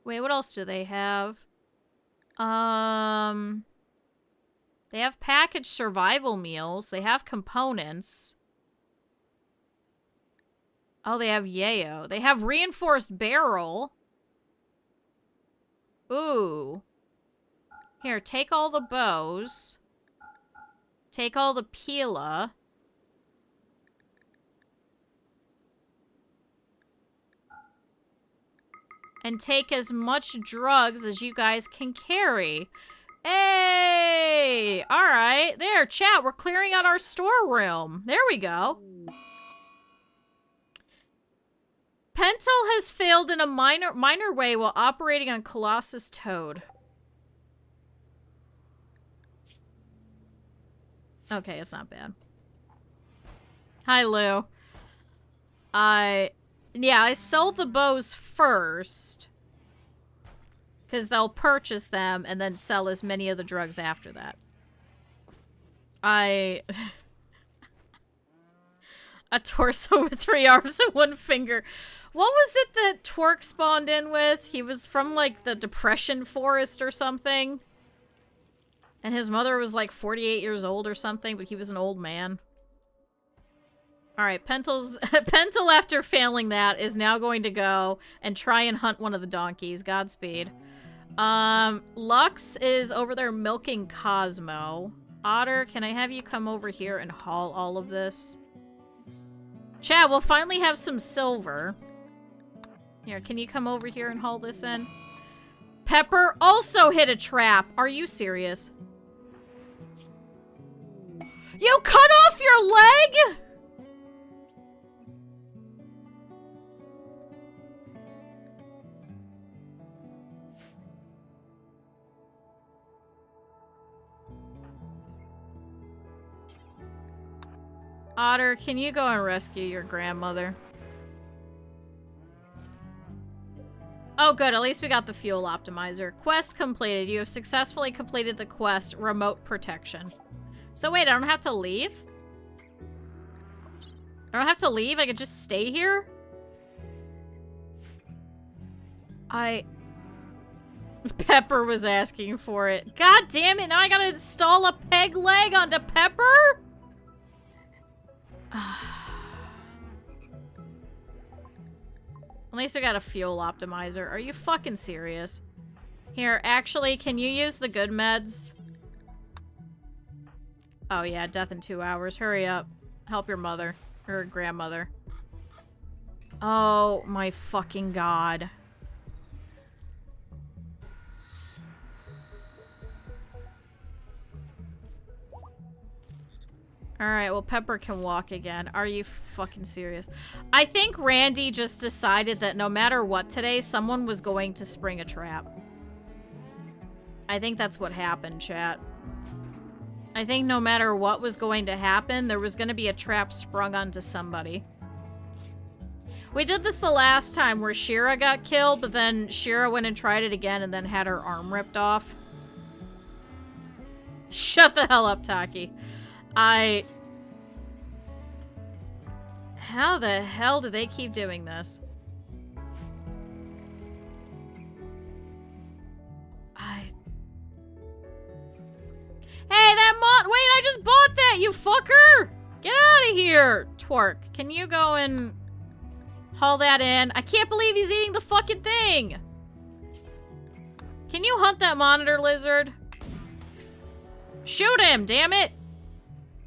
Wait, what else do they have? They have packaged survival meals. They have components. Oh, they have yayo. They have reinforced barrel. Ooh. Here, take all the bows. Take all the pila. And take as much drugs as you guys can carry. Hey! Alright, there, chat, we're clearing out our storeroom. There we go. Pentel has failed in a minor way while operating on Colossus Toad. Okay, it's not bad. Hi, Lou. Yeah, I sold the bows first. Because they'll purchase them and then sell as many of the drugs after that. A torso with 3 arms and 1 finger. What was it that Twerk spawned in with? He was from, like, the Depression Forest or something. And his mother was, like, 48 years old or something, but he was an old man. Alright, Pentel, after failing that, is now going to go and try and hunt one of the donkeys. Godspeed. Lux is over there milking Cosmo. Otter, can I have you come over here and haul all of this? Chad, we'll finally have some silver. Here, can you come over here and haul this in? Pepper also hit a trap. Are you serious? You cut off your leg?! Otter, can you go and rescue your grandmother? Oh good, at least we got the fuel optimizer. Quest completed. You have successfully completed the quest, Remote Protection. So wait, I don't have to leave? I don't have to leave? I could just stay here? Pepper was asking for it. God damn it, now I gotta install a peg leg onto Pepper? At least we got a fuel optimizer. Are you fucking serious? Here, actually, can you use the good meds? Oh yeah, death in 2 hours. Hurry up. Help your mother. Or grandmother. Oh my fucking god. Alright, well, Pepper can walk again. Are you fucking serious? I think Randy just decided that no matter what today, someone was going to spring a trap. I think that's what happened, chat. I think no matter what was going to happen, there was going to be a trap sprung onto somebody. We did this the last time where Shira got killed, but then Shira went and tried it again and then had her arm ripped off. Shut the hell up, Taki. How the hell do they keep doing this? Hey, that wait, I just bought that, you fucker! Get out of here! Twerk, can you go and haul that in? I can't believe he's eating the fucking thing! Can you hunt that monitor lizard? Shoot him, damn it!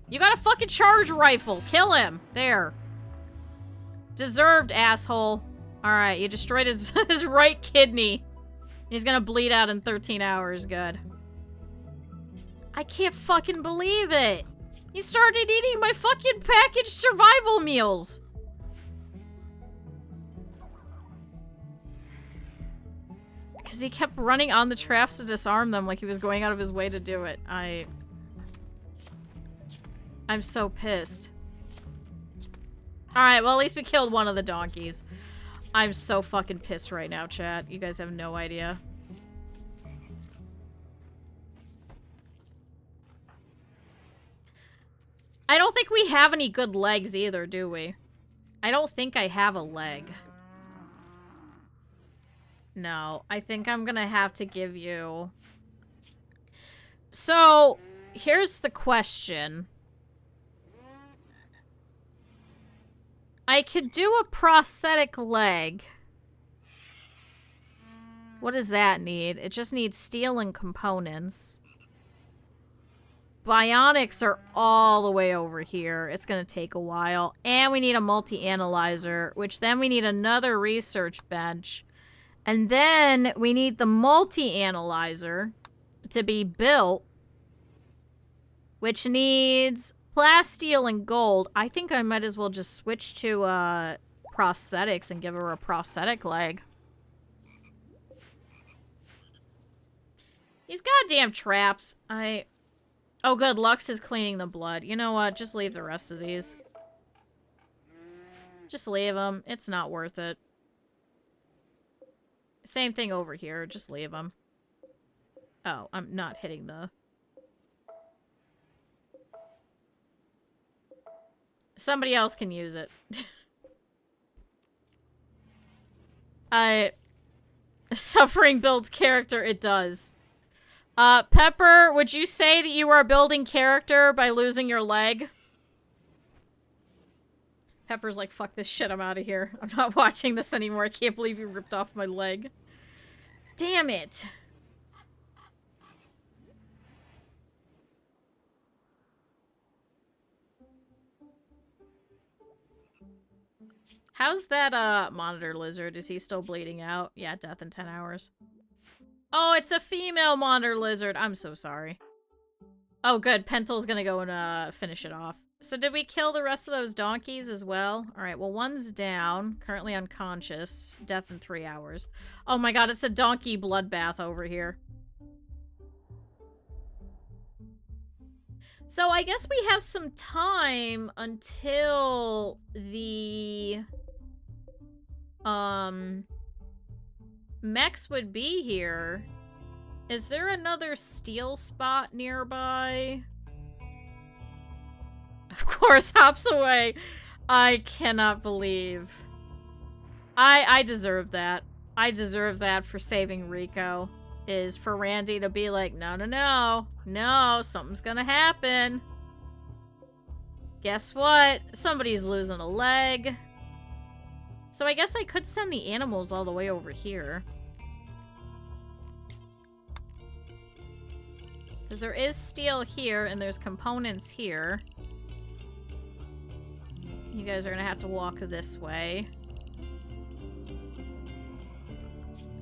You got a fucking charge rifle. Kill him. There. Deserved, asshole. Alright, you destroyed his, his right kidney. He's gonna bleed out in 13 hours. Good. I can't fucking believe it. He started eating my fucking packaged survival meals. Because he kept running on the traps to disarm them like he was going out of his way to do it. I'm so pissed. Alright, well at least we killed one of the donkeys. I'm so fucking pissed right now, chat. You guys have no idea. I don't think we have any good legs either, do we? I don't think I have a leg. No, I think I'm gonna have to give you... So, here's the question. I could do a prosthetic leg. What does that need? It just needs steel and components. Bionics are all the way over here. It's gonna take a while. And we need a multi-analyzer, which then we need another research bench. And then we need the multi-analyzer to be built, which needs plasteel and gold. I think I might as well just switch to prosthetics and give her a prosthetic leg. These goddamn traps. Oh good, Lux is cleaning the blood. You know what? Just leave the rest of these. Just leave them. It's not worth it. Same thing over here. Just leave them. Oh, I'm not hitting the... Somebody else can use it. Suffering builds character. It does. Pepper, would you say that you are building character by losing your leg? Pepper's like, fuck this shit, I'm out of here. I'm not watching this anymore. I can't believe you ripped off my leg. Damn it. How's that, monitor lizard? Is he still bleeding out? Yeah, death in 10 hours. Oh, it's a female monitor lizard. I'm so sorry. Oh, good. Pentel's gonna go and finish it off. So did we kill the rest of those donkeys as well? Alright, well, one's down. Currently unconscious. Death in 3 hours. Oh my god, it's a donkey bloodbath over here. So I guess we have some time until the... mechs would be here. Is there another steel spot nearby? Of course, hops away. I cannot believe. I deserve that. I deserve that for saving Rico. Is for Randy to be like, no, no, no. No, something's gonna happen. Guess what? Somebody's losing a leg. So I guess I could send the animals all the way over here. Because there is steel here, and there's components here. You guys are gonna have to walk this way.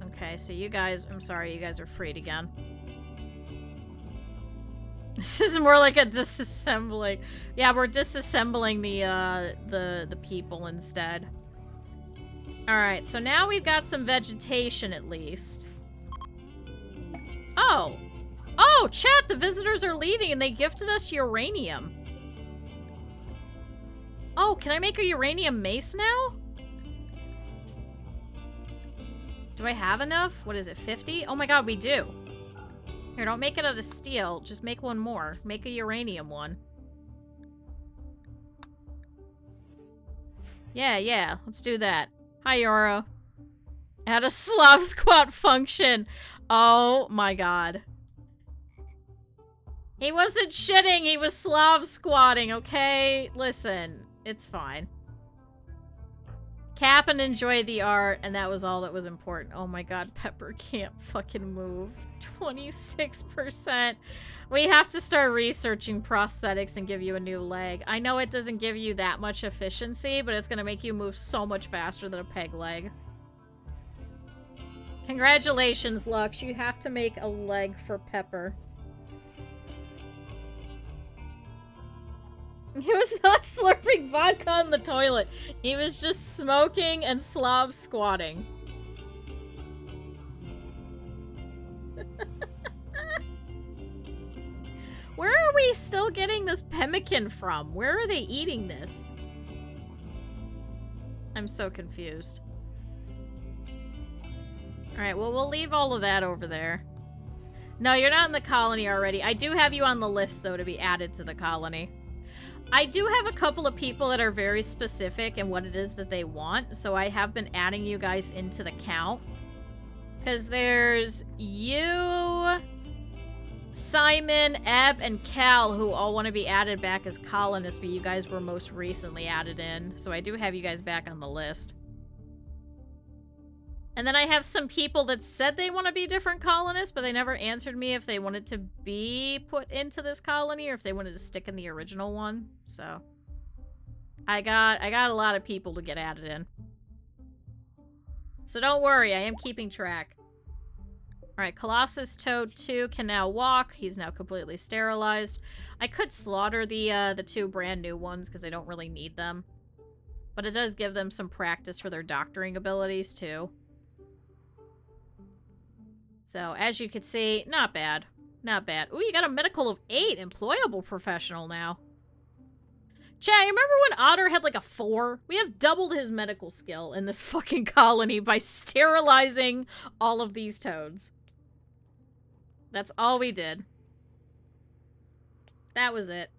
Okay, so you guys... I'm sorry, you guys are freed again. This is more like a disassembling. Yeah, we're disassembling the people instead. Alright, so now we've got some vegetation at least. Oh! Oh, chat, the visitors are leaving and they gifted us uranium. Oh, can I make a uranium mace now? Do I have enough? What is it, 50? Oh my god, we do. Here, don't make it out of steel. Just make one more. Make a uranium one. Yeah, let's do that. Hi, Yoro. Add a Slav squat function. Oh my god. He wasn't shitting, he was Slav squatting, okay? Listen, it's fine. Cap and enjoy the art, and that was all that was important. Oh my god, Pepper can't fucking move. 26%. We have to start researching prosthetics and give you a new leg. I know it doesn't give you that much efficiency, but it's gonna make you move so much faster than a peg leg. Congratulations, Lux. You have to make a leg for Pepper. He was not slurping vodka in the toilet. He was just smoking and Slav squatting. Where are we still getting this pemmican from? Where are they eating this? I'm so confused. Alright, well, we'll leave all of that over there. No, you're not in the colony already. I do have you on the list, though, to be added to the colony. I do have a couple of people that are very specific in what it is that they want, so I have been adding you guys into the count. Because there's you, Simon, Eb, and Cal, who all want to be added back as colonists, but you guys were most recently added in, so I do have you guys back on the list. And then I have some people that said they want to be different colonists, but they never answered me if they wanted to be put into this colony or if they wanted to stick in the original one. So I got a lot of people to get added in. So don't worry, I am keeping track. Alright, Colossus Toad 2 can now walk. He's now completely sterilized. I could slaughter the 2 brand new ones because I don't really need them. But it does give them some practice for their doctoring abilities too. So, as you can see, not bad. Not bad. Ooh, you got a medical of 8. Employable professional now. Chat, you remember when Otter had like a 4? We have doubled his medical skill in this fucking colony by sterilizing all of these toads. That's all we did. That was it.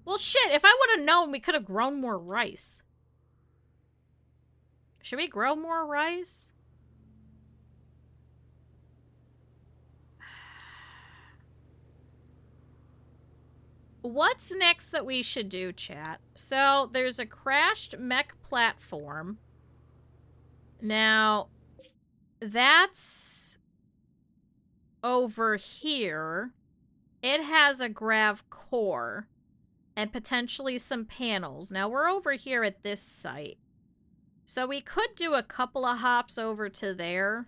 Well, shit, if I would have known, we could have grown more rice. Should we grow more rice? What's next that we should do, chat? So, there's a crashed mech platform. Now, that's over here. It has a grav core and potentially some panels. Now, we're over here at this site. So we could do a couple of hops over to there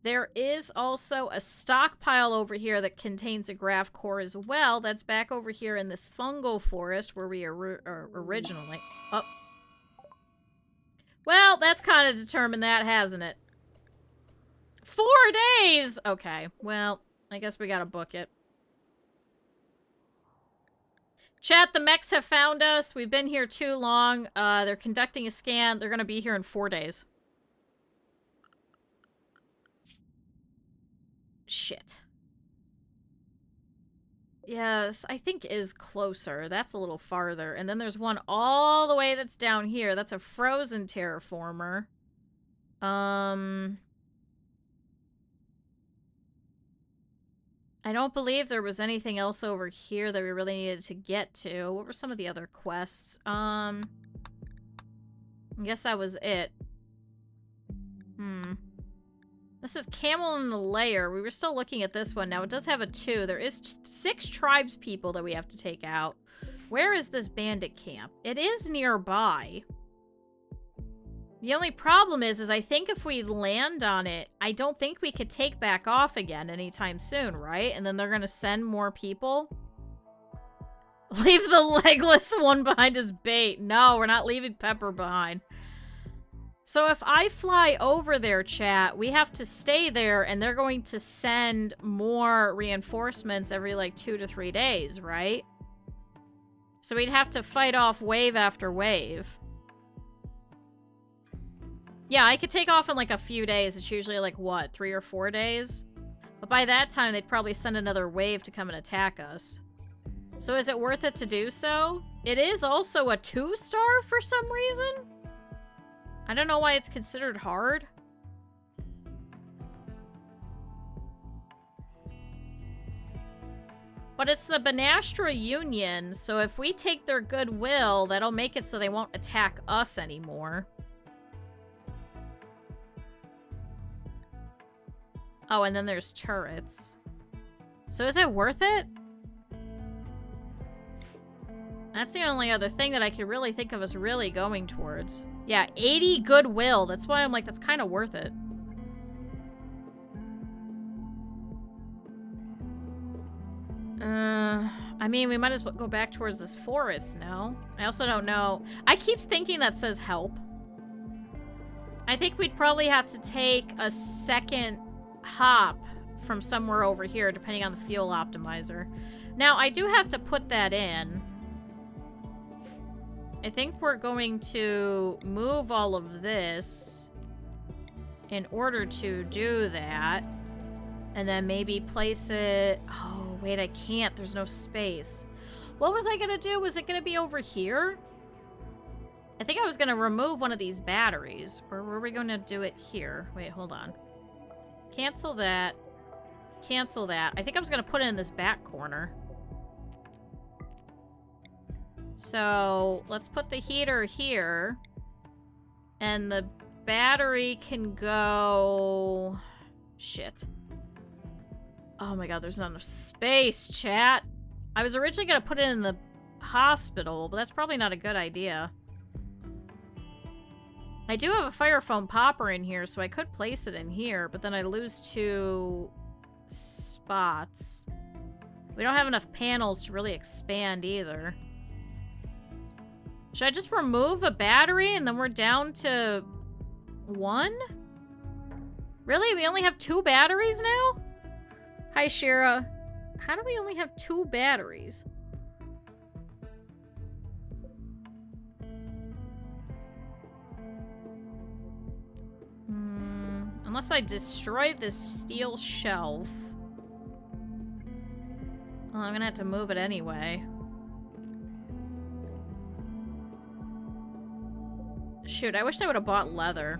There is also a stockpile over here that contains a graph core as well. That's back over here in this fungal forest where we originally... Oh. Well, that's kind of determined that, hasn't it? 4 days! Okay, well, I guess we gotta book it. Chat, the mechs have found us. We've been here too long. They're conducting a scan. They're gonna be here in 4 days. Shit. Yes, I think is closer. That's a little farther. And then there's one all the way that's down here. That's a frozen terraformer. I don't believe there was anything else over here that we really needed to get to. What were some of the other quests? I guess that was it. This is Camel in the Lair. We were still looking at this one. Now, it does have a 2. There is 6 tribes people that we have to take out. Where is this bandit camp? It is nearby. The only problem is I think if we land on it, I don't think we could take back off again anytime soon, right? And then they're gonna send more people? Leave the legless one behind as bait. No, we're not leaving Pepper behind. So if I fly over there, chat, we have to stay there, and they're going to send more reinforcements every, like, 2 to 3 days, right? So we'd have to fight off wave after wave. Yeah, I could take off in, like, a few days. It's usually, like, what, 3 or 4 days? But by that time, they'd probably send another wave to come and attack us. So is it worth it to do so? It is also a 2-star for some reason? I don't know why it's considered hard. But it's the Banastra Union, so if we take their goodwill, that'll make it so they won't attack us anymore. Oh, and then there's turrets. So is it worth it? That's the only other thing that I could really think of us really going towards. Yeah, 80 goodwill. That's why I'm like, that's kind of worth it. I mean, we might as well go back towards this forest now. I also don't know. I keep thinking that says help. I think we'd probably have to take a second hop from somewhere over here, depending on the fuel optimizer. Now, I do have to put that in. I think we're going to move all of this in order to do that. And then maybe place it... Oh, wait, I can't. There's no space. What was I going to do? Was it going to be over here? I think I was going to remove one of these batteries. Or were we going to do it here? Wait, hold on. Cancel that. Cancel that. I think I was going to put it in this back corner. So, let's put the heater here. And the battery can go... Shit. Oh my god, there's not enough space, chat. I was originally going to put it in the hospital, but that's probably not a good idea. I do have a fire foam popper in here, so I could place it in here, but then I lose 2 spots. We don't have enough panels to really expand either. Should I just remove a battery and then we're down to 1? Really? We only have 2 batteries now? Hi, Shira. How do we only have 2 batteries? Unless I destroy this steel shelf. Well, I'm gonna have to move it anyway. Shoot, I wish I would have bought leather.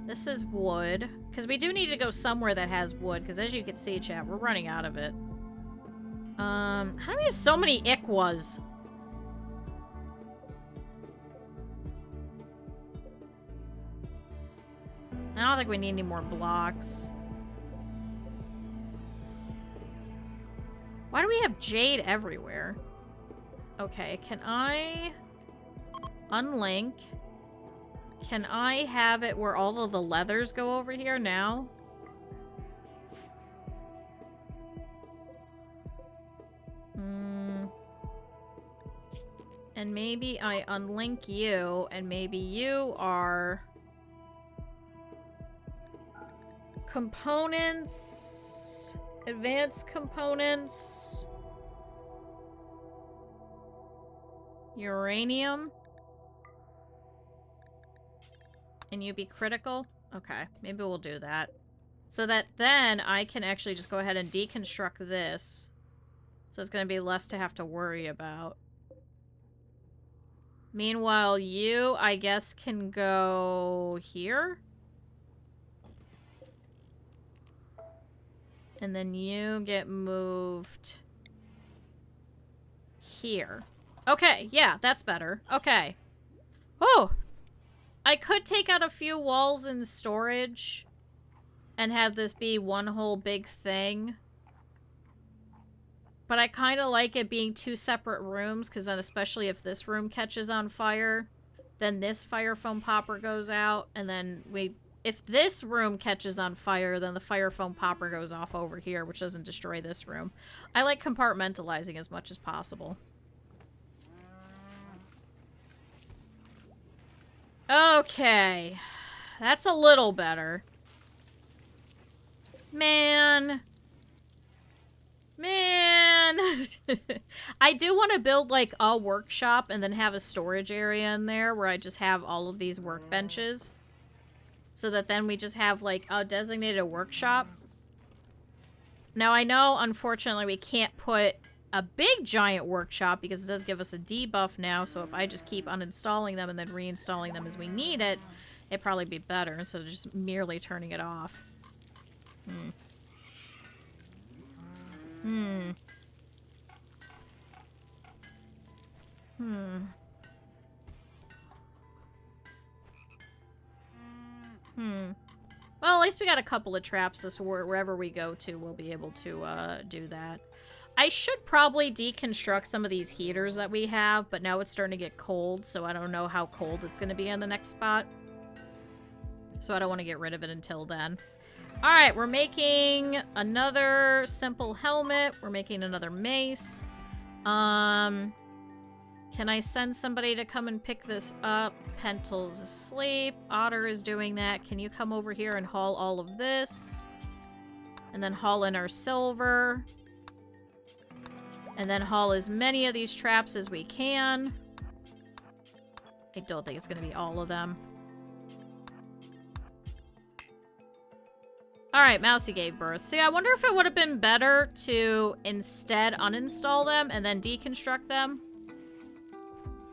This is wood. Because we do need to go somewhere that has wood. Because as you can see, chat, we're running out of it. How do we have so many Ikwas? I don't think we need any more blocks. Why do we have jade everywhere? Okay, can I unlink. Can I have it where all of the leathers go over here now? And maybe I unlink you, and maybe you are... components... advanced components... uranium... and you be critical? Okay, maybe we'll do that. So that then I can actually just go ahead and deconstruct this. So it's going to be less to have to worry about. Meanwhile, you, I guess, can go here. And then you get moved here. Okay, yeah, that's better. Okay. Oh! I could take out a few walls in storage and have this be one whole big thing. But I kind of like it being two separate rooms, because then especially if this room catches on fire, then this fire foam popper goes out, and then if this room catches on fire, then the fire foam popper goes off over here, which doesn't destroy this room. I like compartmentalizing as much as possible. Okay. That's a little better. Man. I do want to build, like, a workshop and then have a storage area in there where I just have all of these workbenches. So that then we just have, like, a designated workshop. Now, I know, unfortunately, we can't put a big, giant workshop because it does give us a debuff now. So if I just keep uninstalling them and then reinstalling them as we need it, it'd probably be better instead of just merely turning it off. Well, at least we got a couple of traps, so wherever we go to, we'll be able to do that. I should probably deconstruct some of these heaters that we have, but now it's starting to get cold, so I don't know how cold it's going to be in the next spot. So I don't want to get rid of it until then. Alright, we're making another simple helmet. We're making another mace. Can I send somebody to come and pick this up? Pentel's asleep. Otter is doing that. Can you come over here and haul all of this? And then haul in our silver. And then haul as many of these traps as we can. I don't think it's going to be all of them. Alright, Mousey gave birth. See, I wonder if it would have been better to instead uninstall them and then deconstruct them.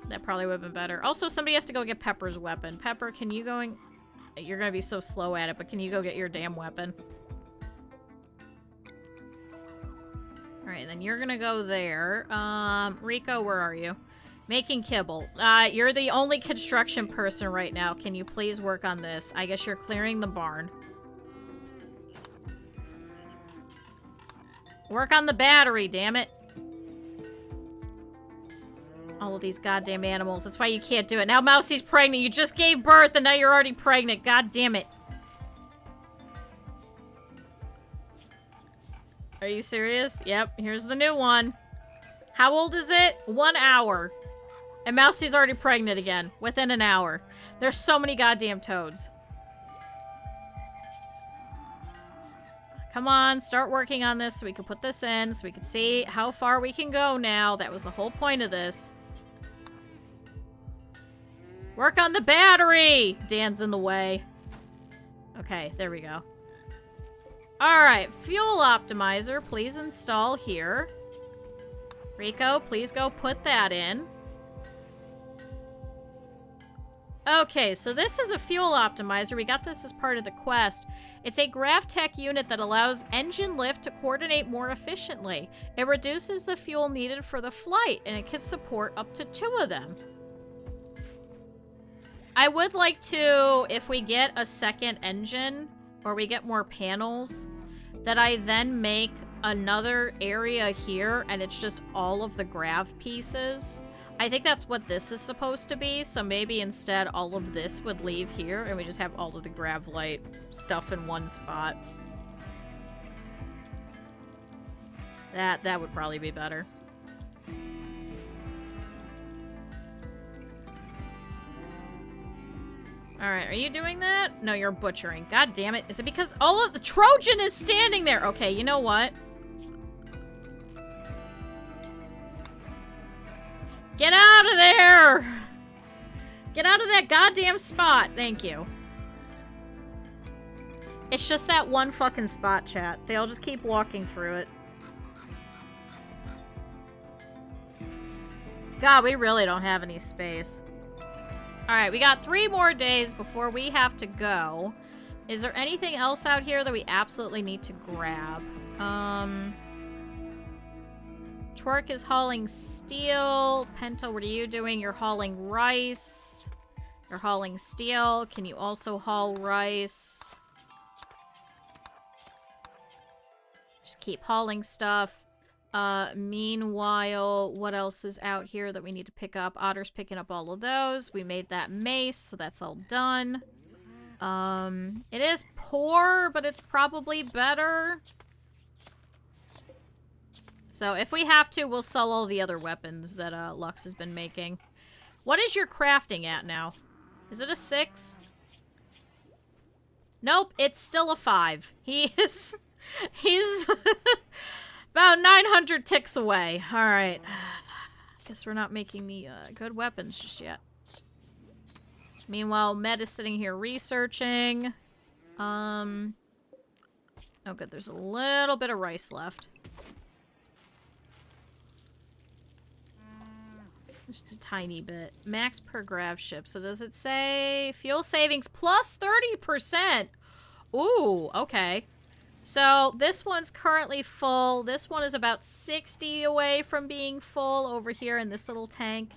That probably would have been better. Also, somebody has to go get Pepper's weapon. Pepper, can you go? You're going to be so slow at it, but can you go get your damn weapon? Alright, then you're going to go there. Rico, where are you? Making kibble. You're the only construction person right now. Can you please work on this? I guess you're clearing the barn. Work on the battery, damn it. All of these goddamn animals. That's why you can't do it. Now Mousey's pregnant. You just gave birth and now you're already pregnant. God damn it. Are you serious? Yep, here's the new one. How old is it? 1 hour. And Mousey's already pregnant again. Within an hour. There's so many goddamn toads. Come on, start working on this so we can put this in, so we can see how far we can go now. That was the whole point of this. Work on the battery! Dan's in the way. Okay, there we go. Alright, fuel optimizer, please install here. Rico, please go put that in. Okay, so this is a fuel optimizer. We got this as part of the quest. It's a GravTech unit that allows engine lift to coordinate more efficiently. It reduces the fuel needed for the flight, and it can support up to 2 of them. I would like to, if we get a second engine, or we get more panels, that I then make another area here, and it's just all of the grav pieces. I think that's what this is supposed to be, so maybe instead all of this would leave here, and we just have all of the Gravlite stuff in one spot. That would probably be better. Alright, are you doing that? No, you're butchering. God damn it. Is it because all of the Trojan is standing there? Okay, you know what? Get out of there! Get out of that goddamn spot. Thank you. It's just that one fucking spot, chat. They all just keep walking through it. God, we really don't have any space. Alright, we got 3 more days before we have to go. Is there anything else out here that we absolutely need to grab? Twerk is hauling steel. Pento, what are you doing? You're hauling rice. You're hauling steel. Can you also haul rice? Just keep hauling stuff. Meanwhile, what else is out here that we need to pick up? Otter's picking up all of those. We made that mace, so that's all done. It is poor, but it's probably better. So if we have to, we'll sell all the other weapons that Lux has been making. What is your crafting at now? Is it a 6? Nope, it's still a 5. He's about 900 ticks away. Alright. Guess we're not making the good weapons just yet. Meanwhile, Med is sitting here researching. Oh good, there's a little bit of rice left. Just a tiny bit. Max per grav ship. So does it say fuel savings plus 30%? Ooh, okay. So this one's currently full. This one is about 60 away from being full over here in this little tank.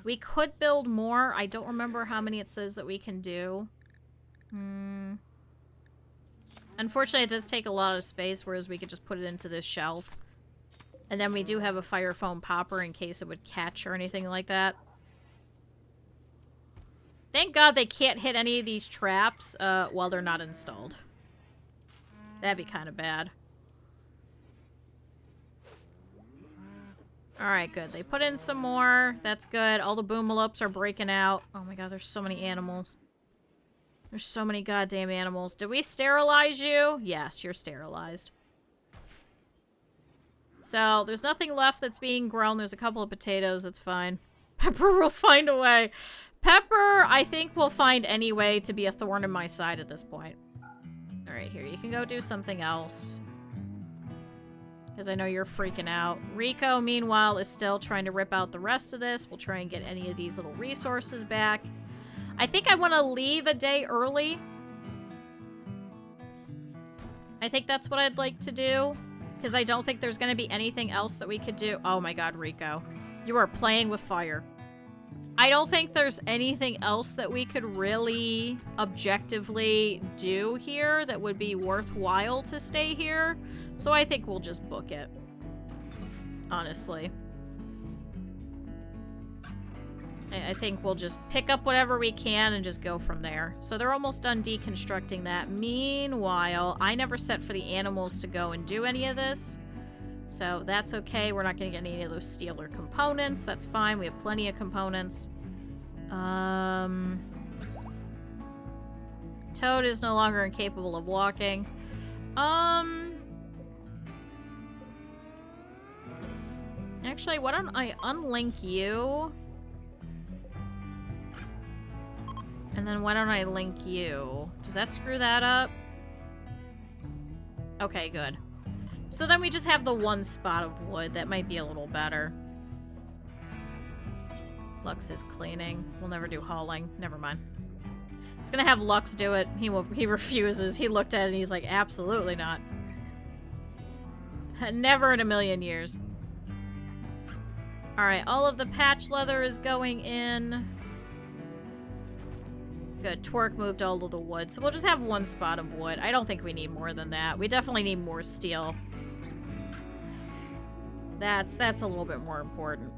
We could build more. I don't remember how many it says that we can do. Unfortunately, it does take a lot of space, whereas we could just put it into this shelf. And then we do have a fire foam popper in case it would catch or anything like that. Thank God they can't hit any of these traps while they're not installed. That'd be kind of bad. Alright, good. They put in some more. That's good. All the boomalopes are breaking out. Oh my god, there's so many animals. There's so many goddamn animals. Did we sterilize you? Yes, you're sterilized. So, there's nothing left that's being grown. There's a couple of potatoes. That's fine. Pepper will find a way. Pepper, I think, will find any way to be a thorn in my side at this point. Alright, here. You can go do something else. Because I know you're freaking out. Rico, meanwhile, is still trying to rip out the rest of this. We'll try and get any of these little resources back. I think I want to leave a day early. I think that's what I'd like to do. Because I don't think there's going to be anything else that we could do. Oh my god, Rico. You are playing with fire. I don't think there's anything else that we could really objectively do here that would be worthwhile to stay here. So I think we'll just book it. Honestly. I think we'll just pick up whatever we can and just go from there. So they're almost done deconstructing that. Meanwhile, I never set for the animals to go and do any of this. So that's okay. We're not going to get any of those steel or components. That's fine. We have plenty of components. Toad is no longer incapable of walking. Actually, why don't I unlink you? And then why don't I link you? Does that screw that up? Okay, good. So then we just have the one spot of wood. That might be a little better. Lux is cleaning. We'll never do hauling. Never mind. It's gonna have Lux do it. He refuses. He looked at it and he's like, absolutely not. Never in a million years. Alright, all of the patch leather is going in. Good. Twerk moved all of the wood. So we'll just have one spot of wood. I don't think we need more than that. We definitely need more steel. That's a little bit more important.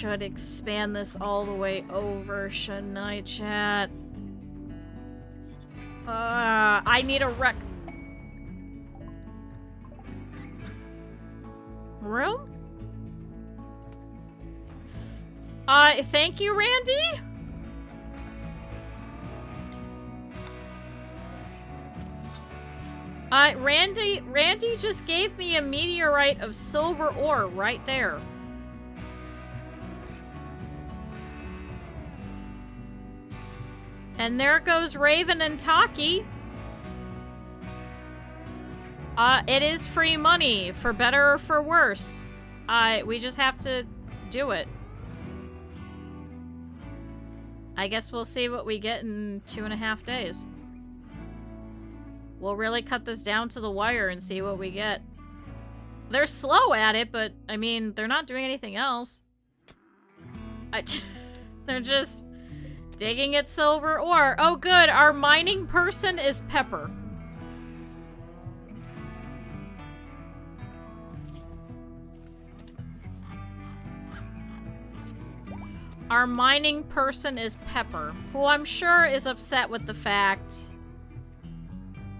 should expand this all the way over, shouldn't I, chat? I need a room? Thank you, Randy? Randy just gave me a meteorite of silver ore right there. And there goes Raven and Taki. It is free money, for better or for worse. We just have to do it. I guess we'll see what we get in 2.5 days. We'll really cut this down to the wire and see what we get. They're slow at it, but, I mean, they're not doing anything else. They're just digging at silver ore. Oh, good. Our mining person is Pepper. Our mining person is Pepper, who I'm sure is upset with the fact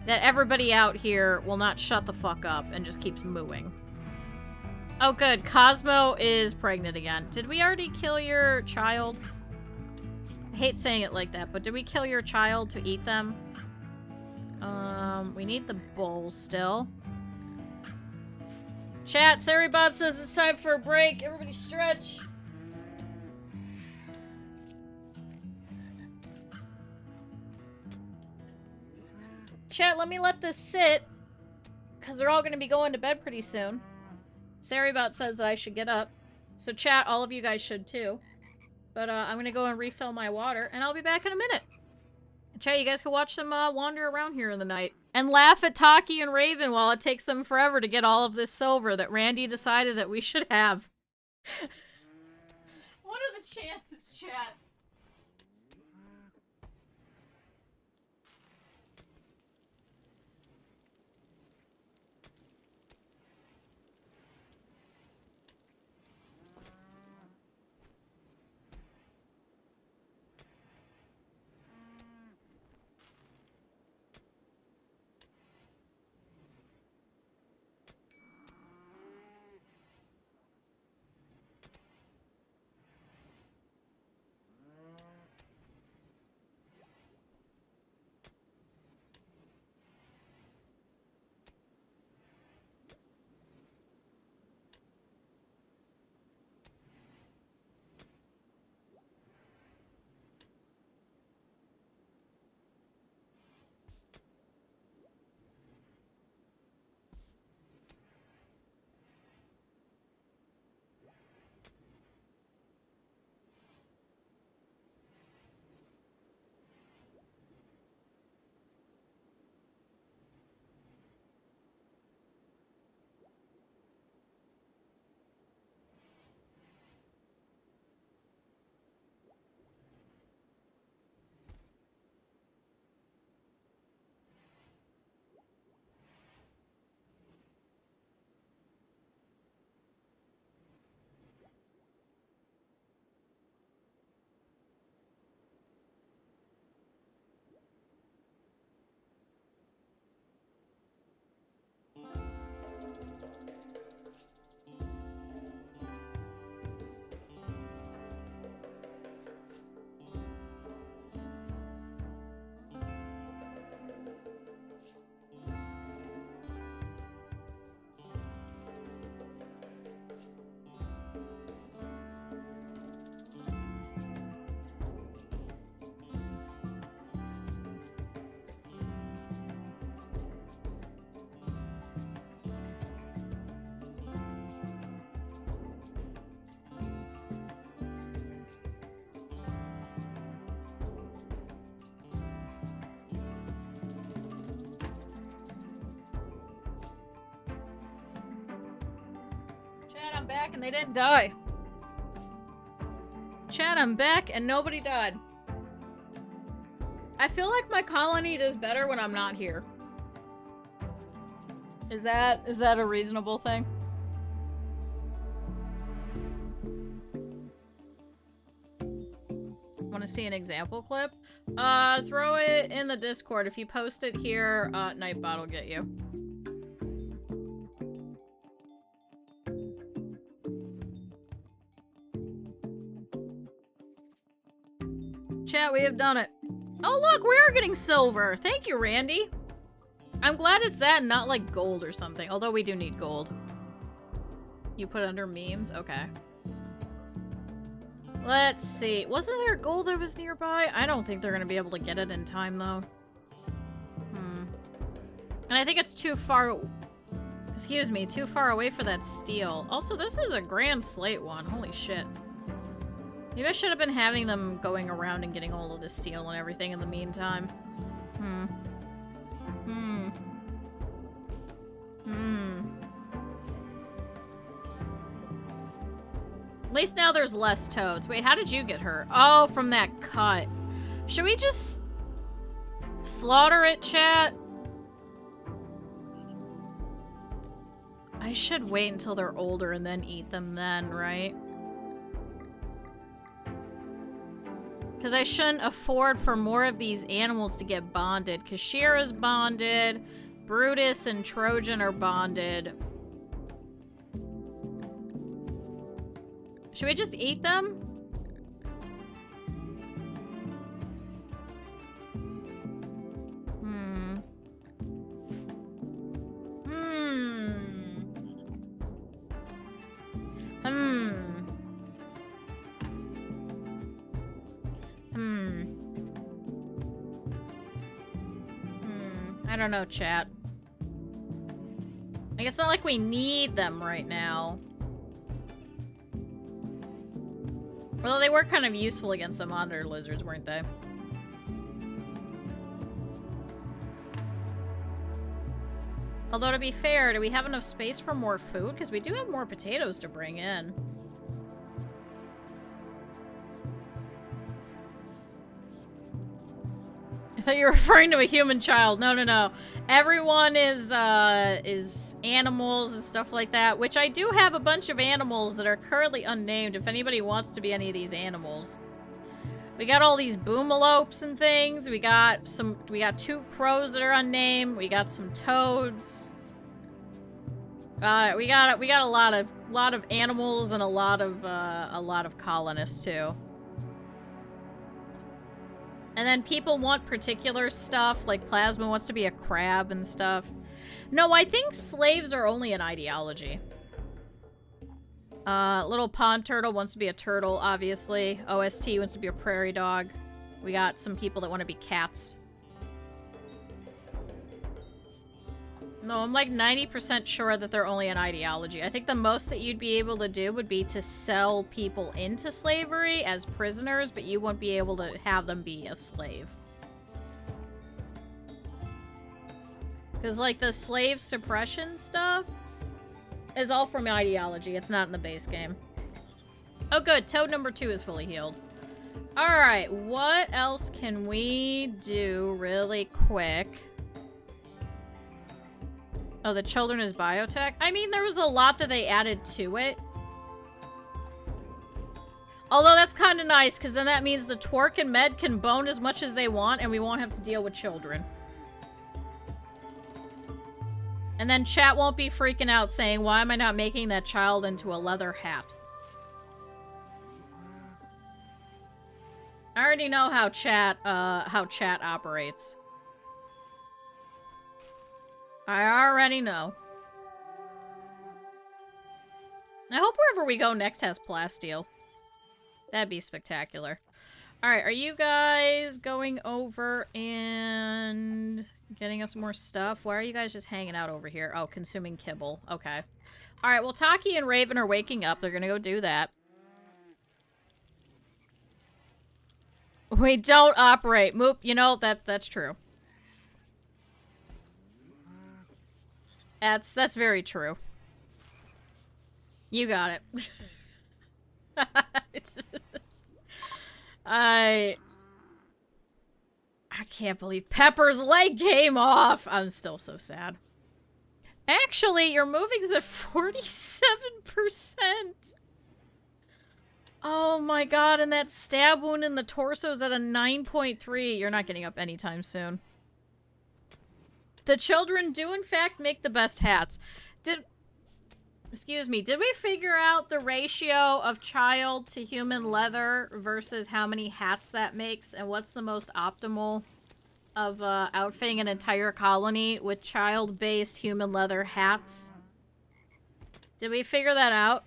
that everybody out here will not shut the fuck up and just keeps mooing. Oh good, Cosmo is pregnant again. Did we already kill your child? I hate saying it like that, but did we kill your child to eat them? We need the bowls still. Chat, Saribot says it's time for a break. Everybody stretch. Chat, let me let this sit, because they're all going to be going to bed pretty soon. Saribot says that I should get up. So chat, all of you guys should too. But I'm going to go and refill my water, and I'll be back in a minute. Chat, you guys can watch them wander around here in the night. And laugh at Taki and Raven while it takes them forever to get all of this silver that Randy decided that we should have. What are the chances, chat? I'm back and they didn't die. Chat, I'm back and nobody died. I feel like my colony does better when I'm not here. Is that a reasonable thing? Want to see an example clip? Throw it in the Discord. If you post it here, Nightbot will get you. Chat, we have done it. Oh look, we are getting silver. Thank you, Randy. I'm glad it's that and not like gold or something. Although we do need gold. You put it under memes? Okay. Let's see. Wasn't there gold that was nearby? I don't think they're gonna be able to get it in time though. And I think it's too far... Excuse me, too far away for that steel. Also, this is a grand slate one. Holy shit. Maybe I should have been having them going around and getting all of the steel and everything in the meantime. At least now there's less toads. Wait, how did you get hurt? Oh, from that cut. Should we just slaughter it, chat? I should wait until they're older and then eat them then, right? Because I shouldn't afford for more of these animals to get bonded. Because Shira's bonded, Brutus and Trojan are bonded. Should we just eat them? I don't know, chat. Like, it's not like we need them right now. Although they were kind of useful against the monitor lizards, weren't they? Although, to be fair, do we have enough space for more food? Because we do have more potatoes to bring in. I thought you were referring to a human child. No, no, no. Everyone is animals and stuff like that, which I do have a bunch of animals that are currently unnamed if anybody wants to be any of these animals. We got all these boomalopes and things. We got 2 crows that are unnamed. We got some toads. We got a lot of animals and a lot of colonists too. And then people want particular stuff, like Plasma wants to be a crab and stuff. No, I think slaves are only an ideology. Little pond turtle wants to be a turtle, obviously. OST wants to be a prairie dog. We got some people that want to be cats. No, I'm like 90% sure that they're only an ideology. I think the most that you'd be able to do would be to sell people into slavery as prisoners, but you won't be able to have them be a slave. Because, like, the slave suppression stuff is all from ideology. It's not in the base game. Oh, good. Toad number 2 is fully healed. Alright, what else can we do really quick? Oh, the children is biotech? I mean, there was a lot that they added to it. Although that's kind of nice, because then that means the twerk and med can bone as much as they want, and we won't have to deal with children. And then chat won't be freaking out saying, why am I not making that child into a leather hat? I already know how chat operates. I already know. I hope wherever we go next has plasteel. That'd be spectacular. Alright, are you guys going over and getting us more stuff? Why are you guys just hanging out over here? Oh, consuming kibble. Okay. Alright, well, Taki and Raven are waking up. They're gonna go do that. We don't operate. Moop, you know, that's true. That's very true. You got it. I can't believe Pepper's leg came off. I'm still so sad. Actually, your moving's at 47%. Oh my god, and that stab wound in the torso is at a 9.3. You're not getting up anytime soon. The children do in fact make the best hats. Excuse me, did we figure out the ratio of child to human leather versus how many hats that makes? And what's the most optimal of outfitting an entire colony with child-based human leather hats? Did we figure that out?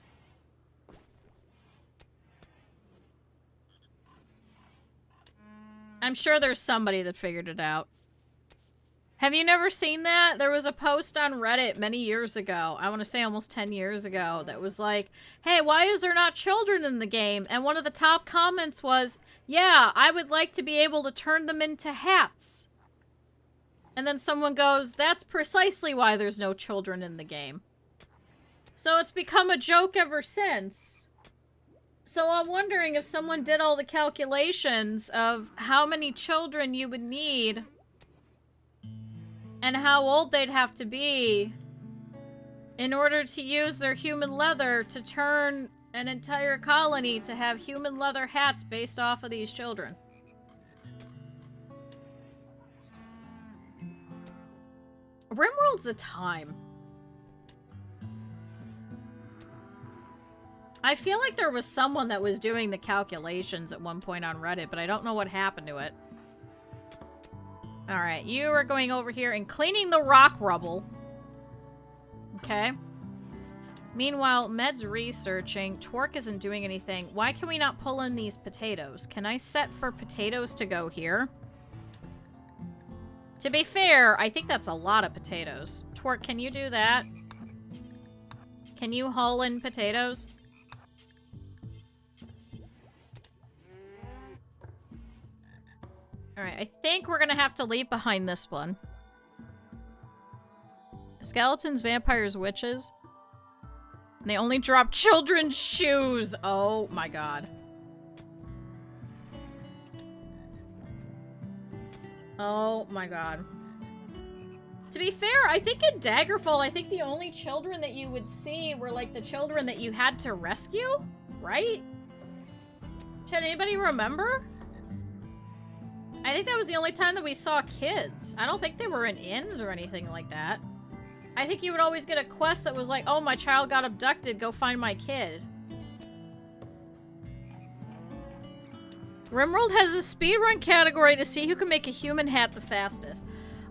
I'm sure there's somebody that figured it out. Have you never seen that? There was a post on Reddit many years ago. I want to say almost 10 years ago. That was like, hey, why is there not children in the game? And one of the top comments was, yeah, I would like to be able to turn them into hats. And then someone goes, that's precisely why there's no children in the game. So it's become a joke ever since. So I'm wondering if someone did all the calculations of how many children you would need and how old they'd have to be in order to use their human leather to turn an entire colony to have human leather hats based off of these children. Rimworld's a time. I feel like there was someone that was doing the calculations at one point on Reddit, but I don't know what happened to it. Alright, you are going over here and cleaning the rock rubble. Okay. Meanwhile, Med's researching. Twerk isn't doing anything. Why can we not pull in these potatoes? Can I set for potatoes to go here? To be fair, I think that's a lot of potatoes. Twerk, can you do that? Can you haul in potatoes? Alright, I think we're gonna have to leave behind this one. Skeletons, vampires, witches. And they only drop children's shoes! Oh my god. Oh my god. To be fair, I think in Daggerfall, I think the only children that you would see were like the children that you had to rescue? Right? Can anybody remember? I think that was the only time that we saw kids. I don't think they were in inns or anything like that. I think you would always get a quest that was like, oh, my child got abducted, go find my kid. Rimworld has a speedrun category to see who can make a human hat the fastest.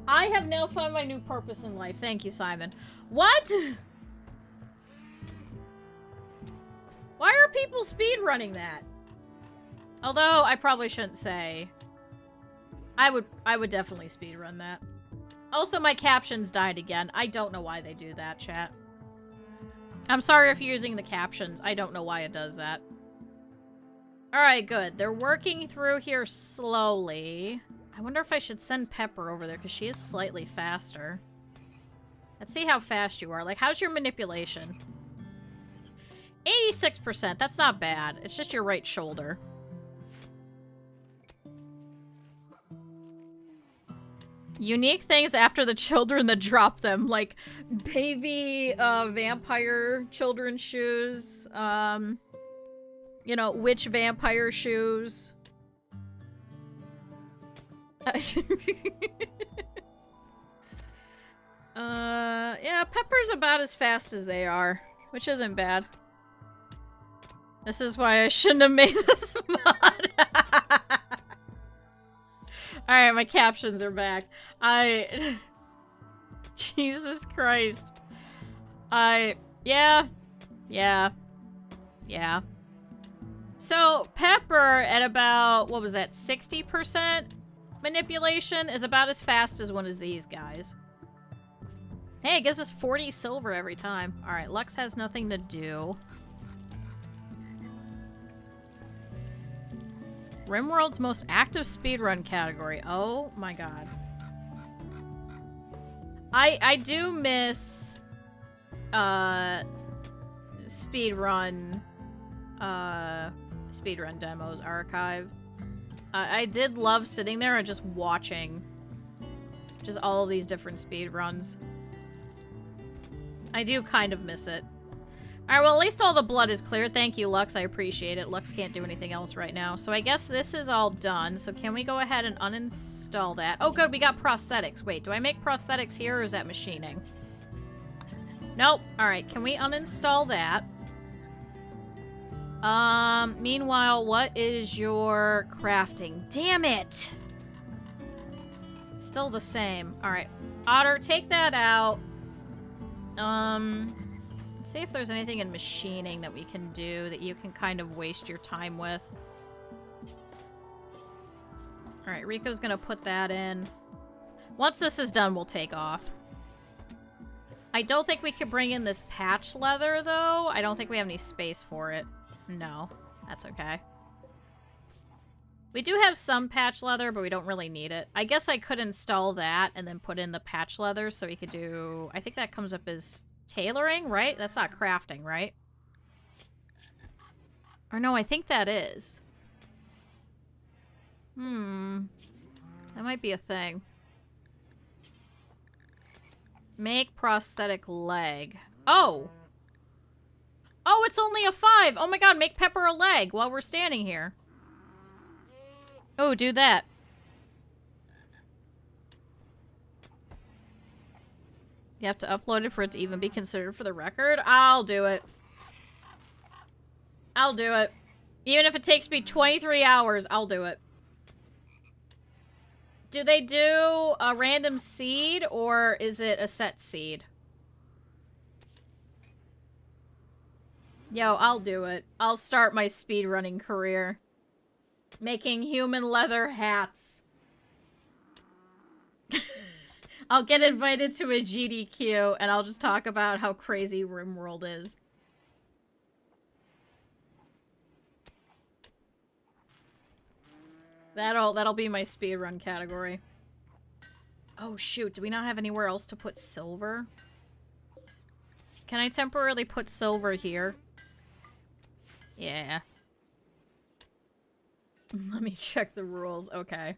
I have now found my new purpose in life. Thank you, Simon. What? Why are people speedrunning that? Although, I probably shouldn't say. I would definitely speedrun that. Also, my captions died again. I don't know why they do that, chat. I'm sorry if you're using the captions. I don't know why it does that. Alright, good. They're working through here slowly. I wonder if I should send Pepper over there, because she is slightly faster. Let's see how fast you are. Like, how's your manipulation? 86%. That's not bad. It's just your right shoulder. Unique things after the children that drop them, like baby vampire children's shoes, you know, witch vampire shoes. Yeah, Pepper's about as fast as they are, which isn't bad. This is why I shouldn't have made this mod. Alright, my captions are back. Jesus Christ. Yeah. So, Pepper at about, what was that, 60% manipulation is about as fast as one of these guys. Hey, it gives us 40 silver every time. Alright, Lux has nothing to do. Rimworld's most active speedrun category. Oh my god. I do miss speedrun demos archive. I did love sitting there and just watching just all of these different speedruns. I do kind of miss it. Alright, well, at least all the blood is clear. Thank you, Lux. I appreciate it. Lux can't do anything else right now. So I guess this is all done. So can we go ahead and uninstall that? Oh, good. We got prosthetics. Wait, do I make prosthetics here or is that machining? Nope. Alright, can we uninstall that? Meanwhile, what is your crafting? Damn it! It's still the same. Alright. Otter, take that out. Let's see if there's anything in machining that we can do that you can kind of waste your time with. Alright, Rico's gonna put that in. Once this is done, we'll take off. I don't think we could bring in this patch leather, though. I don't think we have any space for it. No, that's okay. We do have some patch leather, but we don't really need it. I guess I could install that and then put in the patch leather so we could do... I think that comes up as tailoring, right? That's not crafting, right? Or no, I think that is. That might be a thing. Make prosthetic leg. Oh! Oh, it's only a 5! Oh my god, make Pepper a leg while we're standing here. Oh, do that. You have to upload it for it to even be considered for the record? I'll do it. I'll do it. Even if it takes me 23 hours, I'll do it. Do they do a random seed, or is it a set seed? Yo, I'll do it. I'll start my speedrunning career. Making human leather hats. I'll get invited to a GDQ, and I'll just talk about how crazy Rimworld is. That'll be my speedrun category. Oh shoot, do we not have anywhere else to put silver? Can I temporarily put silver here? Yeah. Let me check the rules. Okay.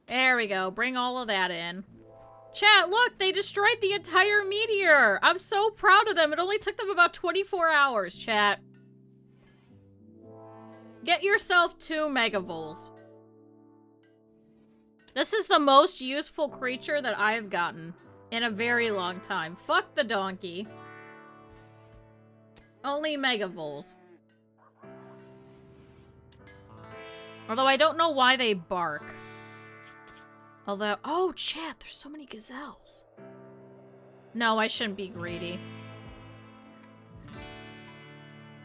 There we go. Bring all of that in. Chat, look! They destroyed the entire meteor! I'm so proud of them! It only took them about 24 hours, chat. Get yourself 2 megavols. This is the most useful creature that I've gotten in a very long time. Fuck the donkey. Only megavols. Although I don't know why they bark. Although, oh, chat, there's so many gazelles. No, I shouldn't be greedy.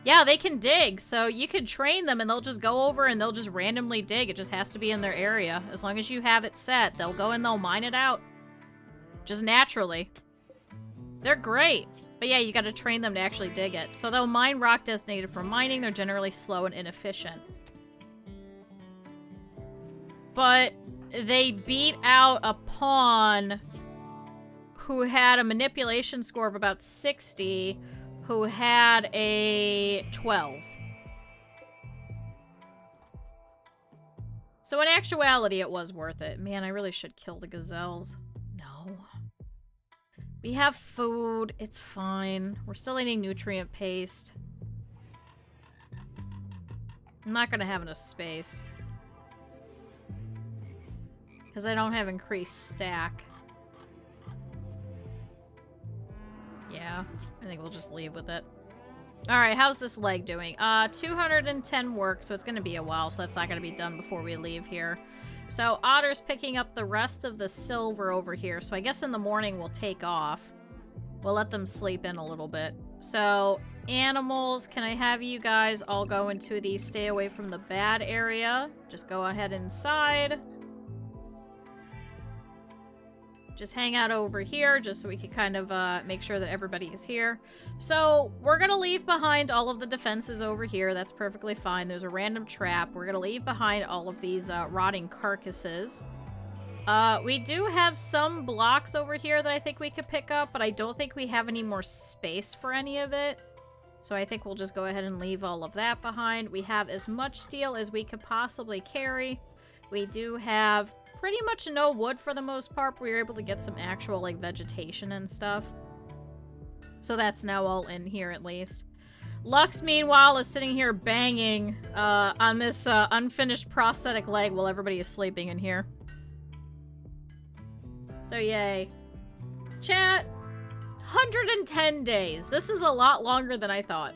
Yeah, they can dig, so you can train them and they'll just go over and they'll just randomly dig. It just has to be in their area. As long as you have it set, they'll go and they'll mine it out. Just naturally. They're great. But yeah, you gotta train them to actually dig it. So they'll mine rock designated for mining. They're generally slow and inefficient. But they beat out a pawn who had a manipulation score of about 60, who had a 12. So in actuality, it was worth it. Man, I really should kill the gazelles. No. We have food. It's fine. We're still eating nutrient paste. I'm not gonna have enough space. Because I don't have increased stack. Yeah, I think we'll just leave with it. Alright, how's this leg doing? 210 work, so it's gonna be a while, so that's not gonna be done before we leave here. So Otter's picking up the rest of the silver over here, so I guess in the morning we'll take off. We'll let them sleep in a little bit. So, animals, can I have you guys all go into the stay away from the bad area? Just go ahead inside. Just hang out over here, just so we can kind of make sure that everybody is here. So, we're gonna leave behind all of the defenses over here. That's perfectly fine. There's a random trap. We're gonna leave behind all of these rotting carcasses. We do have some blocks over here that I think we could pick up, but I don't think we have any more space for any of it. So I think we'll just go ahead and leave all of that behind. We have as much steel as we could possibly carry. We do have pretty much no wood for the most part. We were able to get some actual, like, vegetation and stuff. So that's now all in here, at least. Lux, meanwhile, is sitting here banging on this unfinished prosthetic leg while everybody is sleeping in here. So yay. Chat, 110 days. This is a lot longer than I thought.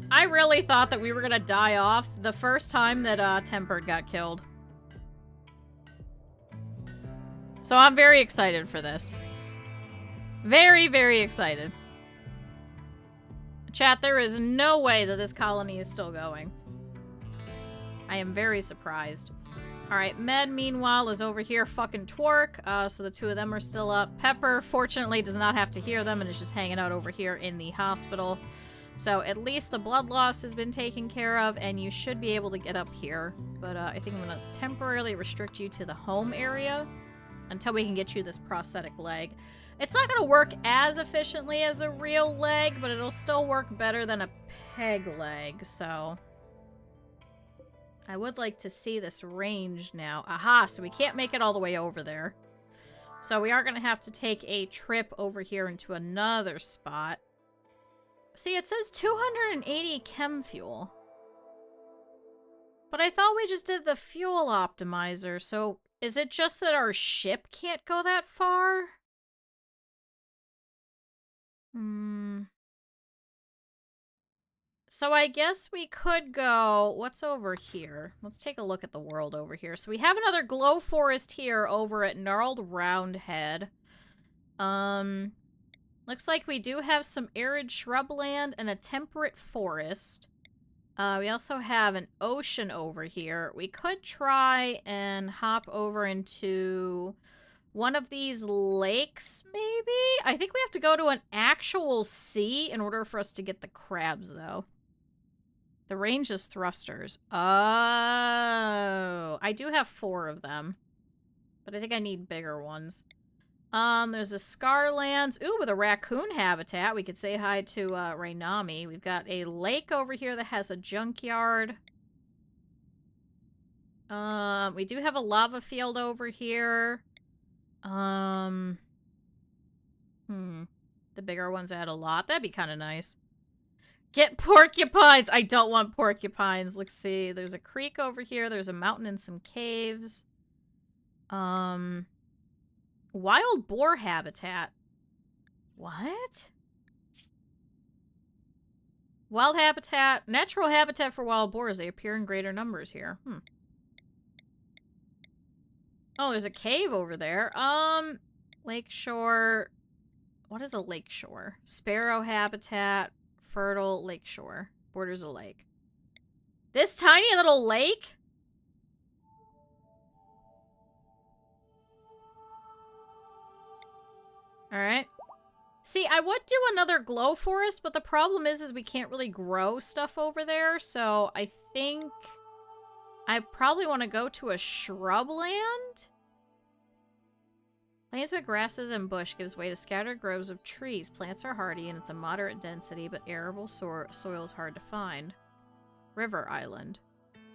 I really thought that we were gonna die off the first time that Tempered got killed. So I'm very excited for this. Very, very excited. Chat, there is no way that this colony is still going. I am very surprised. Alright, Med, meanwhile, is over here fucking twerk, so the two of them are still up. Pepper, fortunately, does not have to hear them and is just hanging out over here in the hospital. So at least the blood loss has been taken care of, and you should be able to get up here. But I think I'm going to temporarily restrict you to the home area until we can get you this prosthetic leg. It's not going to work as efficiently as a real leg, but it'll still work better than a peg leg, so... I would like to see this range now. Aha, so we can't make it all the way over there. So we are going to have to take a trip over here into another spot. See, it says 280 chem fuel. But I thought we just did the fuel optimizer, so is it just that our ship can't go that far? So I guess we could go... What's over here? Let's take a look at the world over here. So we have another glow forest here over at Gnarled Roundhead. Looks like we do have some arid shrubland and a temperate forest. We also have an ocean over here. We could try and hop over into one of these lakes, maybe? I think we have to go to an actual sea in order for us to get the crabs, though. The range is thrusters. Oh, I do have 4 of them. But I think I need bigger ones. There's a Scarlands. Ooh, with a raccoon habitat. We could say hi to Rainami. We've got a lake over here that has a junkyard. We do have a lava field over here. The bigger ones add a lot. That'd be kind of nice. Get porcupines! I don't want porcupines. Let's see. There's a creek over here. There's a mountain and some caves. Wild boar habitat. What? Wild habitat. Natural habitat for wild boars. They appear in greater numbers here. Oh, there's a cave over there. Lakeshore. What is a lakeshore? Sparrow habitat. Fertile lakeshore. Borders a lake. This tiny little lake? Alright. See, I would do another glow forest, but the problem is we can't really grow stuff over there, so I think I probably want to go to a shrubland? Plains with grasses and bush gives way to scattered groves of trees. Plants are hardy and it's a moderate density, but arable soil is hard to find. River Island.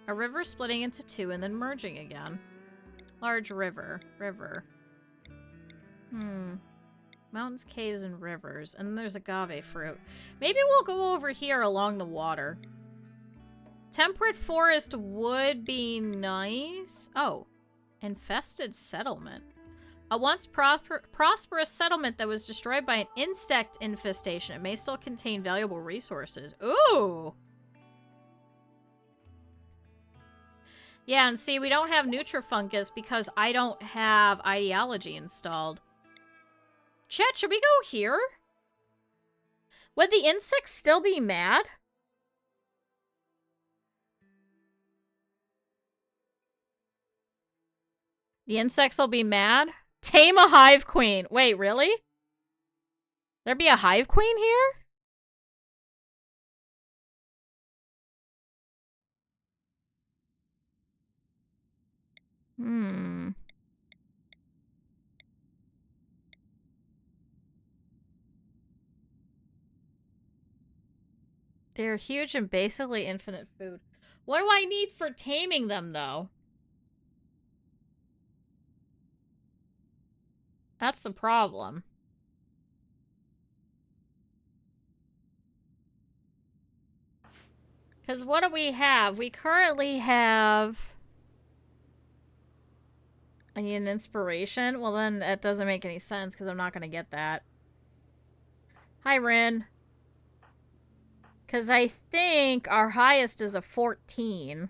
A river splitting into 2 and then merging again. Large river. River. Mountains, caves, and rivers. And then there's agave fruit. Maybe we'll go over here along the water. Temperate forest would be nice. Oh. Infested settlement. A once prosperous settlement that was destroyed by an insect infestation. It may still contain valuable resources. Ooh! Yeah, and see, we don't have Nutrifungus because I don't have Ideology installed. Chat, should we go here? Would the insects still be mad? The insects will be mad? Tame a hive queen. Wait, really? There be a hive queen here? They're huge and basically infinite food. What do I need for taming them, though? That's the problem. Because what do we have? We currently have... I need an inspiration? Well, then that doesn't make any sense because I'm not going to get that. Hi, Rin. Because I think our highest is a 14.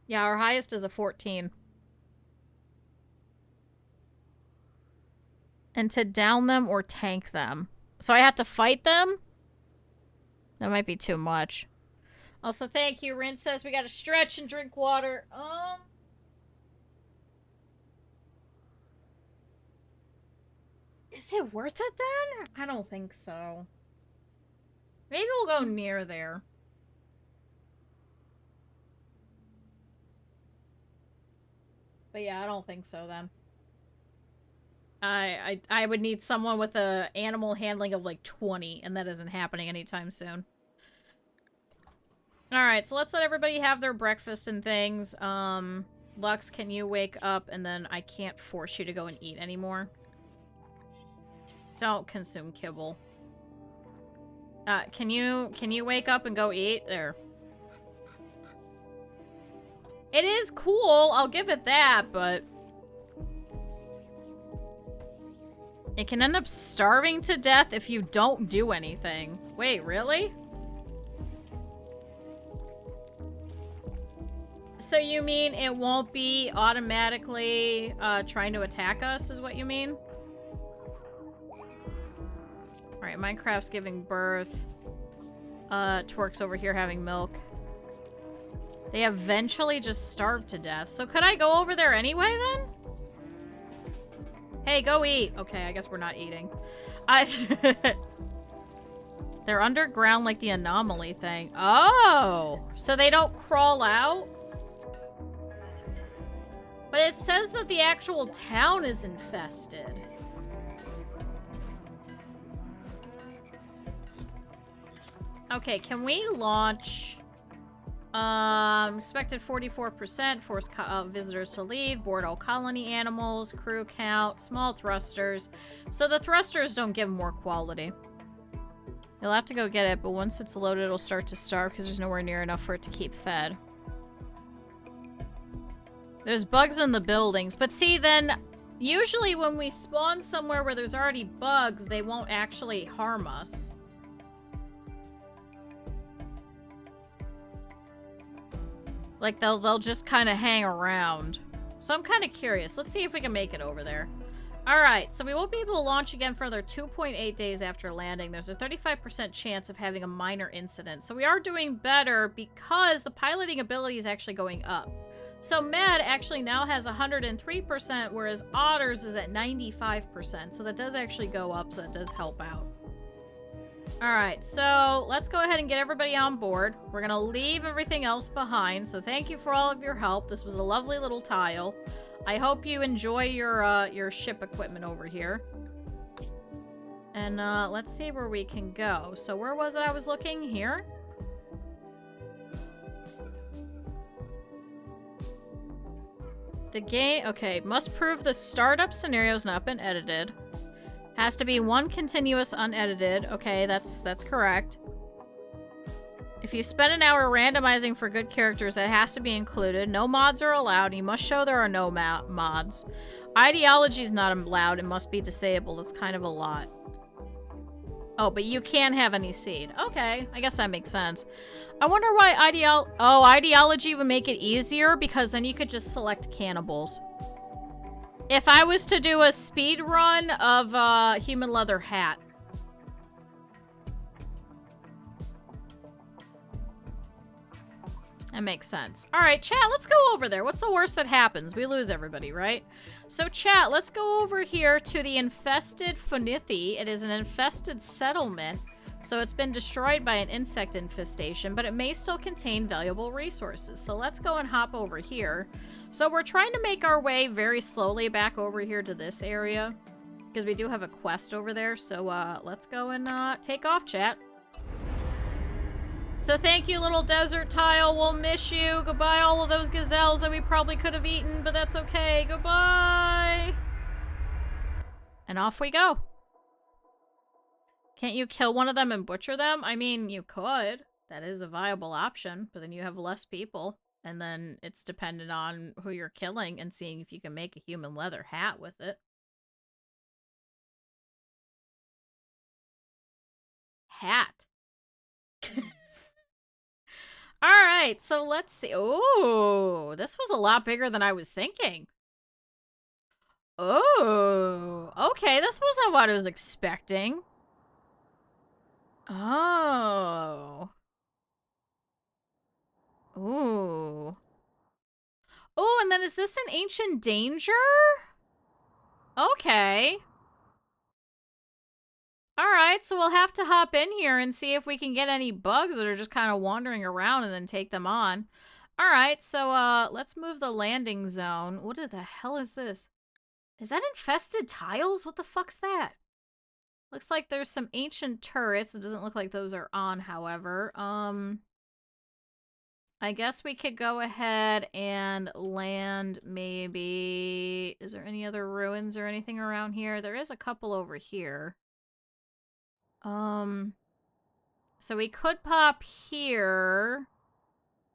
Yeah, our highest is a 14. And to down them or tank them. So I have to fight them? That might be too much. Also, thank you. Rin says we gotta stretch and drink water. Is it worth it then? I don't think so. Maybe we'll go near there. But yeah, I don't think so then. I would need someone with a animal handling of like 20, and that isn't happening anytime soon. Alright, so let's let everybody have their breakfast and things. Lux, can you wake up, and then I can't force you to go and eat anymore. Don't consume kibble. Can you wake up and go eat? There. It is cool, I'll give it that, but... it can end up starving to death if you don't do anything. Wait, really? So you mean it won't be automatically trying to attack us, is what you mean? Alright, Minecraft's giving birth. Twerk's over here having milk. They eventually just starved to death. So could I go over there anyway, then? Hey, go eat. Okay, I guess we're not eating. They're underground like the anomaly thing. Oh! So they don't crawl out? But it says that the actual town is infested. Okay, can we launch... expected 44%, force visitors to leave, board all colony animals, crew count, small thrusters. So the thrusters don't give more quality. You'll have to go get it, but once it's loaded, it'll start to starve because there's nowhere near enough for it to keep fed. There's bugs in the buildings, but see, then usually when we spawn somewhere where there's already bugs, they won't actually harm us. Like, they'll just kind of hang around. So I'm kind of curious. Let's see if we can make it over there. Alright, so we won't be able to launch again for another 2.8 days after landing. There's a 35% chance of having a minor incident. So we are doing better because the piloting ability is actually going up. So Mad actually now has 103%, whereas Otter's is at 95%. So that does actually go up, so that does help out. Alright, so let's go ahead and get everybody on board. We're gonna leave everything else behind, so thank you for all of your help. This was a lovely little tile. I hope you enjoy your ship equipment over here. And let's see where we can go. So where was it I was looking? Here? The game, okay, must prove the startup scenario's not been edited. Has to be one continuous unedited. Okay, that's correct. If you spend an hour randomizing for good characters, that has to be included. No mods are allowed. You must show there are no mods. Ideology is not allowed. It must be disabled. It's kind of a lot. Oh, but you can't have any seed. Okay, I guess that makes sense. I wonder why ideology would make it easier, because then you could just select cannibals. If I was to do a speed run of human leather hat. That makes sense. Alright, chat, let's go over there. What's the worst that happens? We lose everybody, right? So chat, let's go over here to the infested Funithi. It is an infested settlement. So it's been destroyed by an insect infestation, but it may still contain valuable resources. So let's go and hop over here. So we're trying to make our way very slowly back over here to this area, because we do have a quest over there. So let's go and take off, chat. So thank you, little desert tile. We'll miss you. Goodbye, all of those gazelles that we probably could have eaten, but that's okay. Goodbye. And off we go. Can't you kill one of them and butcher them? I mean, you could. That is a viable option, but then you have less people, and then it's dependent on who you're killing and seeing if you can make a human leather hat with it. Hat. Alright, so let's see. Oh, this was a lot bigger than I was thinking. Oh, okay, this wasn't what I was expecting. Oh. Ooh. Oh, and then is this an ancient danger? Okay. Alright, so we'll have to hop in here and see if we can get any bugs that are just kind of wandering around and then take them on. Alright, so let's move the landing zone. What the hell is this? Is that infested tiles? What the fuck's that? Looks like there's some ancient turrets. It doesn't look like those are on, however. I guess we could go ahead and land maybe... Is there any other ruins or anything around here? There is a couple over here. So we could pop here.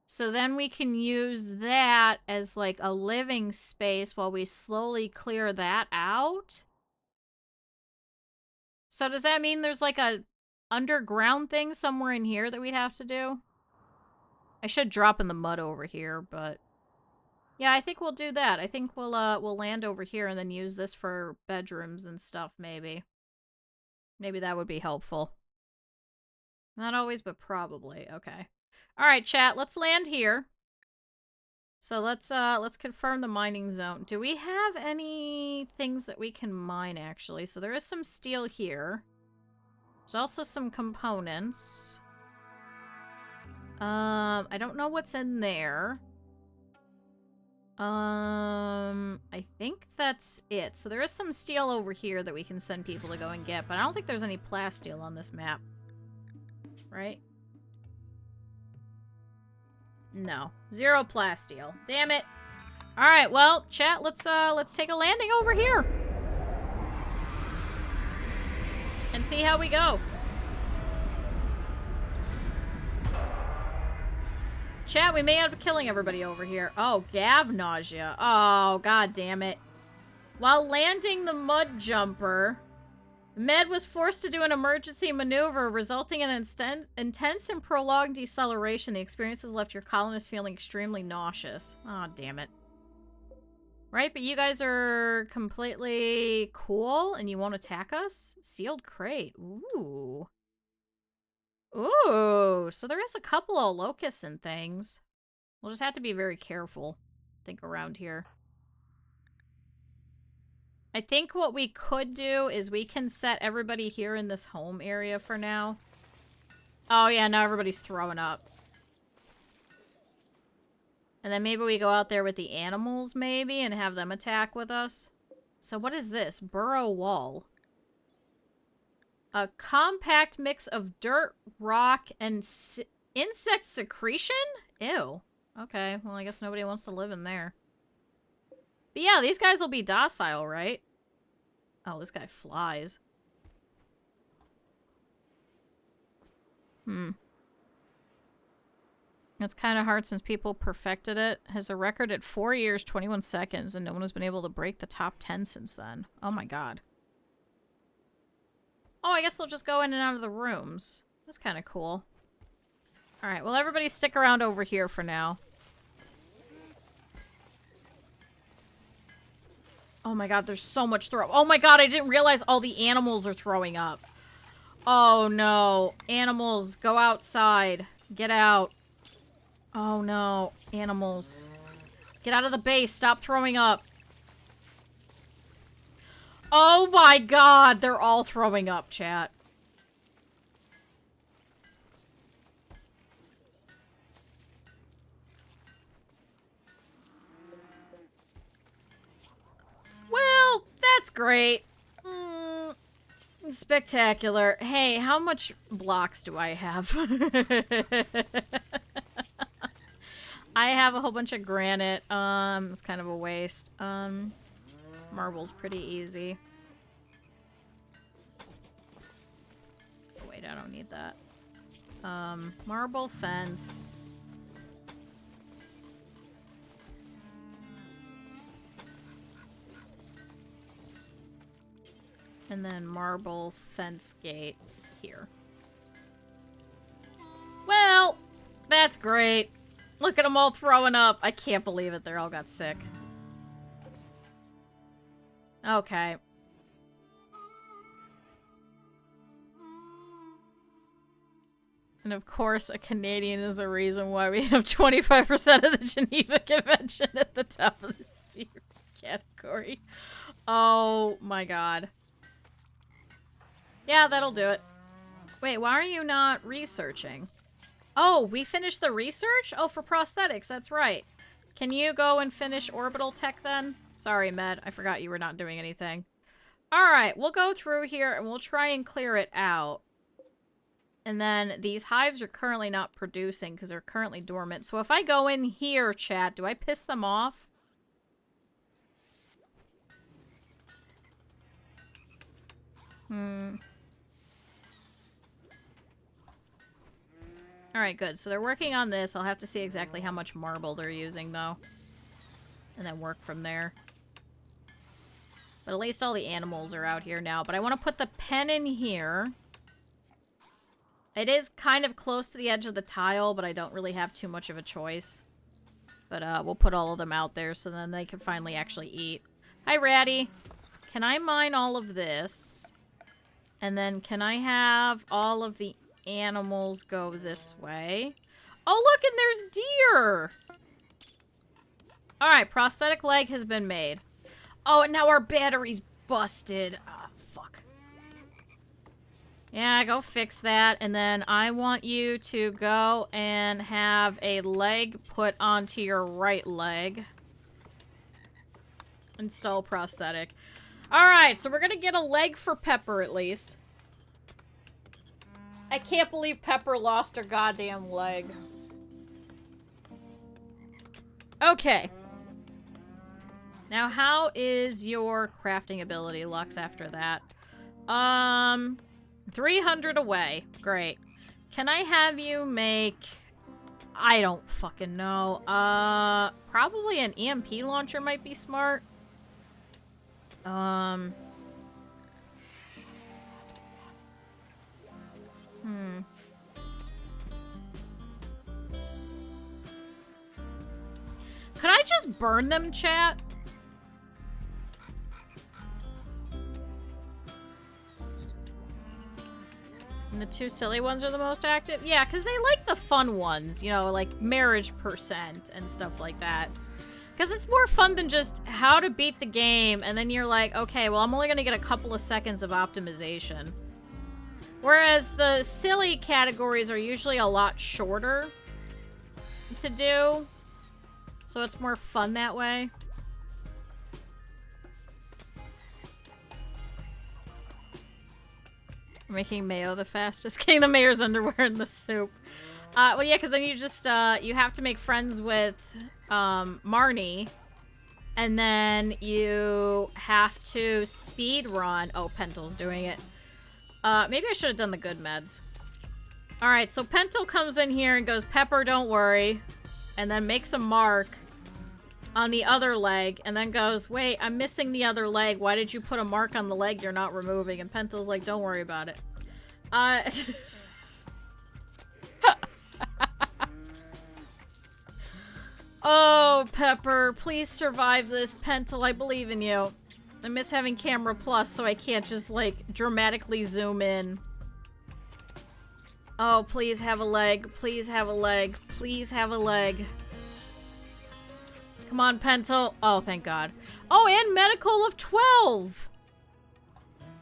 So then we can use that as like a living space while we slowly clear that out. So does that mean there's like a underground thing somewhere in here that we'd have to do? I should drop in the mud over here, but yeah, I think we'll do that. I think we'll land over here and then use this for bedrooms and stuff, maybe. Maybe that would be helpful. Not always, but probably. Okay. All right, chat, let's land here. So let's confirm the mining zone. Do we have any things that we can mine, actually? So there is some steel here. There's also some components. I don't know what's in there. I think that's it. So there is some steel over here that we can send people to go and get, but I don't think there's any plasteel on this map. Right? No. 0 plasteel. Damn it. Alright, well, chat, let's take a landing over here. And see how we go. Chat, we may end up killing everybody over here. Oh, Gav nausea. Oh, god damn it. While landing the mud jumper, Med was forced to do an emergency maneuver, resulting in intense and prolonged deceleration. The experience has left your colonists feeling extremely nauseous. Oh, damn it. Right, but you guys are completely cool and you won't attack us? Sealed crate. Ooh. Ooh, so there is a couple of locusts and things. We'll just have to be very careful, I think, around here. I think what we could do is we can set everybody here in this home area for now. Oh yeah, now everybody's throwing up. And then maybe we go out there with the animals, maybe, and have them attack with us. So what is this? Burrow wall. A compact mix of dirt, rock, and insect secretion? Ew. Okay, well, I guess nobody wants to live in there. But yeah, these guys will be docile, right? Oh, this guy flies. That's kind of hard since people perfected it. Has a record at 4 years, 21 seconds, and no one has been able to break the top 10 since then. Oh my god. Oh, I guess they'll just go in and out of the rooms. That's kind of cool. Alright, well, everybody stick around over here for now. Oh my god, there's so much throw. Oh my god, I didn't realize all the animals are throwing up. Oh no. Animals, go outside. Get out. Oh no. Animals. Get out of the base. Stop throwing up. Oh my god, they're all throwing up, chat. Well, that's great. Spectacular. Hey, how much blocks do I have? I have a whole bunch of granite. It's kind of a waste. Marble's pretty easy. Oh, wait, I don't need that. Marble fence. And then marble fence gate here. Well, that's great. Look at them all throwing up. I can't believe it. They all got sick. Okay. And of course, a Canadian is the reason why we have 25% of the Geneva Convention at the top of the sphere category. Oh my god. Yeah, that'll do it. Wait, why are you not researching? Oh, we finished the research? Oh, for prosthetics, that's right. Can you go and finish orbital tech then? Sorry, Med, I forgot you were not doing anything. Alright, we'll go through here and we'll try and clear it out. And then these hives are currently not producing because they're currently dormant. So if I go in here, chat, do I piss them off? Alright, good. So they're working on this. I'll have to see exactly how much marble they're using, though. And then work from there. But at least all the animals are out here now. But I want to put the pen in here. It is kind of close to the edge of the tile, but I don't really have too much of a choice. But we'll put all of them out there so then they can finally actually eat. Hi, Ratty. Can I mine all of this? And then can I have all of the animals go this way? Oh, look, and there's deer! Alright, prosthetic leg has been made. Oh, and now our battery's busted. Ah, fuck. Yeah, go fix that. And then I want you to go and have a leg put onto your right leg. Install prosthetic. Alright, so we're gonna get a leg for Pepper at least. I can't believe Pepper lost her goddamn leg. Okay. Now, how is your crafting ability, Lux, after that? 300 away. Great. Can I have you make... I don't fucking know. Probably an EMP launcher might be smart. Could I just burn them, chat? And the two silly ones are the most active? Yeah, because they like the fun ones, you know, like marriage percent and stuff like that. Because it's more fun than just how to beat the game, and then you're like, okay, well, I'm only going to get a couple of seconds of optimization. Whereas the silly categories are usually a lot shorter to do. So it's more fun that way. Making mayo the fastest. Getting the mayor's underwear in the soup. Well, yeah, because then you just, you have to make friends with, Marnie. And then you have to speed run. Oh, Pentel's doing it. Maybe I should have done the good meds. Alright, so Pentel comes in here and goes, Pepper, don't worry. And then makes a mark on the other leg. And then goes, wait, I'm missing the other leg. Why did you put a mark on the leg you're not removing? And Pentel's like, don't worry about it. Oh, Pepper, please survive this. Pentel, I believe in you. I miss having camera plus, so I can't just, like, dramatically zoom in. Oh, please have a leg. Please have a leg. Please have a leg. Come on, Pentel. Oh, thank God. Oh, and medical of 12!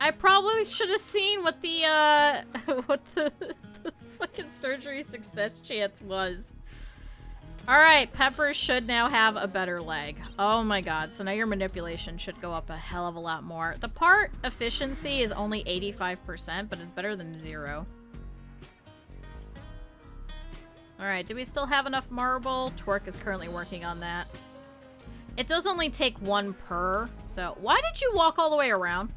I probably should have seen what the, what the fucking surgery success chance was. Alright, Pepper should now have a better leg. Oh my god, so now your manipulation should go up a hell of a lot more. The part efficiency is only 85%, but it's better than 0. Alright, do we still have enough marble? Twerk is currently working on that. It does only take 1 per, so... Why did you walk all the way around?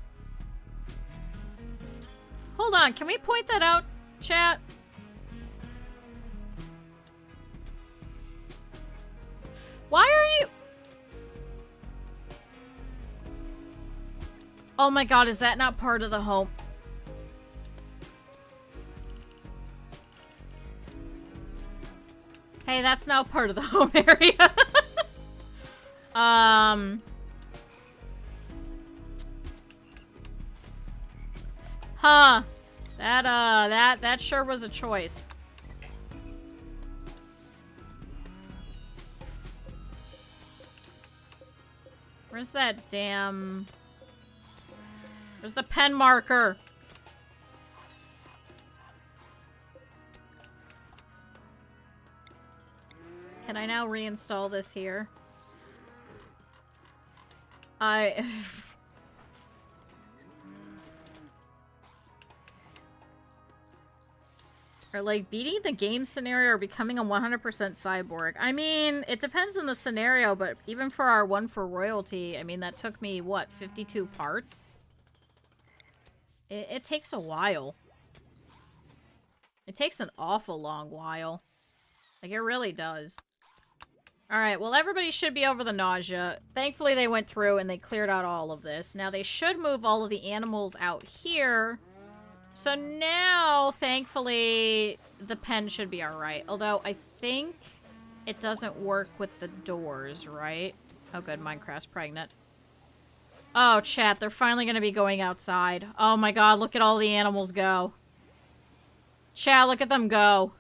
Hold on, can we point that out, chat? Why are you... Oh my god, is that not part of the home? Hey, that's now part of the home area. Huh. That sure was a choice. Where's that damn... Where's the pen marker? Can I now reinstall this here? Or like beating the game scenario or becoming a 100% cyborg. I mean, it depends on the scenario, but even for our one for royalty, I mean, that took me, what, 52 parts? It takes a while. It takes an awful long while. Like, it really does. Alright, well, everybody should be over the nausea. Thankfully, they went through and they cleared out all of this. Now, they should move all of the animals out here. So now, thankfully, the pen should be alright. Although, I think it doesn't work with the doors, right? Oh, good. Minecraft's pregnant. Oh, chat. They're finally going to be going outside. Oh my god, look at all the animals go. Chat, look at them go.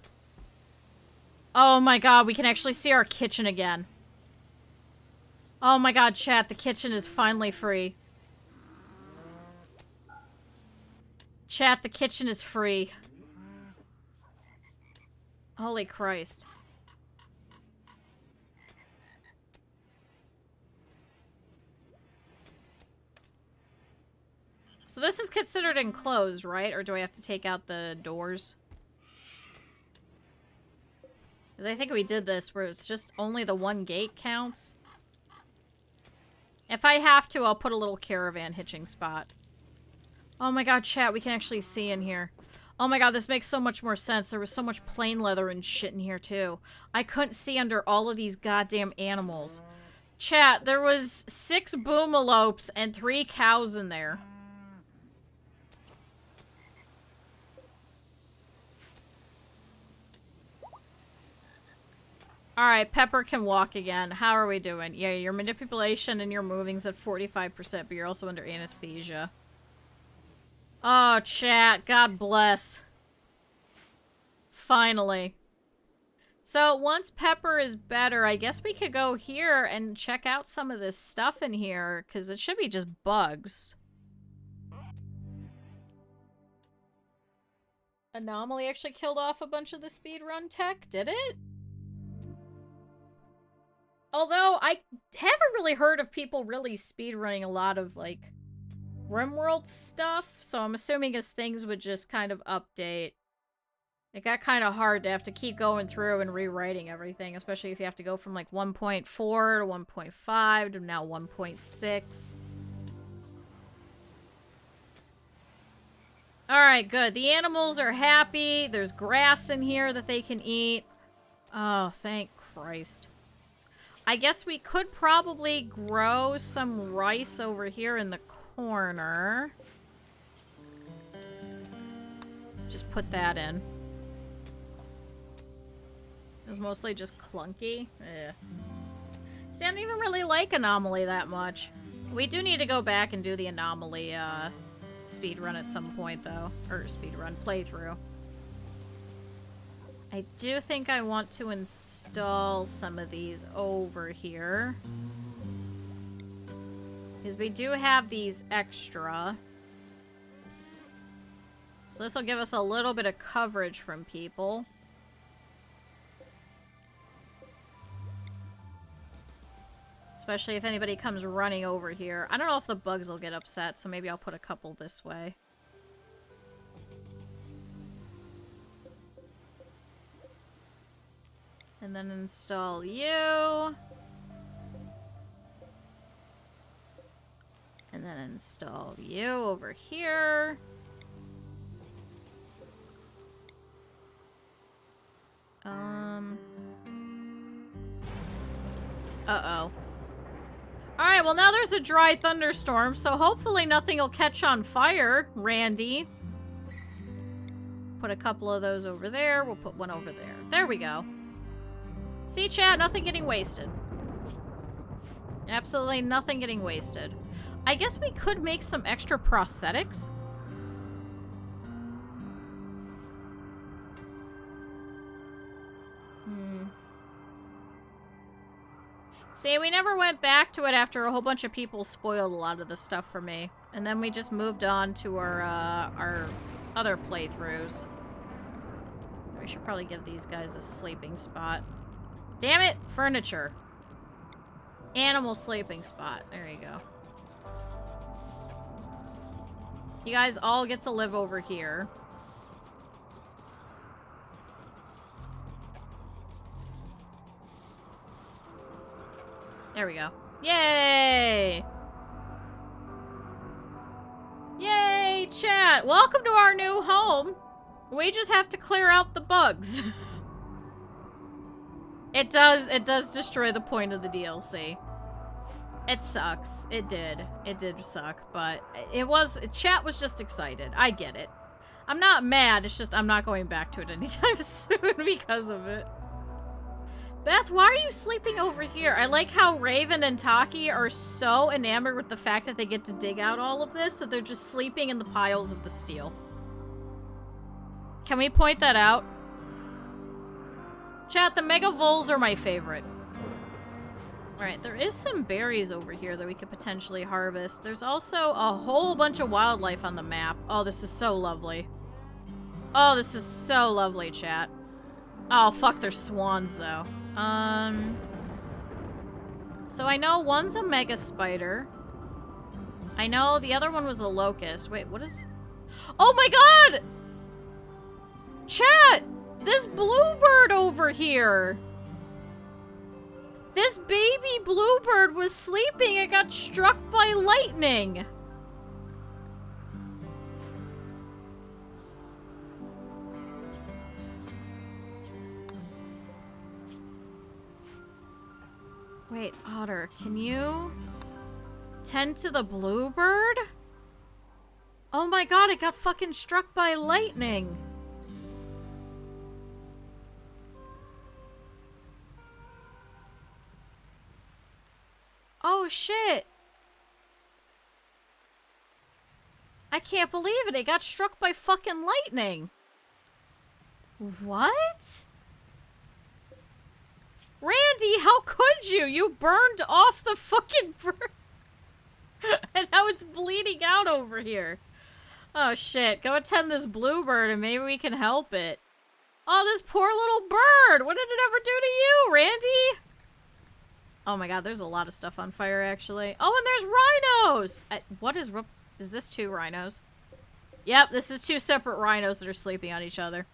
Oh my god, we can actually see our kitchen again. Oh my god, chat, the kitchen is finally free. Chat, the kitchen is free. Holy Christ. So this is considered enclosed, right? Or do I have to take out the doors? Because I think we did this where it's just only the one gate counts. If I have to, I'll put a little caravan hitching spot. Oh my god, chat, we can actually see in here. Oh my god, this makes so much more sense. There was so much plain leather and shit in here, too. I couldn't see under all of these goddamn animals. Chat, there was 6 boomalopes and 3 cows in there. Alright, Pepper can walk again. How are we doing? Yeah, your manipulation and your moving's at 45%, but you're also under anesthesia. Oh, chat. God bless. Finally. So, once Pepper is better, I guess we could go here and check out some of this stuff in here, because it should be just bugs. Anomaly actually killed off a bunch of the speedrun tech, did it? Although, I haven't really heard of people really speedrunning a lot of, like, Rimworld stuff, so I'm assuming as things would just kind of update. It got kind of hard to have to keep going through and rewriting everything, especially if you have to go from, like, 1.4 to 1.5 to now 1.6. Alright, good. The animals are happy. There's grass in here that they can eat. Oh, thank Christ. I guess we could probably grow some rice over here in the corner. Just put that in. It was mostly just clunky. Ugh. See, I don't even really like Anomaly that much. We do need to go back and do the Anomaly speedrun at some point, though. Or speedrun playthrough. I do think I want to install some of these over here. Because we do have these extra. So this will give us a little bit of coverage from people. Especially if anybody comes running over here. I don't know if the bugs will get upset, so maybe I'll put a couple this way. And then install you. And then install you over here. Uh-oh. Alright, well now there's a dry thunderstorm, so hopefully nothing will catch on fire, Randy. Put a couple of those over there. We'll put one over there. There we go. See, chat? Nothing getting wasted. Absolutely nothing getting wasted. I guess we could make some extra prosthetics. See, we never went back to it after a whole bunch of people spoiled a lot of the stuff for me. And then we just moved on to our other playthroughs. I should probably give these guys a sleeping spot. Damn it! Furniture. Animal sleeping spot. There you go. You guys all get to live over here. There we go. Yay! Yay, chat! Welcome to our new home. We just have to clear out the bugs. It does destroy the point of the DLC. It sucks. It did suck, but chat was just excited. I get it. I'm not mad, it's just I'm not going back to it anytime soon because of it. Beth, why are you sleeping over here? I like how Raven and Taki are so enamored with the fact that they get to dig out all of this that they're just sleeping in the piles of the steel. Can we point that out? Chat, the mega voles are my favorite. Alright, there is some berries over here that we could potentially harvest. There's also a whole bunch of wildlife on the map. Oh, this is so lovely. Oh, this is so lovely, chat. Oh, fuck, there's swans, though. So I know one's a mega spider. I know the other one was a locust. Wait, what is... Oh my god! Chat! This bluebird over here! This baby bluebird was sleeping and got struck by lightning! Wait, Otter, can you tend to the bluebird? Oh my god, it got fucking struck by lightning! Oh shit! I can't believe it, it got struck by fucking lightning! What? Randy, how could you? You burned off the fucking bird. And now it's bleeding out over here. Oh shit, go attend this bluebird and maybe we can help it. Oh, this poor little bird! What did it ever do to you, Randy? Oh my god, there's a lot of stuff on fire, actually. Oh, and there's rhinos! Is this 2 rhinos? Yep, this is 2 separate rhinos that are sleeping on each other.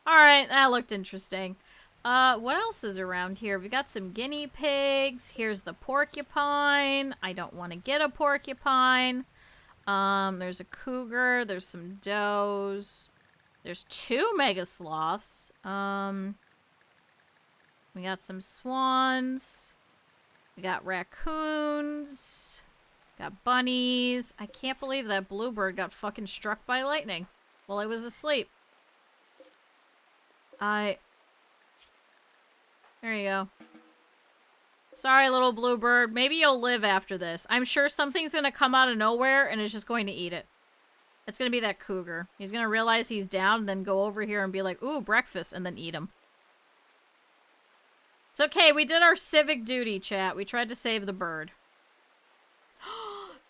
Alright, that looked interesting. What else is around here? We got some guinea pigs. Here's the porcupine. I don't want to get a porcupine. There's a cougar. There's some does. There's 2 mega sloths. We got some swans. We got raccoons. Got bunnies. I can't believe that bluebird got fucking struck by lightning while I was asleep. There you go. Sorry, little bluebird. Maybe you'll live after this. I'm sure something's gonna come out of nowhere and it's just going to eat it. It's gonna be that cougar. He's gonna realize he's down and then go over here and be like, ooh, breakfast, and then eat him. It's okay, we did our civic duty, chat. We tried to save the bird.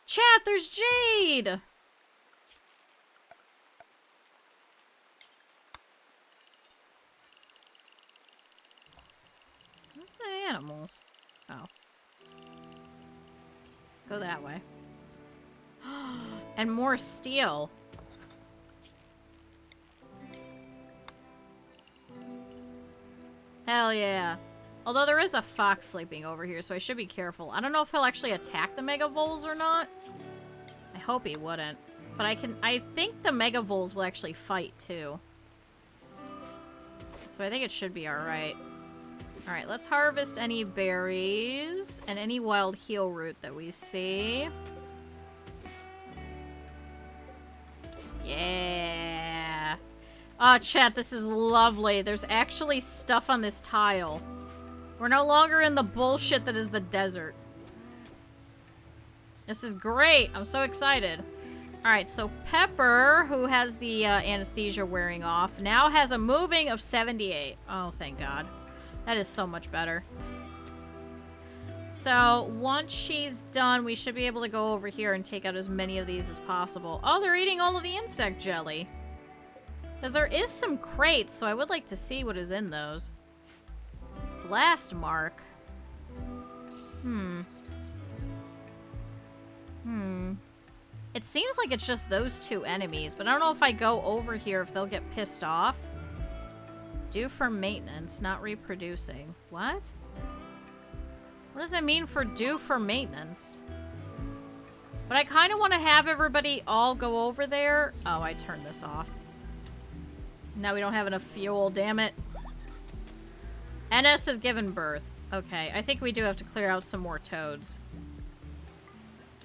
Chat, there's Jade! Where's the animals? Oh. Go that way. And more steel. Hell yeah. Although there is a fox sleeping over here, so I should be careful. I don't know if he'll actually attack the mega voles or not. I hope he wouldn't. But I think the mega voles will actually fight too. So I think it should be alright. Alright, let's harvest any berries and any wild heal root that we see. Yeah. Oh, chat, this is lovely. There's actually stuff on this tile. We're no longer in the bullshit that is the desert. This is great. I'm so excited. Alright, so Pepper, who has the anesthesia wearing off, now has a moving of 78. Oh, thank God. That is so much better. So, once she's done, we should be able to go over here and take out as many of these as possible. Oh, they're eating all of the insect jelly. Because there is some crates, so I would like to see what is in those. Blast mark. It seems like it's just those two enemies, but I don't know if I go over here if they'll get pissed off. Due for maintenance, not reproducing. What? What does it mean for due for maintenance? But I kind of want to have everybody all go over there. Oh, I turned this off. Now we don't have enough fuel, damn it. NS has given birth. Okay, I think we do have to clear out some more toads.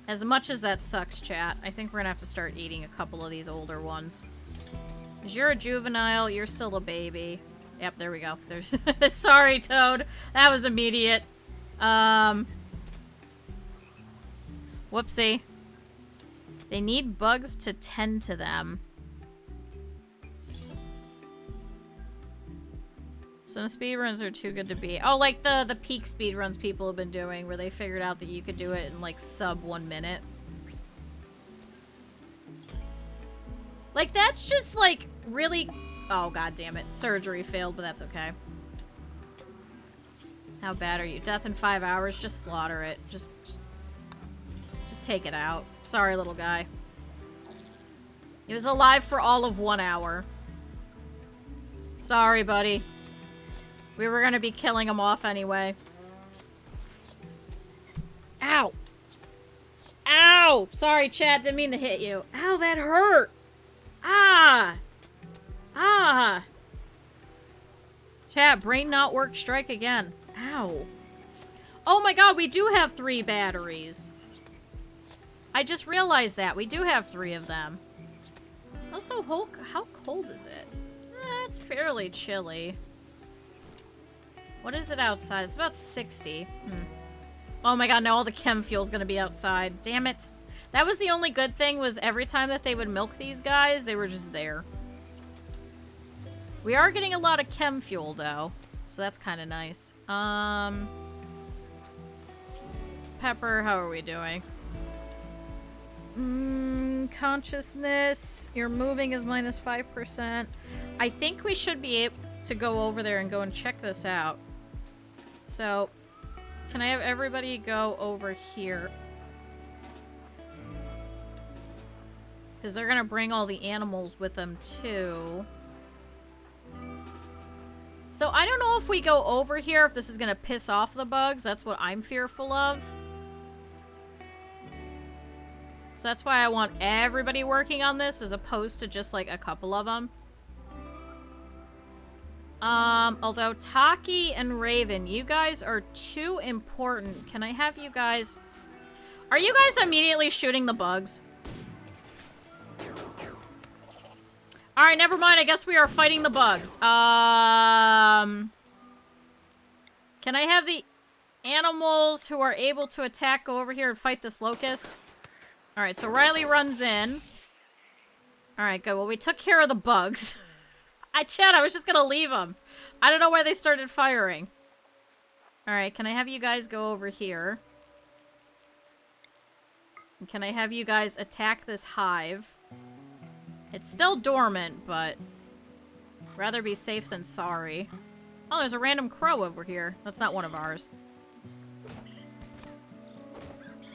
As much as that sucks, chat, I think we're gonna have to start eating a couple of these older ones. Because you're a juvenile, you're still a baby. Yep, there we go. There's sorry, Toad. That was immediate. Whoopsie. They need bugs to tend to them. Some speedruns are too good to be. Oh, like the peak speedruns people have been doing, where they figured out that you could do it in, like, sub 1 minute. Like, that's just, like, really... Oh, god damn it. Surgery failed, but that's okay. How bad are you? Death in 5 hours? Just slaughter it. Just take it out. Sorry, little guy. He was alive for all of 1 hour. Sorry, buddy. We were gonna be killing him off anyway. Ow! Ow! Sorry, chat. Didn't mean to hit you. Ow, that hurt! Ah! Ah! Chat, brain not work, strike again. Ow. Oh my god, we do have 3 batteries. I just realized that. We do have 3 of them. Also, how cold is it? It's fairly chilly. What is it outside? It's about 60. Oh my god, now all the chem fuel's gonna be outside. Damn it. That was the only good thing, was every time that they would milk these guys, they were just there. We are getting a lot of chem fuel, though. So that's kind of nice. Pepper, how are we doing? Consciousness. Your moving is minus 5%. I think we should be able to go over there and go and check this out. So, can I have everybody go over here? Because they're going to bring all the animals with them, too. So, I don't know if we go over here, if this is going to piss off the bugs. That's what I'm fearful of. So that's why I want everybody working on this, as opposed to just, like, a couple of them. Although Taki and Raven, you guys are too important. Can I have you guys... Are you guys immediately shooting the bugs? Alright, never mind. I guess we are fighting the bugs. Can I have the animals who are able to attack go over here and fight this locust? Alright, so Riley runs in. Alright, good. Well, we took care of the bugs. Chad, I was just gonna leave them. I don't know why they started firing. Alright, can I have you guys go over here? And can I have you guys attack this hive? It's still dormant, but... rather be safe than sorry. Oh, there's a random crow over here. That's not one of ours.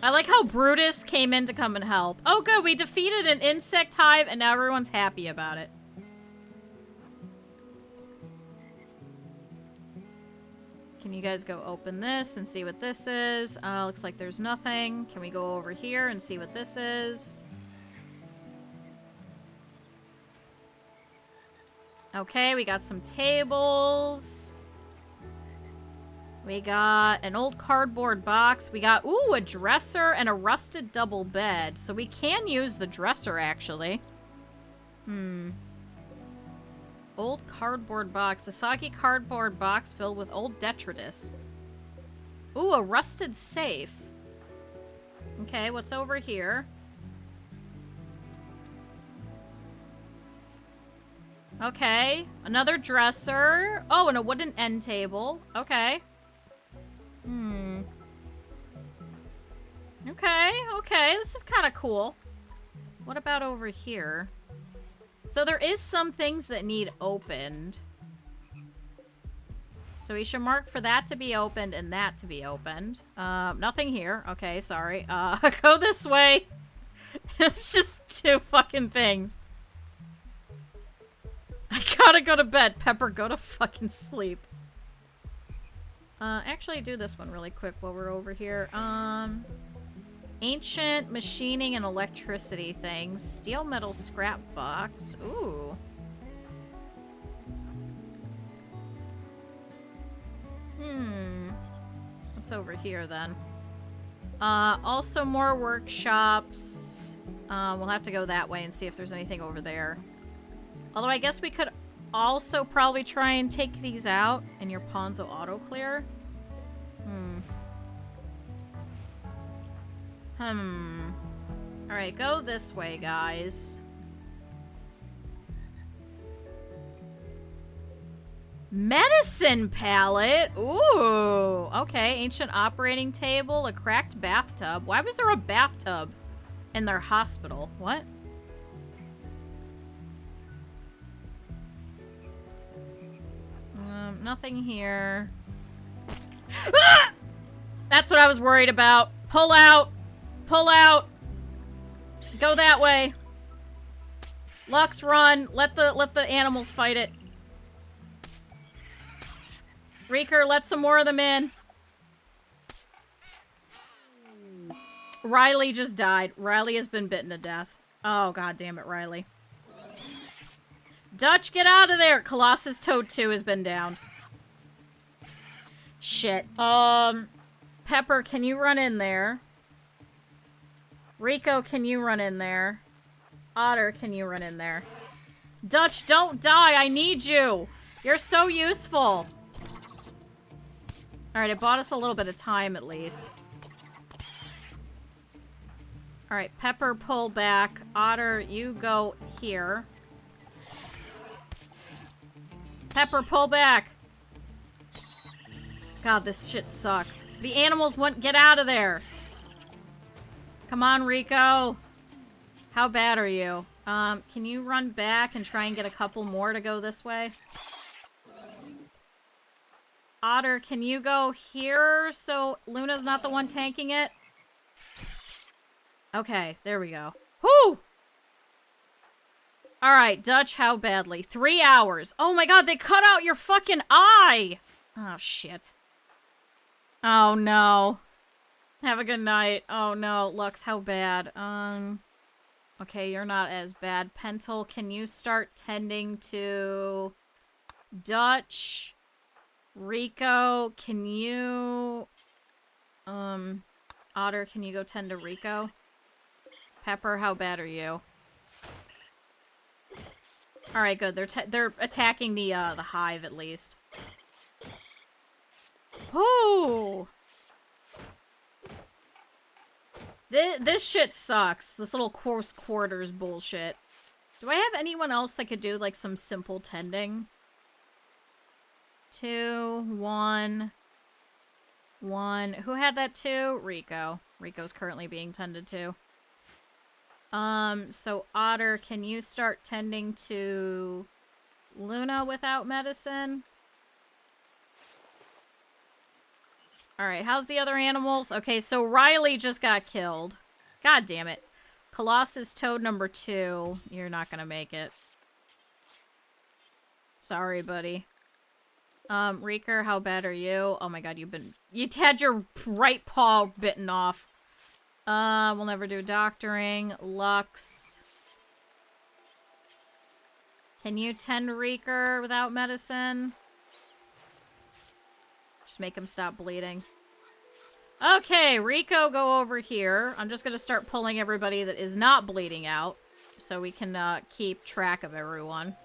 I like how Brutus came in to come and help. Oh, good. We defeated an insect hive, and now everyone's happy about it. Can you guys go open this and see what this is? Looks like there's nothing. Can we go over here and see what this is? Okay, we got some tables. We got an old cardboard box. We got, ooh, a dresser and a rusted double bed. So we can use the dresser, actually. Old cardboard box. A soggy cardboard box filled with old detritus. Ooh, a rusted safe. Okay, what's over here? Okay, another dresser. Oh, and a wooden end table. Okay. Okay, this is kind of cool. What about over here? So there is some things that need opened. So we should mark for that to be opened and that to be opened. Nothing here. Okay, sorry. Go this way. It's just two fucking things. I gotta go to bed. Pepper, go to fucking sleep. Actually do this one really quick while we're over here. Ancient machining and electricity things. Steel metal scrap box. Ooh. What's over here then? Also more workshops. We'll have to go that way and see if there's anything over there. Although I guess we could also probably try and take these out and your pawns will auto clear. Alright, go this way, guys. Medicine palette? Ooh. Okay, ancient operating table, a cracked bathtub. Why was there a bathtub in their hospital? What? Nothing here. Ah! That's what I was worried about. Pull out. Pull out. Go that way. Lux, run. Let the animals fight it. Reeker, let some more of them in. Riley just died. Riley has been bitten to death. Oh, god damn it, Riley. Dutch, get out of there! Colossus Toad 2 has been downed. Shit. Pepper, can you run in there? Rico, can you run in there? Otter, can you run in there? Dutch, don't die! I need you! You're so useful! Alright, it bought us a little bit of time, at least. Alright, Pepper, pull back. Otter, you go here. Pepper, pull back! God, this shit sucks. The animals won't get out of there! Come on, Rico! How bad are you? Can you run back and try and get a couple more to go this way? Otter, can you go here so Luna's not the one tanking it? Okay, there we go. Whoo! Alright, Dutch, how badly? 3 hours. Oh my god, they cut out your fucking eye! Oh, shit. Oh, no. Have a good night. Oh, no. Lux, how bad? Okay, you're not as bad. Pentel, can you start tending to... Dutch... Rico, can you... Otter, can you go tend to Rico? Pepper, how bad are you? Alright, good. They're attacking the hive, at least. Ooh! This shit sucks. This little close quarters bullshit. Do I have anyone else that could do, like, some simple tending? 2, 1, 1. Who had that 2? Rico. Rico's currently being tended to. So Otter, can you start tending to Luna without medicine? Alright, how's the other animals? Okay, so Riley just got killed. God damn it. Colossus Toad number 2. You're not gonna make it. Sorry, buddy. Reeker, how bad are you? Oh my god, you had your right paw bitten off. We'll never do doctoring. Lux. Can you tend Reeker without medicine? Just make him stop bleeding. Okay, Rico, go over here. I'm just gonna start pulling everybody that is not bleeding out, so we can keep track of everyone.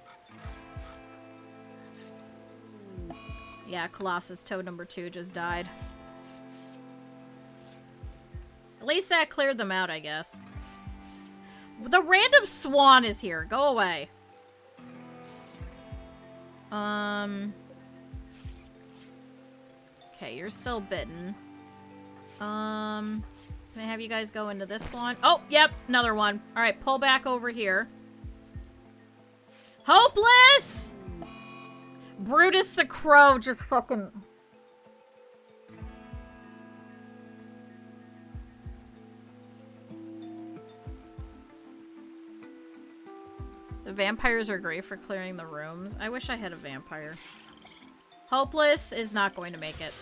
Yeah, Colossus Toad number 2 just died. At least that cleared them out, I guess. The random swan is here. Go away. Okay, you're still bitten. Can I have you guys go into this one? Oh, yep, another one. All right, pull back over here. Hopeless! Brutus the Crow just fucking... The vampires are great for clearing the rooms. I wish I had a vampire. Hopeless is not going to make it.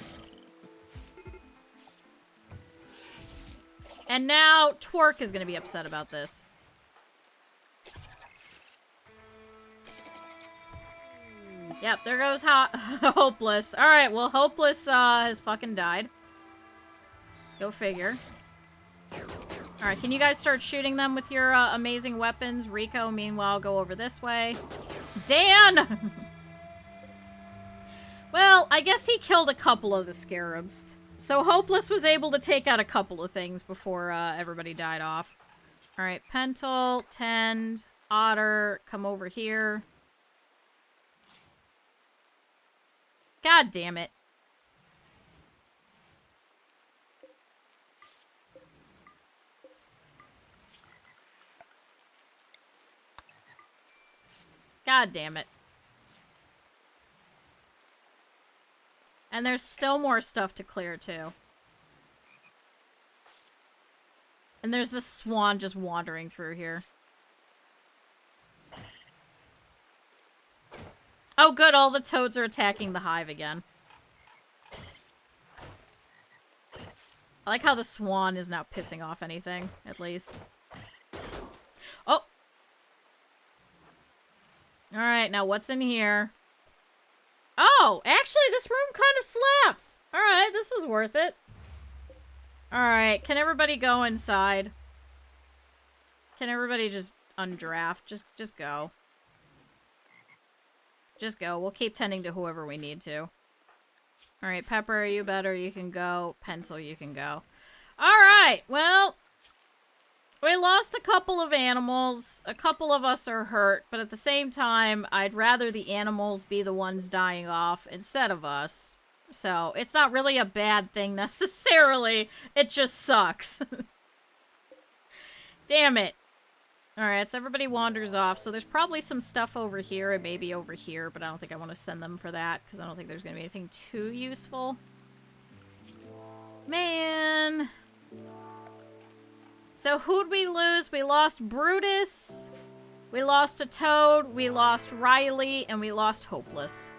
And now Twerk is going to be upset about this. Yep, there goes Hopeless. Alright, well, Hopeless has fucking died. Go figure. Alright, can you guys start shooting them with your amazing weapons? Rico, meanwhile, go over this way. Dan! Well, I guess he killed a couple of the scarabs. So Hopeless was able to take out a couple of things before everybody died off. Alright, Pentel, Tend, Otter, come over here. God damn it. God damn it. And there's still more stuff to clear, too. And there's this swan just wandering through here. Oh, good, all the toads are attacking the hive again. I like how the swan is now pissing off anything, at least. Oh! Alright, now what's in here? Oh, actually, this room kind of slaps. Alright, this was worth it. Alright, can everybody go inside? Can everybody just undraft? Just go. Just go. We'll keep tending to whoever we need to. Alright, Pepper, you better. You can go. Pentel, you can go. Alright, well... We lost a couple of animals. A couple of us are hurt, but at the same time, I'd rather the animals be the ones dying off instead of us. So, it's not really a bad thing necessarily. It just sucks. Damn it. Alright, so everybody wanders off. So there's probably some stuff over here and maybe over here, but I don't think I want to send them for that because I don't think there's going to be anything too useful. Man... So who'd we lose? We lost Brutus, we lost a Toad, we lost Riley, and we lost Hopeless.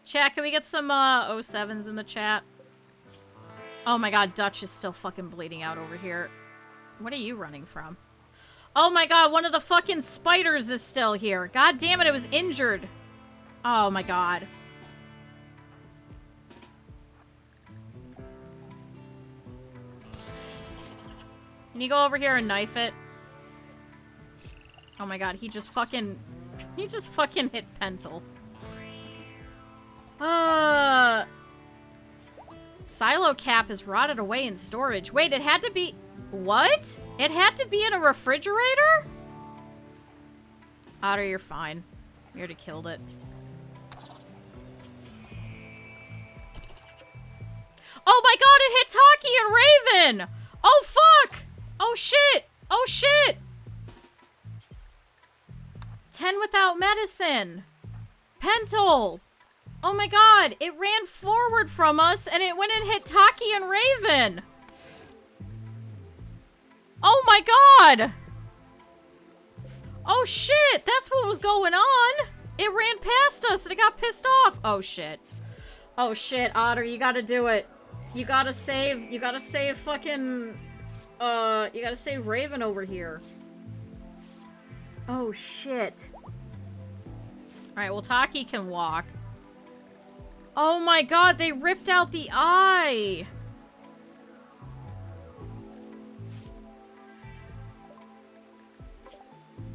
Chat, can we get some 07s in the chat? Oh my god, Dutch is still fucking bleeding out over here. What are you running from? Oh my god, one of the fucking spiders is still here. God damn it, it was injured. Oh my god. Can you go over here and knife it? Oh my god, he just fucking hit Pentel. Silo cap is rotted away in storage. Wait, it had to be... What? It had to be in a refrigerator? Otter, you're fine. You already killed it. Oh my god, it hit Taki and Raven! Oh fuck! Oh shit! Oh shit! 10 without medicine! Pentel! Oh my god, it ran forward from us and it went and hit Taki and Raven! Oh my god! Oh shit, that's what was going on! It ran past us and it got pissed off! Oh shit. Oh shit, Otter, you gotta do it. You gotta save fucking... you gotta save Raven over here. Oh, shit. Alright, well, Taki can walk. Oh my god, they ripped out the eye!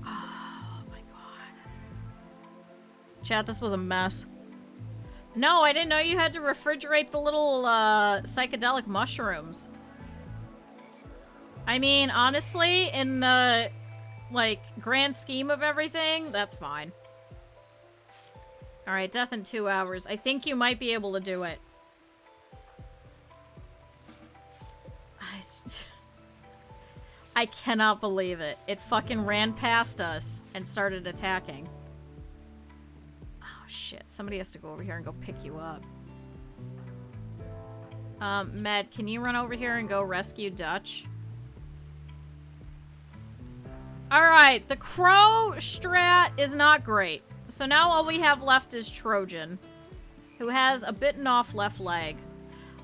Oh my god. Chat, this was a mess. No, I didn't know you had to refrigerate the little, psychedelic mushrooms. I mean, honestly, in the, like, grand scheme of everything, that's fine. Alright, death in 2 hours. I think you might be able to do it. I cannot believe it. It fucking ran past us and started attacking. Oh, shit. Somebody has to go over here and go pick you up. Med, can you run over here and go rescue Dutch? Alright, the crow strat is not great. So now all we have left is Trojan, who has a bitten off left leg.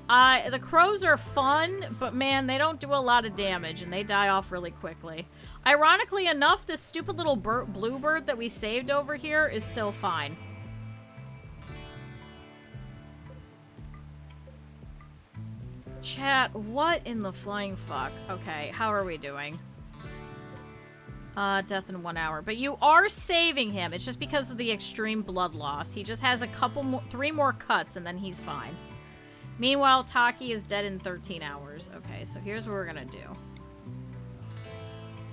The crows are fun, but man, they don't do a lot of damage, and they die off really quickly. Ironically enough, this stupid little bluebird that we saved over here is still fine. Chat, what in the flying fuck? Okay, how are we doing? Death in 1 hour. But you are saving him. It's just because of the extreme blood loss. He just has a couple more, 3 more cuts, and then he's fine. Meanwhile, Taki is dead in 13 hours. Okay, so here's what we're gonna do.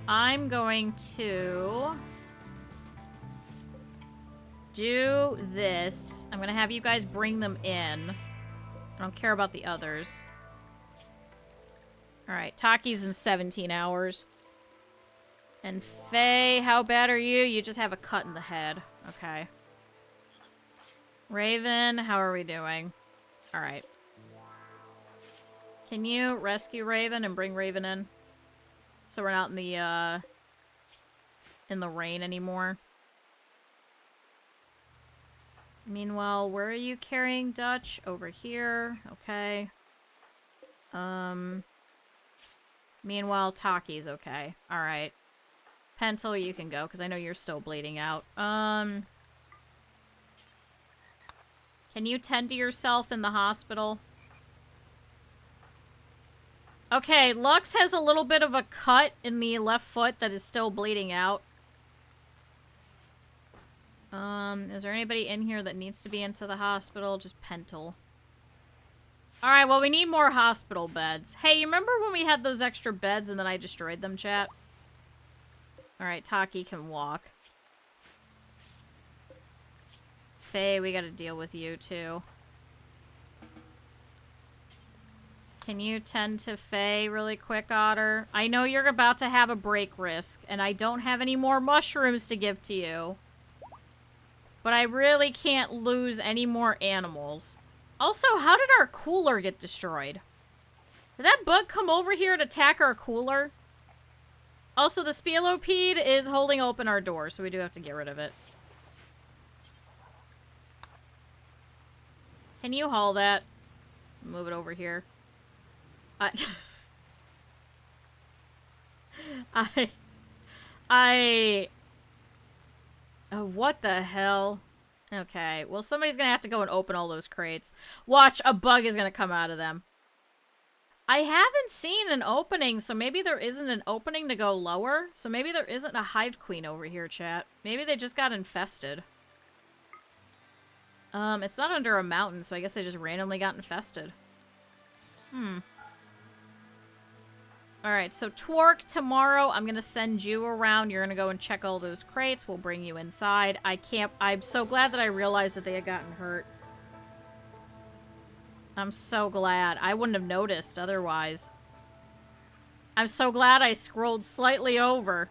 I'm going to do this. I'm gonna have you guys bring them in. I don't care about the others. Alright, Taki's in 17 hours. And Faye, how bad are you? You just have a cut in the head. Okay. Raven, how are we doing? Alright. Can you rescue Raven and bring Raven in? So we're not in the rain anymore. Meanwhile, where are you carrying Dutch? Over here. Okay. Meanwhile, Taki's okay. Alright. Pentel, you can go, because I know you're still bleeding out. Can you tend to yourself in the hospital? Okay, Lux has a little bit of a cut in the left foot that is still bleeding out. Is there anybody in here that needs to be into the hospital? Just Pentel. Alright, well, we need more hospital beds. Hey, you remember when we had those extra beds and then I destroyed them, chat? Alright, Taki can walk. Faye, we gotta deal with you, too. Can you tend to Faye really quick, Otter? I know you're about to have a break risk, and I don't have any more mushrooms to give to you. But I really can't lose any more animals. Also, how did our cooler get destroyed? Did that bug come over here to attack our cooler? Also, the Spielopede is holding open our door, so we do have to get rid of it. Can you haul that? Move it over here. Oh, what the hell? Okay, well, somebody's gonna have to go and open all those crates. Watch, a bug is gonna come out of them. I haven't seen an opening, so maybe there isn't an opening to go lower. So maybe there isn't a hive queen over here, chat. Maybe they just got infested. It's not under a mountain, so I guess they just randomly got infested. Alright, so Twerk, tomorrow I'm gonna send you around. You're gonna go and check all those crates. We'll bring you inside. I'm so glad that I realized that they had gotten hurt. I'm so glad. I wouldn't have noticed otherwise. I'm so glad I scrolled slightly over.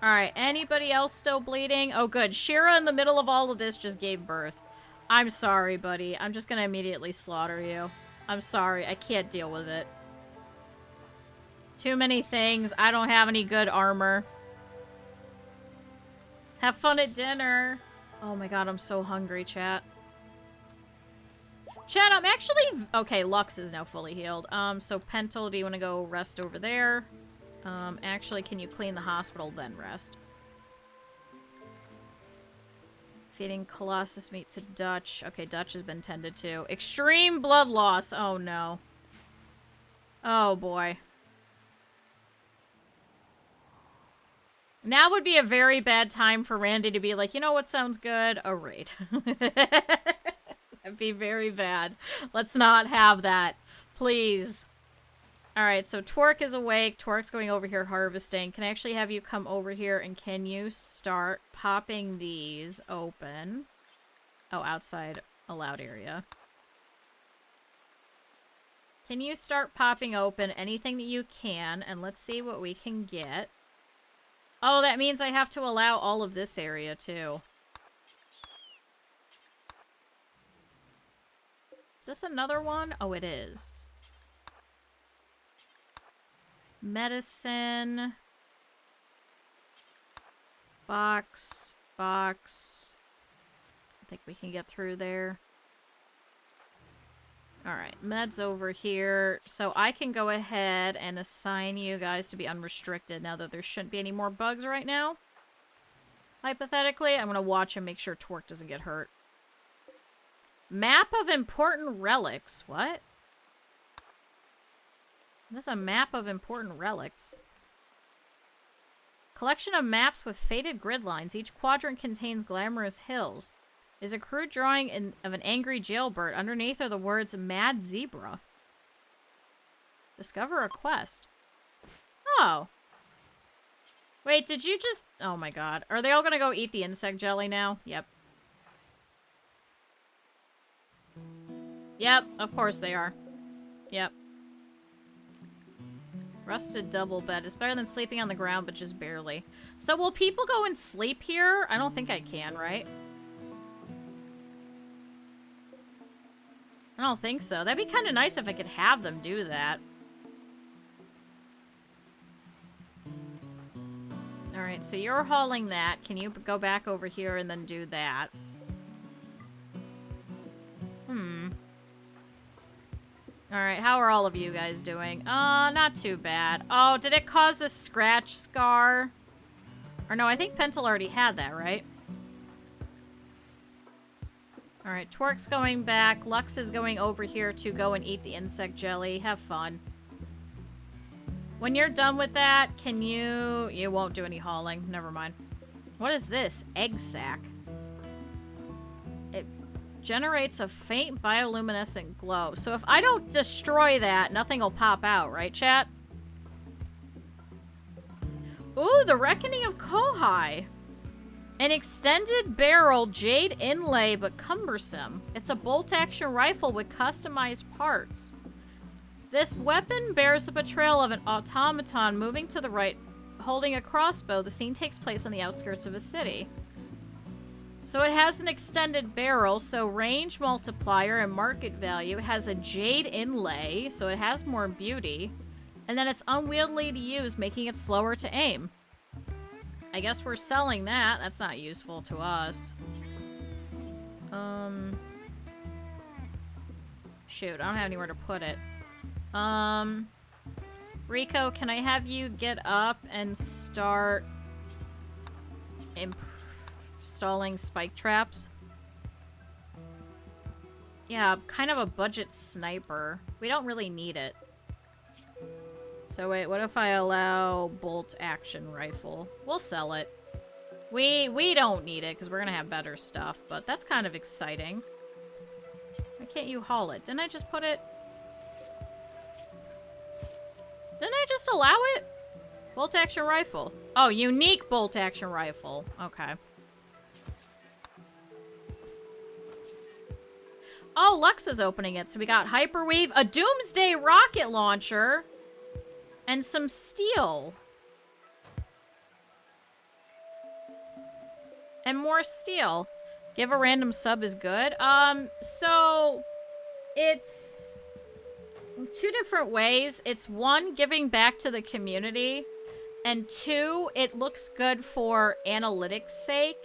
Alright, anybody else still bleeding? Oh, good. Shira in the middle of all of this just gave birth. I'm sorry, buddy. I'm just gonna immediately slaughter you. I'm sorry. I can't deal with it. Too many things. I don't have any good armor. Have fun at dinner. Oh my god, I'm so hungry, chat. Chat, I'm actually... Okay, Lux is now fully healed. So Pentel, do you want to go rest over there? Actually, can you clean the hospital, then rest? Feeding Colossus meat to Dutch. Okay, Dutch has been tended to. Extreme blood loss. Oh, no. Oh, boy. Now would be a very bad time for Randy to be like, you know what sounds good? A raid. That'd be very bad. Let's not have that. Please. Alright, so Twerk is awake. Twerk's going over here harvesting. Can I actually have you come over here and can you start popping these open? Oh, outside allowed area. Can you start popping open anything that you can? And let's see what we can get. Oh, that means I have to allow all of this area, too. Is this another one? Oh, it is. Medicine. Box. Box. I think we can get through there. Alright, meds over here. So I can go ahead and assign you guys to be unrestricted now that there shouldn't be any more bugs right now. Hypothetically, I'm going to watch and make sure Twerk doesn't get hurt. Map of important relics. What? This is a map of important relics. Collection of maps with faded grid lines. Each quadrant contains glamorous hills. Is a crude drawing of an angry jailbird. Underneath are the words Mad Zebra. Discover a quest. Oh. Wait, did you just... Oh my god. Are they all gonna go eat the insect jelly now? Yep. Yep, of course they are. Yep. Rusted double bed. It's better than sleeping on the ground, but just barely. So will people go and sleep here? I don't think I can, right? I don't think so. That'd be kind of nice if I could have them do that. Alright, so you're hauling that. Can you go back over here and then do that? Alright, how are all of you guys doing? Not too bad. Oh, did it cause a scratch scar? Or no, I think Pentel already had that, right? Alright, Twerk's going back. Lux is going over here to go and eat the insect jelly. Have fun. When you're done with that, can you... You won't do any hauling. Never mind. What is this? Egg sac. It generates a faint bioluminescent glow. So if I don't destroy that, nothing will pop out, right, chat? Ooh, the Reckoning of Kohai. An extended barrel jade inlay, but cumbersome. It's a bolt-action rifle with customized parts. This weapon bears the portrayal of an automaton moving to the right, holding a crossbow. The scene takes place on the outskirts of a city. So it has an extended barrel, so range multiplier and market value. It has a jade inlay, so it has more beauty. And then it's unwieldy to use, making it slower to aim. I guess we're selling that. That's not useful to us. Shoot, I don't have anywhere to put it. Rico, can I have you get up and start installing spike traps? Yeah, kind of a budget sniper. We don't really need it. So wait, what if I allow bolt action rifle? We'll sell it. We don't need it because we're gonna have better stuff, but that's kind of exciting. Why can't you haul it? Didn't I just put it? Didn't I just allow it? Bolt action rifle. Oh, unique bolt action rifle. Okay. Oh, Lux is opening it. So we got Hyperweave, a Doomsday rocket launcher, and some steel. And more steel. Give a random sub is good. So it's two different ways. It's one, giving back to the community, and two, it looks good for analytics' sake.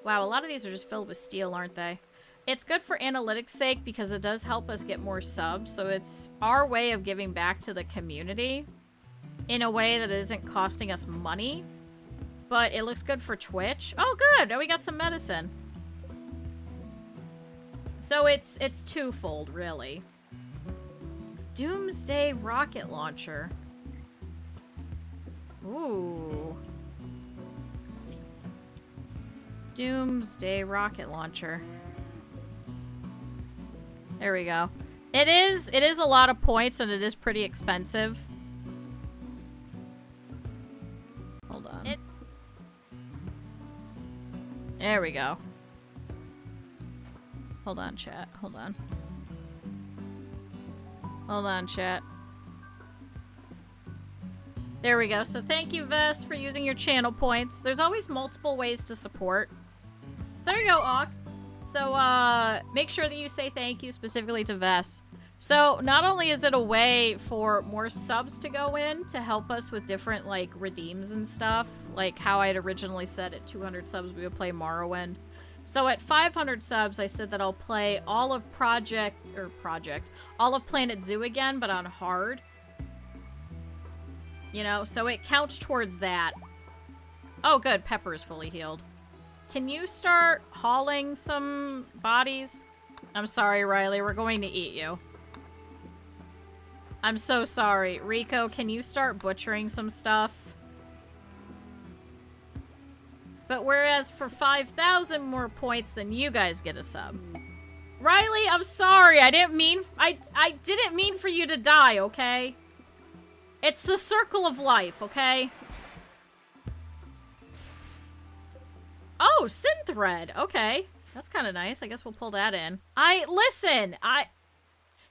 Wow, a lot of these are just filled with steel, aren't they? It's good for analytics' sake because it does help us get more subs, so it's our way of giving back to the community in a way that isn't costing us money, but it looks good for Twitch. Oh, good! Now we got some medicine. So it's twofold, really. Doomsday rocket launcher. Ooh. Doomsday rocket launcher. There we go. It is a lot of points and it is pretty expensive. Hold on. There we go. Hold on, chat. Hold on. Hold on, chat. There we go. So thank you, Vess, for using your channel points. There's always multiple ways to support. So there you go, Auk. So, make sure that you say thank you specifically to Vess. So, not only is it a way for more subs to go in to help us with different, like, redeems and stuff, like how I had originally said at 200 subs we would play Morrowind. So at 500 subs, I said that I'll play all of all of Planet Zoo again, but on hard. You know, so it counts towards that. Oh, good. Pepper is fully healed. Can you start hauling some bodies? I'm sorry, Riley. We're going to eat you. I'm so sorry. Rico, can you start butchering some stuff? But whereas for 5,000 more points, then you guys get a sub. Riley, I'm sorry. I didn't mean for you to die, okay? It's the circle of life, okay? Oh, Synthread. Okay. That's kind of nice. I guess we'll pull that in. Listen,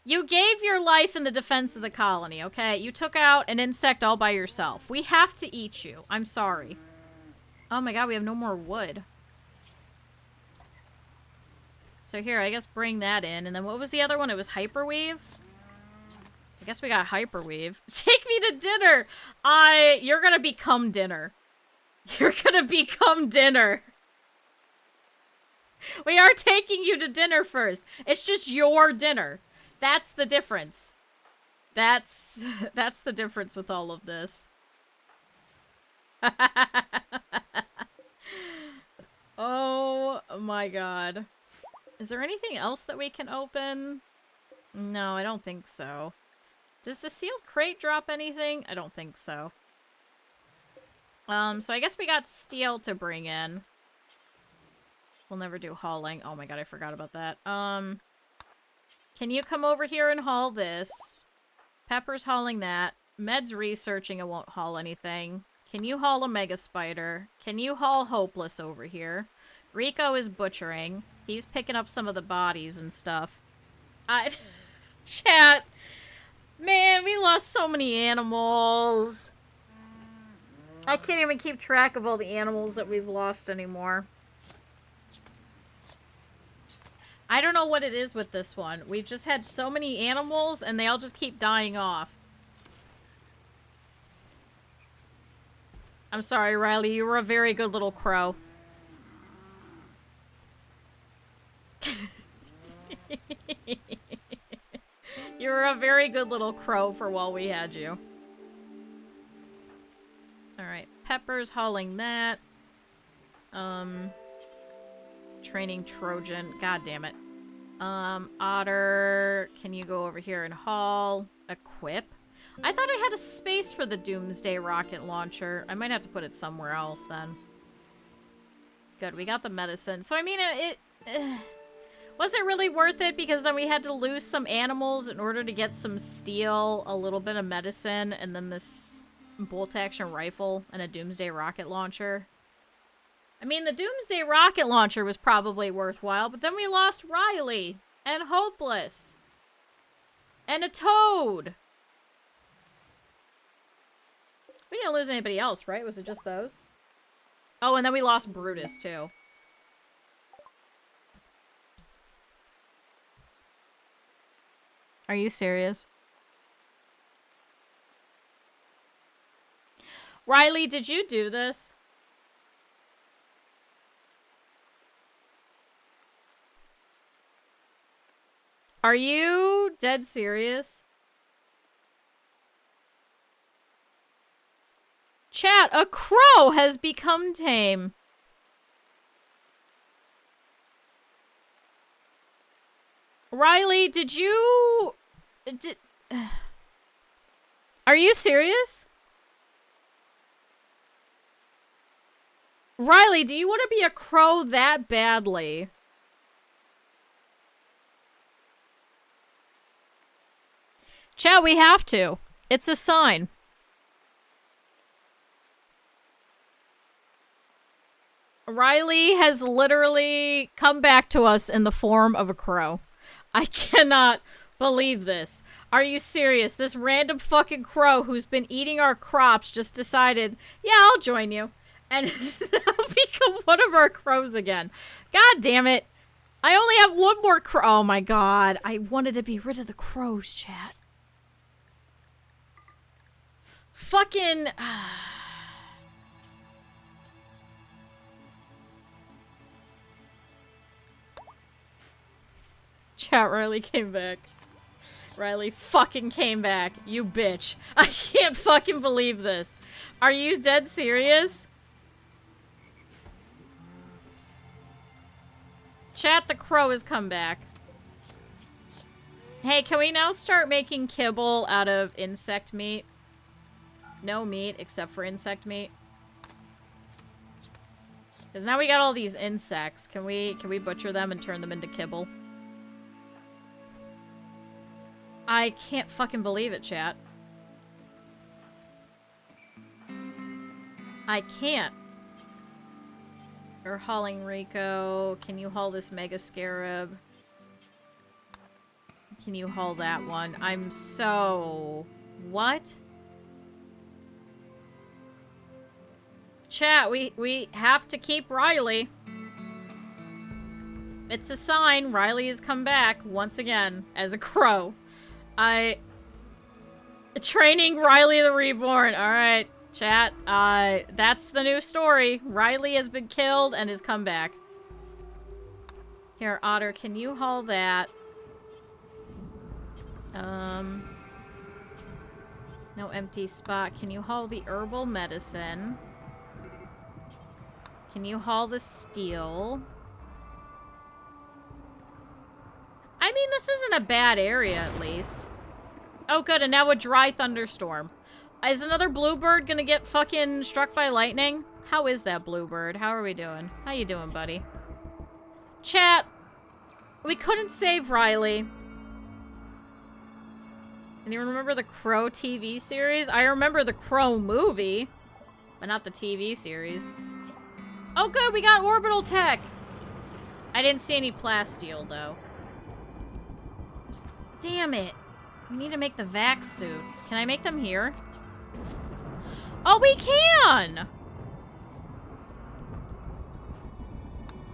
you gave your life in the defense of the colony, okay? You took out an insect all by yourself. We have to eat you. I'm sorry. Oh my god, we have no more wood. So here, I guess bring that in. And then what was the other one? It was Hyperweave? I guess we got Hyperweave. Take me to dinner! You're gonna become dinner. You're gonna become dinner. We are taking you to dinner first. It's just your dinner. That's the difference. That's the difference with all of this. Oh my god. Is there anything else that we can open? No, I don't think so. Does the sealed crate drop anything? I don't think so. So I guess we got steel to bring in. We'll never do hauling. Oh my god, I forgot about that. Can you come over here and haul this? Pepper's hauling that. Med's researching and won't haul anything. Can you haul a mega spider? Can you haul Hopeless over here? Rico is butchering. He's picking up some of the bodies and stuff. Chat. Man, we lost so many animals. I can't even keep track of all the animals that we've lost anymore. I don't know what it is with this one. We've just had so many animals and they all just keep dying off. I'm sorry, Riley. You were a very good little crow. You were a very good little crow for while we had you. Alright, Pepper's hauling that. Training Trojan. God damn it. Otter, can you go over here and haul? Equip? I thought I had a space for the Doomsday rocket launcher. I might have to put it somewhere else then. Good, we got the medicine. So, I mean, was it really worth it? Because then we had to lose some animals in order to get some steel, a little bit of medicine, and then this bolt-action rifle and a Doomsday rocket launcher. I mean, the Doomsday rocket launcher was probably worthwhile, but then we lost Riley, and Hopeless, and a toad. We didn't lose anybody else, right? Was it just those? Oh, and then we lost Brutus, too. Are you serious? Riley, did you do this? Are you dead serious? Chat, a crow has become tame. Riley, did you... Are you serious? Riley, do you want to be a crow that badly? Chat, we have to. It's a sign. Riley has literally come back to us in the form of a crow. I cannot believe this. Are you serious? This random fucking crow who's been eating our crops just decided, yeah, I'll join you. And has now become one of our crows again. God damn it. I only have one more crow. Oh my god. I wanted to be rid of the crows, chat. Fucking... Chat, Riley came back. Riley fucking came back. You bitch. I can't fucking believe this. Are you dead serious? Chat, the crow has come back. Hey, can we now start making kibble out of insect meat? No meat except for insect meat. Because now we got all these insects. Can we butcher them and turn them into kibble? I can't fucking believe it, chat. I can't. You're hauling Rico. Can you haul this Mega Scarab? Can you haul that one? I'm so... What? Chat, we have to keep Riley. It's a sign. Riley has come back once again as a crow. Training Riley the Reborn. Alright, chat. That's the new story. Riley has been killed and has come back. Here, Otter, can you haul that? No empty spot. Can you haul the herbal medicine? Can you haul the steel? I mean, this isn't a bad area, at least. Oh, good, and now a dry thunderstorm. Is another bluebird gonna get fucking struck by lightning? How is that bluebird? How are we doing? How you doing, buddy? Chat, we couldn't save Riley. And you remember the Crow TV series? I remember the Crow movie, but not the TV series. Oh, good, we got orbital tech! I didn't see any plasteel, though. Damn it. We need to make the vac suits. Can I make them here? Oh, we can!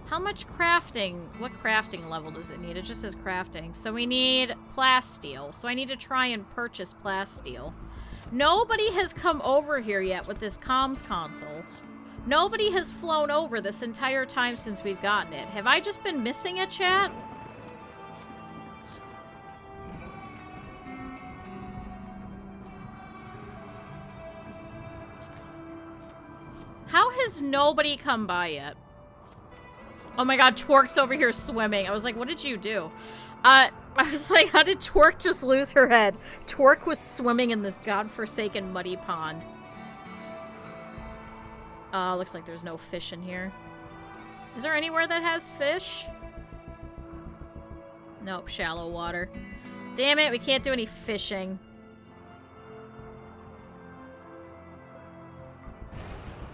How much crafting? What crafting level does it need? It just says crafting. So we need plasteel. So I need to try and purchase plasteel. Nobody has come over here yet with this comms console. Nobody has flown over this entire time since we've gotten it. Have I just been missing it, chat? How has nobody come by yet? Oh my god, Twerk's over here swimming. I was like, what did you do? I was like, how did Twerk just lose her head? Twerk was swimming in this godforsaken muddy pond. Looks like there's no fish in here. Is there anywhere that has fish? Nope, shallow water. Damn it, we can't do any fishing.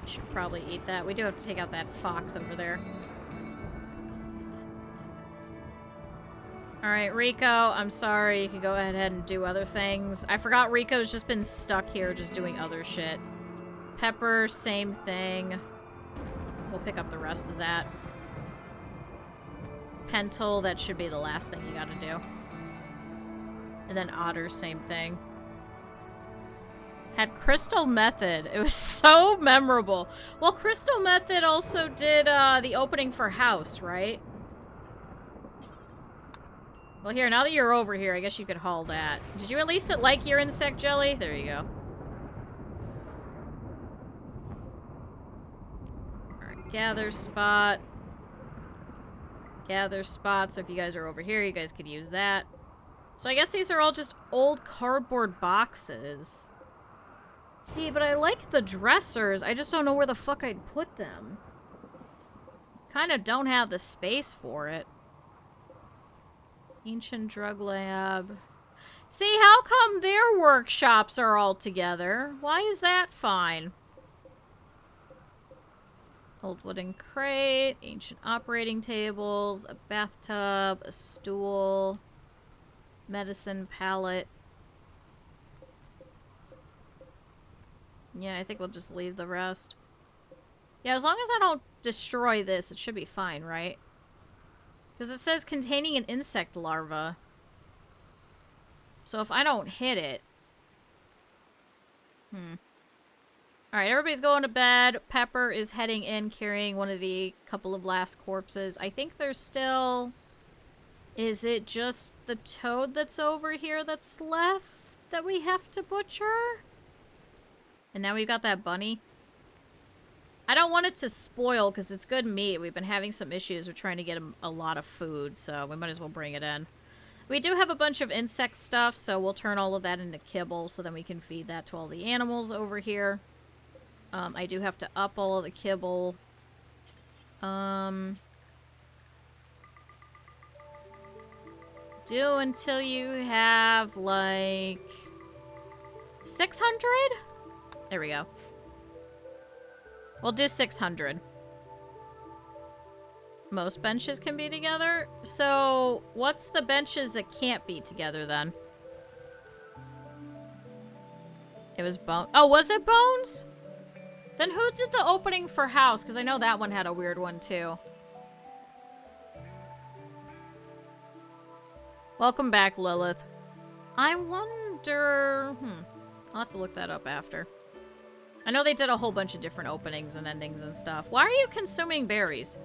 Should probably eat that. We do have to take out that fox over there. Alright, Rico, I'm sorry. You can go ahead and do other things. I forgot Rico's just been stuck here just doing other shit. Pepper, same thing. We'll pick up the rest of that. Pentel, that should be the last thing you gotta do. And then Otter, same thing. Had Crystal Method. It was so memorable. Well, Crystal Method also did the opening for House, right? Well, here, now that you're over here, I guess you could haul that. Did you at least like your insect jelly? There you go. Alright, gather spot. gather spots. So if you guys are over here, you guys could use that. So I guess these are all just old cardboard boxes. See, but I like the dressers. I just don't know where the fuck I'd put them. Kind of don't have the space for it. Ancient drug lab. See, how come their workshops are all together? Why is that fine? Old wooden crate, ancient operating tables, a bathtub, a stool, medicine pallet. Yeah, I think we'll just leave the rest. Yeah, as long as I don't destroy this, it should be fine, right? Because it says containing an insect larva. So if I don't hit it... Alright, everybody's going to bed. Pepper is heading in, carrying one of the couple of last corpses. I think there's still... Is it just the toad that's over here that's left that we have to butcher? And now we've got that bunny. I don't want it to spoil because it's good meat. We've been having some issues with trying to get a lot of food, so we might as well bring it in. We do have a bunch of insect stuff, so we'll turn all of that into kibble so then we can feed that to all the animals over here. I do have to up all of the kibble. Do until you have, like, 600? There we go. We'll do 600. Most benches can be together. So, what's the benches that can't be together, then? It was Bones. Oh, was it Bones? Then who did the opening for House? Because I know that one had a weird one, too. Welcome back, Lilith. I wonder... I'll have to look that up after. I know they did a whole bunch of different openings and endings and stuff. Why are you consuming berries?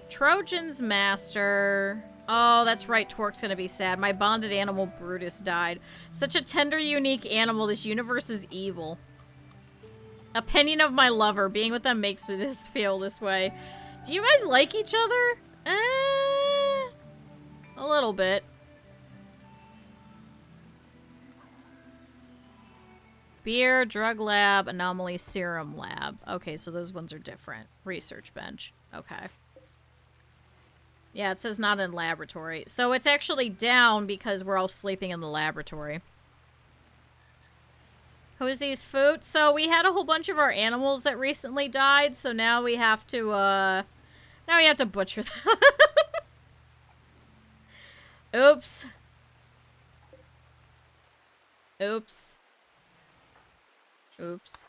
Trojan's Master. Oh, that's right. Torque's gonna be sad. My bonded animal, Brutus, died. Such a tender, unique animal. This universe is evil. Opinion of my lover. Being with them makes me feel this way. Do you guys like each other? A little bit. Beer, drug lab, anomaly, serum lab. Okay, so those ones are different. Research bench. Okay. Yeah, it says not in laboratory. So it's actually down because we're all sleeping in the laboratory. Who's these food? So we had a whole bunch of our animals that recently died, so now we have to, now we have to butcher them. Oops. Oops. Oops.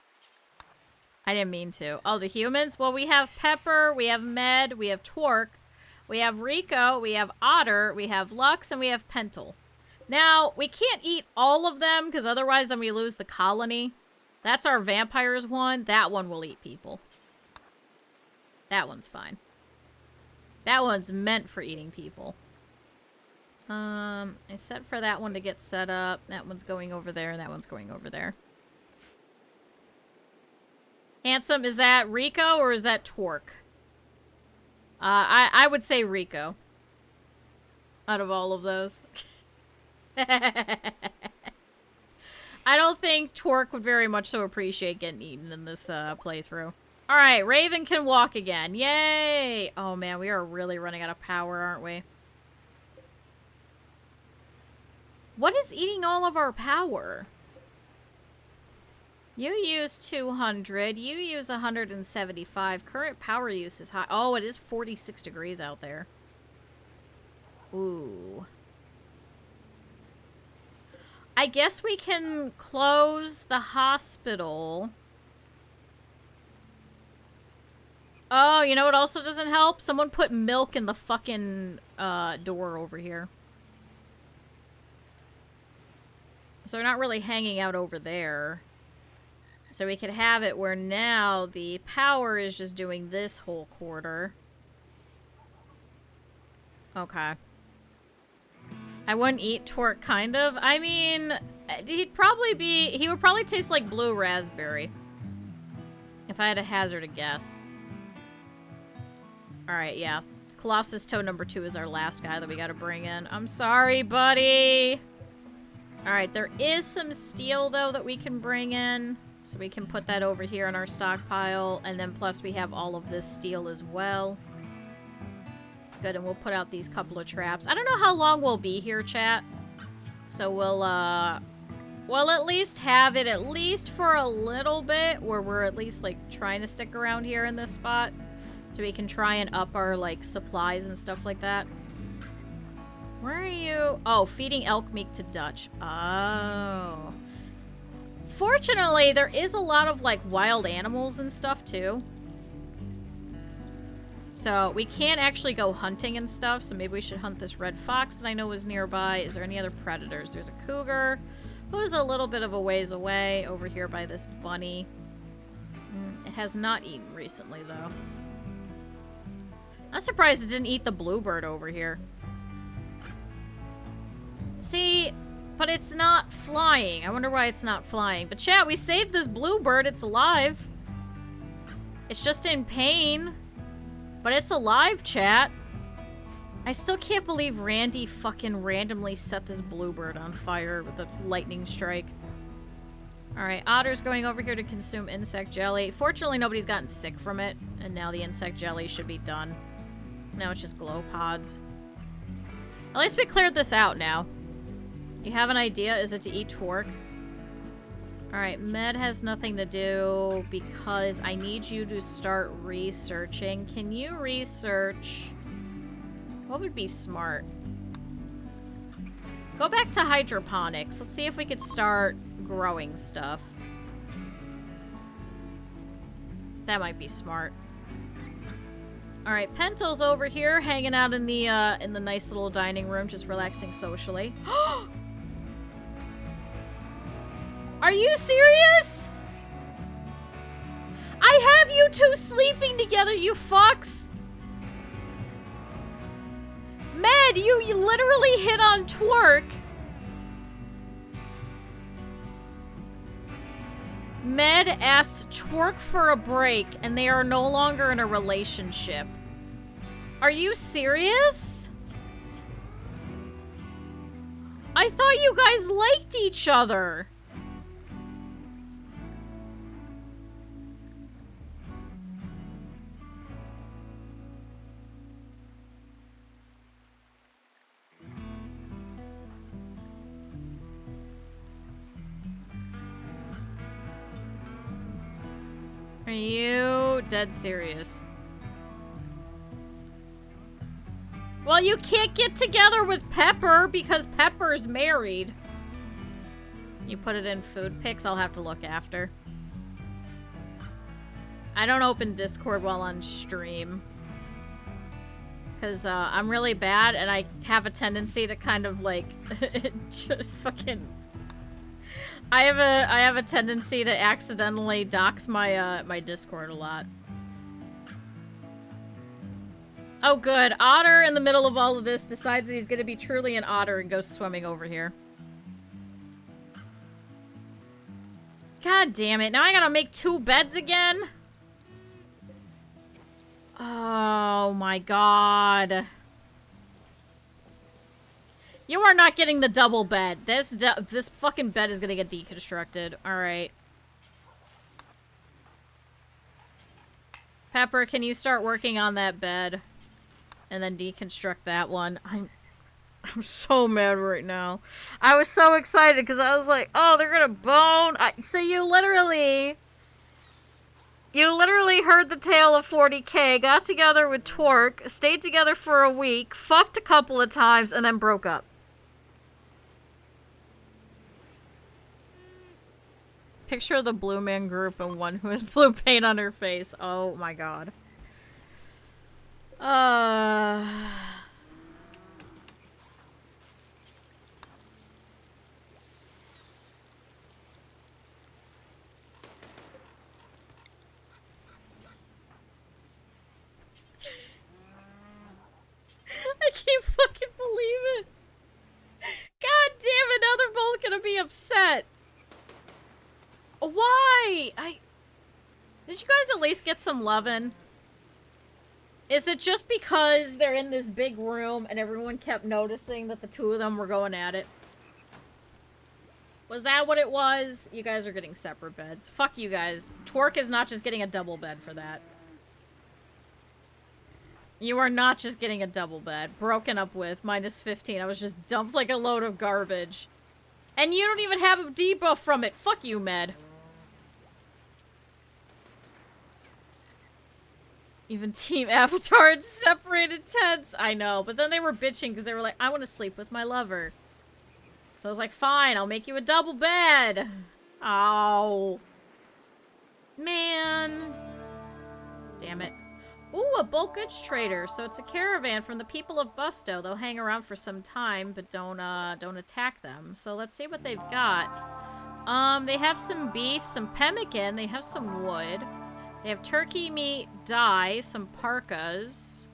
I didn't mean to. Oh, the humans? Well, we have Pepper, we have Med, we have Twerk, we have Rico, we have Otter, we have Lux, and we have Pentel. Now, we can't eat all of them, because otherwise then we lose the colony. That's our vampires one. That one will eat people. That one's fine. That one's meant for eating people. I set for that one to get set up. That one's going over there, and that one's going over there. Handsome, is that Rico or is that Twerk? I would say Rico. Out of all of those. I don't think Twerk would very much so appreciate getting eaten in this playthrough. Alright, Raven can walk again. Yay! Oh man, we are really running out of power, aren't we? What is eating all of our power? You use 200. You use 175. Current power use is high. Oh, it is 46 degrees out there. Ooh. I guess we can close the hospital. Oh, you know what also doesn't help? Someone put milk in the fucking door over here. So they're not really hanging out over there. So we could have it where now the power is just doing this whole quarter. Okay. I wouldn't eat Twerk, kind of. I mean, he would probably taste like blue raspberry. If I had to hazard a guess. Alright, yeah. Colossus Toad number 2 is our last guy that we gotta bring in. I'm sorry, buddy! Alright, there is some steel, though, that we can bring in. So we can put that over here in our stockpile. And then plus we have all of this steel as well. Good, and we'll put out these couple of traps. I don't know how long we'll be here, chat. So we'll at least have it at least for a little bit, where we're at least, like, trying to stick around here in this spot. So we can try and up our, like, supplies and stuff like that. Where are you? Oh, feeding elk meat to Dutch. Oh. Fortunately, there is a lot of, like, wild animals and stuff, too. So, we can't actually go hunting and stuff, so maybe we should hunt this red fox that I know is nearby. Is there any other predators? There's a cougar, who's a little bit of a ways away, over here by this bunny. It has not eaten recently, though. I'm surprised it didn't eat the bluebird over here. See, but it's not flying. I wonder why it's not flying. But chat, we saved this bluebird. It's alive. It's just in pain. But it's alive, chat. I still can't believe Randy fucking randomly set this bluebird on fire with a lightning strike. Alright, Otter's going over here to consume insect jelly. Fortunately, nobody's gotten sick from it. And now the insect jelly should be done. Now it's just glow pods. At least we cleared this out now. You have an idea? Is it to eat twerk? Alright, Med has nothing to do because I need you to start researching. Can you research? What would be smart? Go back to hydroponics. Let's see if we could start growing stuff. That might be smart. Alright, Pentel's over here hanging out in the nice little dining room, just relaxing socially. Are you serious? I have you two sleeping together, you fucks! Med, you literally hit on twerk. Med asked twerk for a break, and they are no longer in a relationship. Are you serious? I thought you guys liked each other. Are you dead serious? Well, you can't get together with Pepper because Pepper's married. You put it in food pics, I'll have to look after. I don't open Discord while on stream. Because I'm really bad and I have a tendency to kind of like fucking... I have a tendency to accidentally dox my my Discord a lot. Oh good, Otter in the middle of all of this decides that he's gonna be truly an otter and goes swimming over here. God damn it, now I gotta make 2 beds again? Oh my god. You are not getting the double bed. This fucking bed is gonna get deconstructed. Alright. Pepper, can you start working on that bed? And then deconstruct that one. I'm so mad right now. I was so excited because I was like, oh, they're gonna bone. So you literally heard the tale of 40K, got together with Twerk, stayed together for a week, fucked a couple of times, and then broke up. Picture the Blue Man Group and one who has blue paint on her face. Oh my god. I can't fucking believe it. God damn it, now they're both gonna be upset. Why? Did you guys at least get some lovin'? Is it just because they're in this big room and everyone kept noticing that the two of them were going at it? Was that what it was? You guys are getting separate beds. Fuck you guys. Twerk is not just getting a double bed for that. You are not just getting a double bed. Broken up with. -15. I was just dumped like a load of garbage. And you don't even have a debuff from it. Fuck you, Med. Even Team Avatar had separated tents. I know, but then they were bitching because they were like, I want to sleep with my lover. So I was like, fine, I'll make you a double bed. Oh. Man. Damn it. Ooh, a bulk goods trader. So it's a caravan from the people of Busto. They'll hang around for some time, but don't attack them. So let's see what they've got. They have some beef, some pemmican, they have some wood. They have turkey meat, dye, some parkas,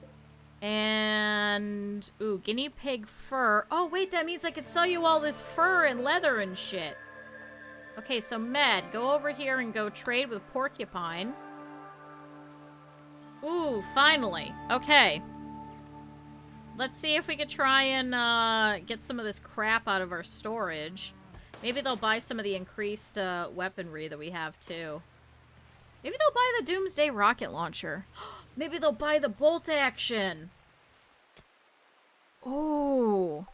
and, ooh, guinea pig fur. Oh, wait, that means I could sell you all this fur and leather and shit. Okay, so Med, go over here and go trade with Porcupine. Ooh, finally. Okay. Let's see if we could try and, get some of this crap out of our storage. Maybe they'll buy some of the increased, weaponry that we have, too. Maybe they'll buy the Doomsday rocket launcher. Maybe they'll buy the bolt action. Ooh.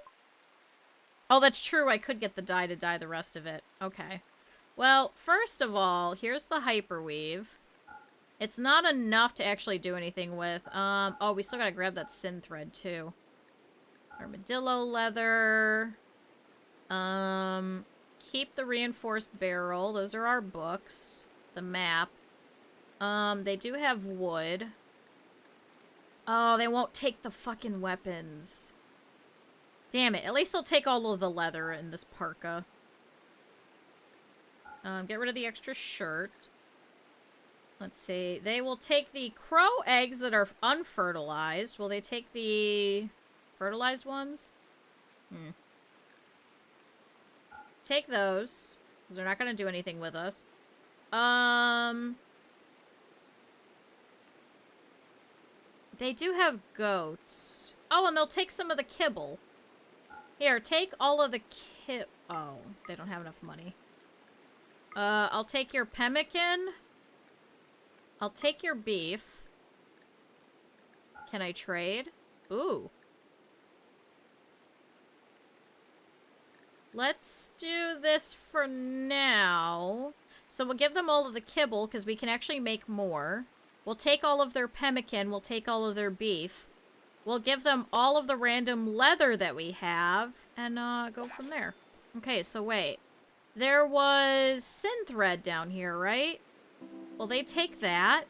Oh, that's true. I could get the dye to dye the rest of it. Okay. Well, first of all, here's the hyperweave. It's not enough to actually do anything with. Oh, we still gotta grab that sin thread, too. Armadillo leather. Keep the reinforced barrel. Those are our books. The map. They do have wood. Oh, they won't take the fucking weapons. Damn it. At least they'll take all of the leather in this parka. Get rid of the extra shirt. Let's see. They will take the crow eggs that are unfertilized. Will they take the fertilized ones? Take those. Because they're not going to do anything with us. They do have goats. Oh, and they'll take some of the kibble. Here, take all of the Oh, they don't have enough money. I'll take your pemmican. I'll take your beef. Can I trade? Ooh. Let's do this for now. So we'll give them all of the kibble, because we can actually make more. We'll take all of their pemmican. We'll take all of their beef. We'll give them all of the random leather that we have, and go from there. Okay, so wait. There was sin thread down here, right? Well, they take that.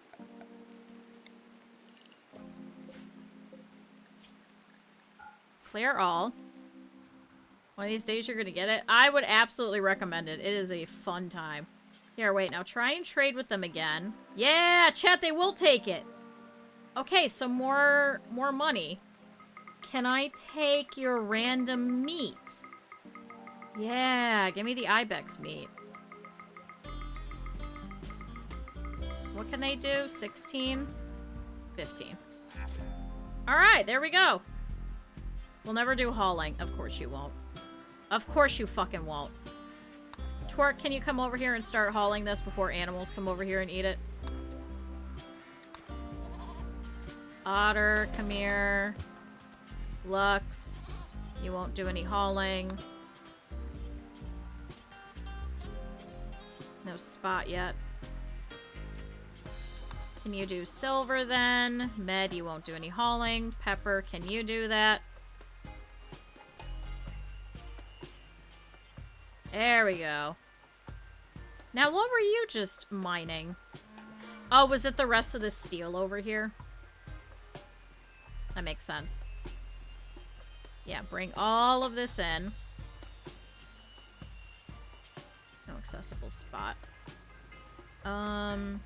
Clear all. One of these days you're gonna get it. I would absolutely recommend it. It is a fun time. Here, wait, now try and trade with them again. Yeah, chat, they will take it. Okay, so more money. Can I take your random meat? Yeah, give me the ibex meat. What can they do? 16? 15. Alright, there we go. We'll never do hauling. Of course you won't. Of course you fucking won't. Twerk, can you come over here and start hauling this before animals come over here and eat it? Otter, come here. Lux, you won't do any hauling. No spot yet. Can you do silver then? Med, you won't do any hauling. Pepper, can you do that? There we go. Now, what were you just mining? Oh, was it the rest of the steel over here? That makes sense. Yeah, bring all of this in. No accessible spot. Can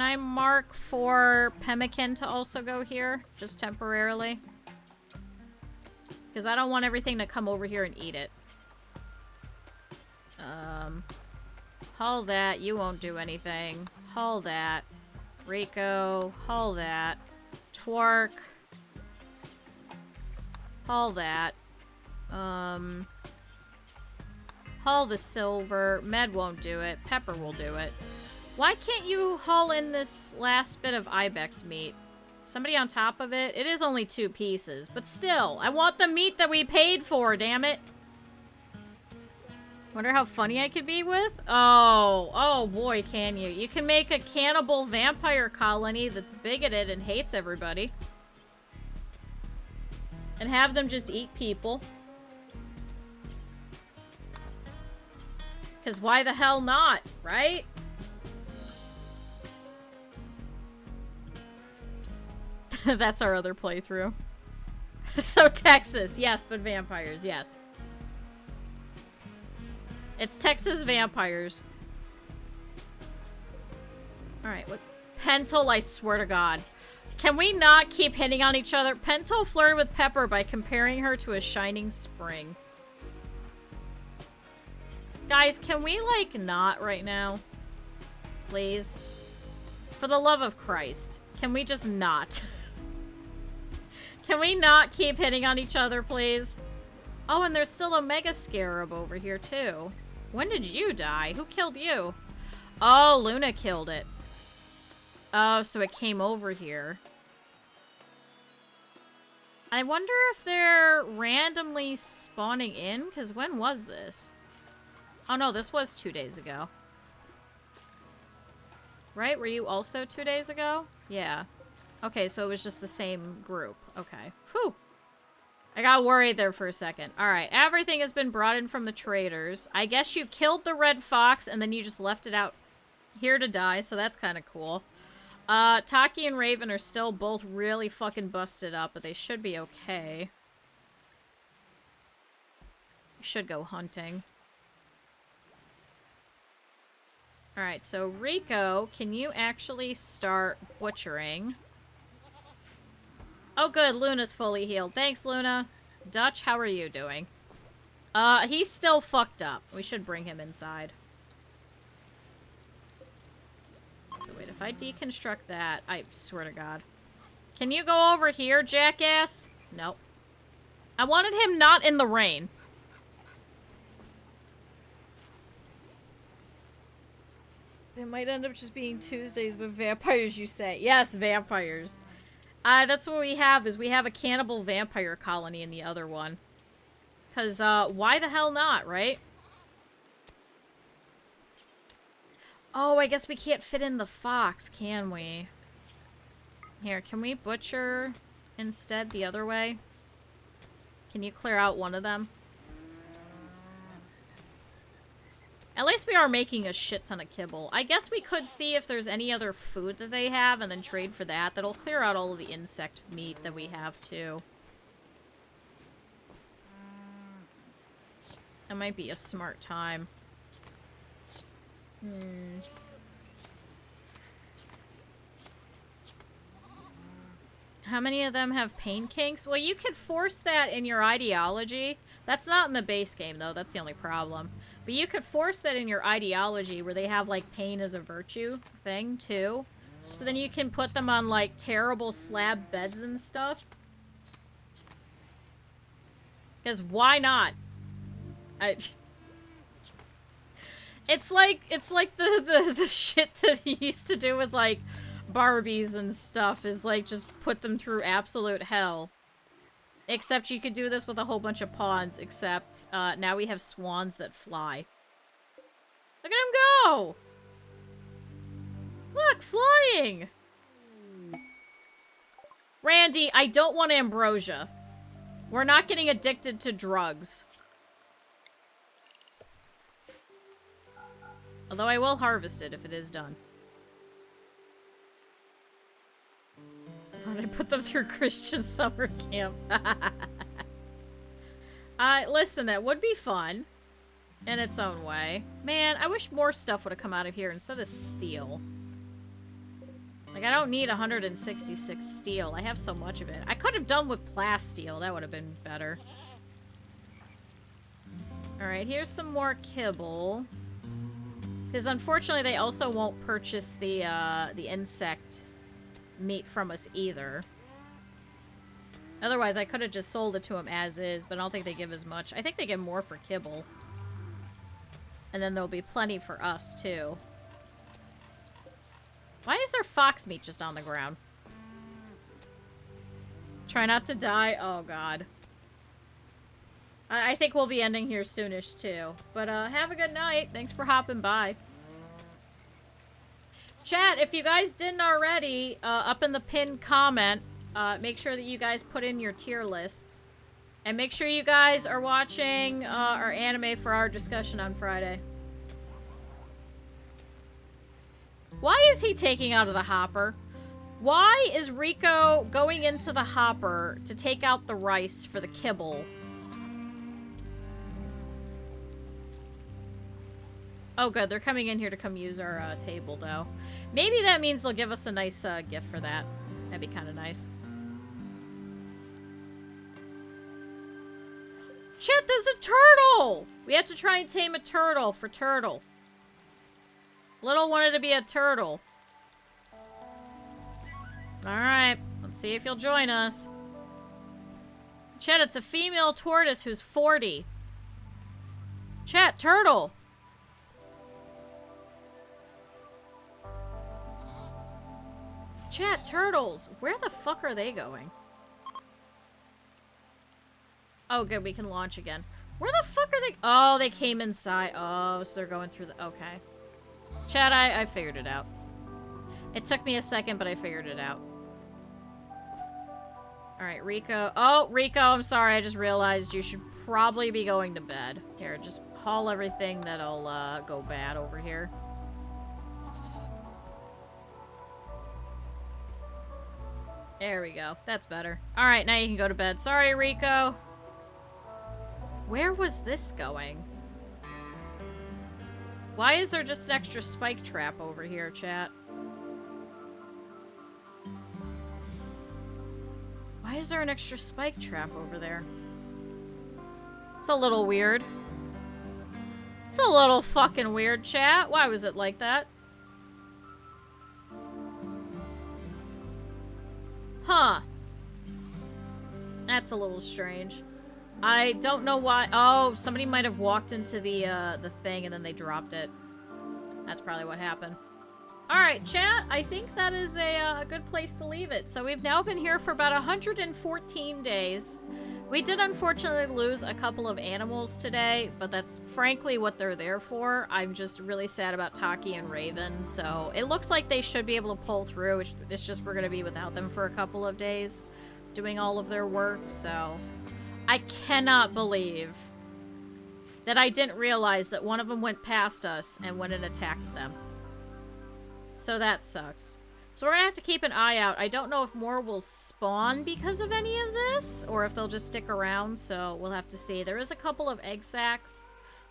I mark for pemmican to also go here? Just temporarily? Because I don't want everything to come over here and eat it. Haul that. You won't do anything. Haul that. Rico, haul that. Twerk. Haul that. Haul the silver. Med won't do it. Pepper will do it. Why can't you haul in this last bit of ibex meat? Somebody on top of it? It is only 2 pieces, but still, I want the meat that we paid for, damn it. Wonder how funny I could be with? Oh boy, can you. You can make a cannibal vampire colony that's bigoted and hates everybody. And have them just eat people. Because why the hell not, right? That's our other playthrough. So Texas, yes, but vampires, yes. It's Texas vampires. Alright, what's... Pentel, I swear to God. Can we not keep hitting on each other? Pentel flirted with Pepper by comparing her to a shining spring. Guys, can we, like, not right now? Please? For the love of Christ. Can we just not? Can we not keep hitting on each other, please? Oh, and there's still a Mega Scarab over here, too. When did you die? Who killed you? Oh, Luna killed it. Oh, so it came over here. I wonder if they're randomly spawning in, because when was this? Oh no, this was 2 days ago. Right? Were you also 2 days ago? Yeah. Okay, so it was just the same group. Okay. Whew. I got worried there for a second. Alright, everything has been brought in from the traders. I guess you killed the red fox and then you just left it out here to die, so that's kind of cool. Taki and Raven are still both really fucking busted up, but they should be okay. We should go hunting. Alright, so Rico, can you actually start butchering? Oh good, Luna's fully healed. Thanks, Luna. Dutch, how are you doing? He's still fucked up. We should bring him inside. So wait, if I deconstruct that, I swear to God. Can you go over here, jackass? Nope. I wanted him not in the rain. It might end up just being Tuesdays with vampires, you say. Yes, vampires. That's what we have, is we have a cannibal vampire colony in the other one. Because, why the hell not, right? Oh, I guess we can't fit in the fox, can we? Here, can we butcher instead the other way? Can you clear out one of them? At least we are making a shit ton of kibble. I guess we could see if there's any other food that they have and then trade for that. That'll clear out all of the insect meat that we have, too. That might be a smart time. How many of them have pain kinks? Well, you could force that in your ideology. That's not in the base game, though. That's the only problem. But you could force that in your ideology where they have, like, pain as a virtue thing, too. So then you can put them on, like, terrible slab beds and stuff. Because why not? It's like the shit that he used to do with, like, Barbies and stuff, is, like, just put them through absolute hell. Except you could do this with a whole bunch of pawns, except now we have swans that fly. Look at him go! Look, flying! Randy, I don't want ambrosia. We're not getting addicted to drugs. Although I will harvest it if it is done. When I put them through Christian summer camp. Listen, that would be fun. In its own way. Man, I wish more stuff would have come out of here instead of steel. Like, I don't need 166 steel. I have so much of it. I could have done with plasteel. That would have been better. Alright, here's some more kibble. Because unfortunately, they also won't purchase the insect meat from us either. Otherwise, I could have just sold it to them as is, but I don't think they give as much. I think they give more for kibble. And then there'll be plenty for us, too. Why is there fox meat just on the ground? Try not to die. Oh, God. I think we'll be ending here soonish, too. But, have a good night. Thanks for hopping by. Chat, if you guys didn't already, up in the pinned comment, make sure that you guys put in your tier lists. And make sure you guys are watching our anime for our discussion on Friday. Why is he taking out of the hopper? Why is Rico going into the hopper to take out the rice for the kibble? Oh, good. They're coming in here to come use our table, though. Maybe that means they'll give us a nice gift for that. That'd be kind of nice. Shit, there's a turtle! We have to try and tame a turtle for Turtle. Little wanted to be a turtle. Alright, let's see if you'll join us. Chet, it's a female tortoise who's 40. Chet, turtle! Chat, turtles! Where the fuck are they going? Oh, good, we can launch again. Where the fuck are they? Oh, they came inside. Oh, so they're going through the... Okay. Chat, I figured it out. It took me a second, but I figured it out. Alright, Rico. Oh, Rico, I'm sorry. I just realized you should probably be going to bed. Here, just haul everything that'll go bad over here. There we go. That's better. Alright, now you can go to bed. Sorry, Rico. Where was this going? Why is there just an extra spike trap over here, chat? Why is there an extra spike trap over there? It's a little weird. It's a little fucking weird, chat. Why was it like that? Huh. That's a little strange. I don't know why. Oh, somebody might have walked into the thing and then they dropped it. That's probably what happened. Alright, chat. I think that is a good place to leave it. So we've now been here for about 114 days. We did unfortunately lose a couple of animals today, but that's frankly what they're there for. I'm just really sad about Taki and Raven, so it looks like they should be able to pull through. It's just we're going to be without them for a couple of days doing all of their work, so... I cannot believe that I didn't realize that one of them went past us and went and attacked them. So that sucks. So we're gonna have to keep an eye out. I don't know if more will spawn because of any of this, or if they'll just stick around, so we'll have to see. There is a couple of egg sacs,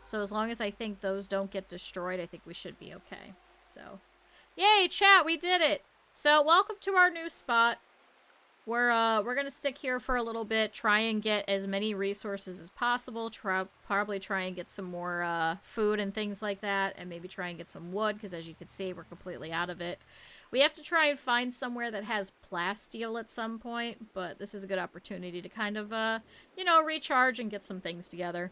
so as long as I think those don't get destroyed, I think we should be okay. So, yay, chat, we did it! So, welcome to our new spot. We're gonna stick here for a little bit, try and get as many resources as possible, probably try and get some more food and things like that, and maybe try and get some wood, because as you can see, we're completely out of it. We have to try and find somewhere that has plasteel at some point, but this is a good opportunity to kind of, you know, recharge and get some things together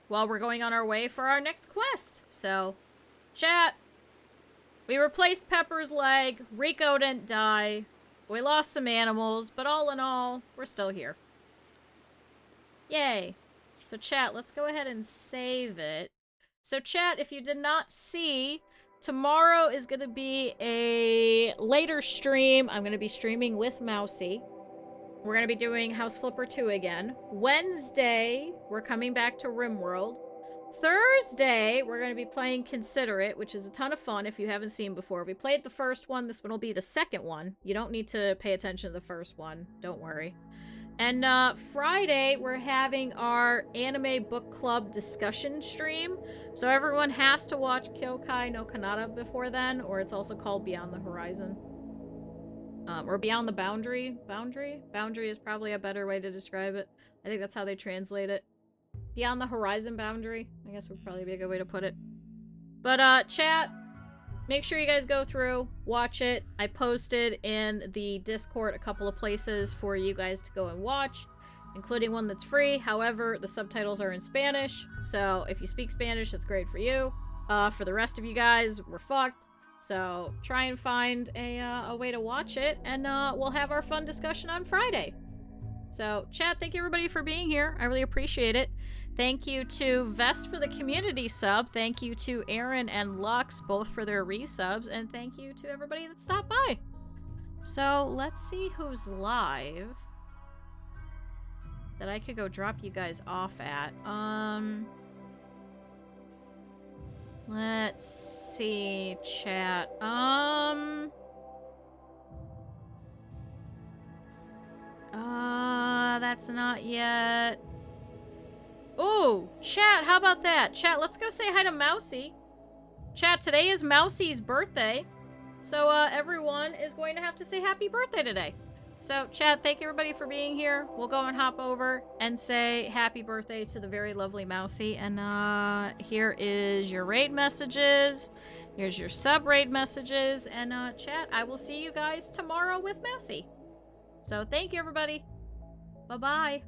while we're going on our way for our next quest. So, chat, we replaced Pepper's leg, Rico didn't die, we lost some animals, but all in all, we're still here. Yay. So chat, let's go ahead and save it. So chat, if you did not see, tomorrow is going to be a later stream. I'm going to be streaming with Mousey. We're going to be doing House Flipper 2 again. Wednesday, we're coming back to Rimworld. Thursday, we're going to be playing Consider It, which is a ton of fun if you haven't seen before. We played the first one. This one will be the second one. You don't need to pay attention to the first one. Don't worry. And Friday, we're having our anime book club discussion stream. So everyone has to watch Kyokai no Kanata before then, or it's also called Beyond the Horizon. Or Beyond the Boundary. Boundary is probably a better way to describe it. I think that's how they translate it. Beyond the Horizon Boundary, I guess would probably be a good way to put it. But, chat, make sure you guys go through, watch it. I posted in the Discord a couple of places for you guys to go and watch, including one that's free. However, the subtitles are in Spanish, so if you speak Spanish, that's great for you. For the rest of you guys, we're fucked. So try and find a way to watch it, and we'll have our fun discussion on Friday. So, chat, thank you everybody for being here. I really appreciate it. Thank you to Vest for the community sub. Thank you to Aaron and Lux, both for their resubs. And thank you to everybody that stopped by. So, let's see who's live that I could go drop you guys off at. Let's see, chat. That's not yet. Ooh, chat, how about that? Chat, let's go say hi to Mousey. Chat, today is Mousey's birthday. So, everyone is going to have to say happy birthday today. So, chat, thank you everybody for being here. We'll go and hop over and say happy birthday to the very lovely Mousey. And, here is your raid messages. Here's your sub-raid messages. And, chat, I will see you guys tomorrow with Mousey. So, thank you everybody. Bye-bye.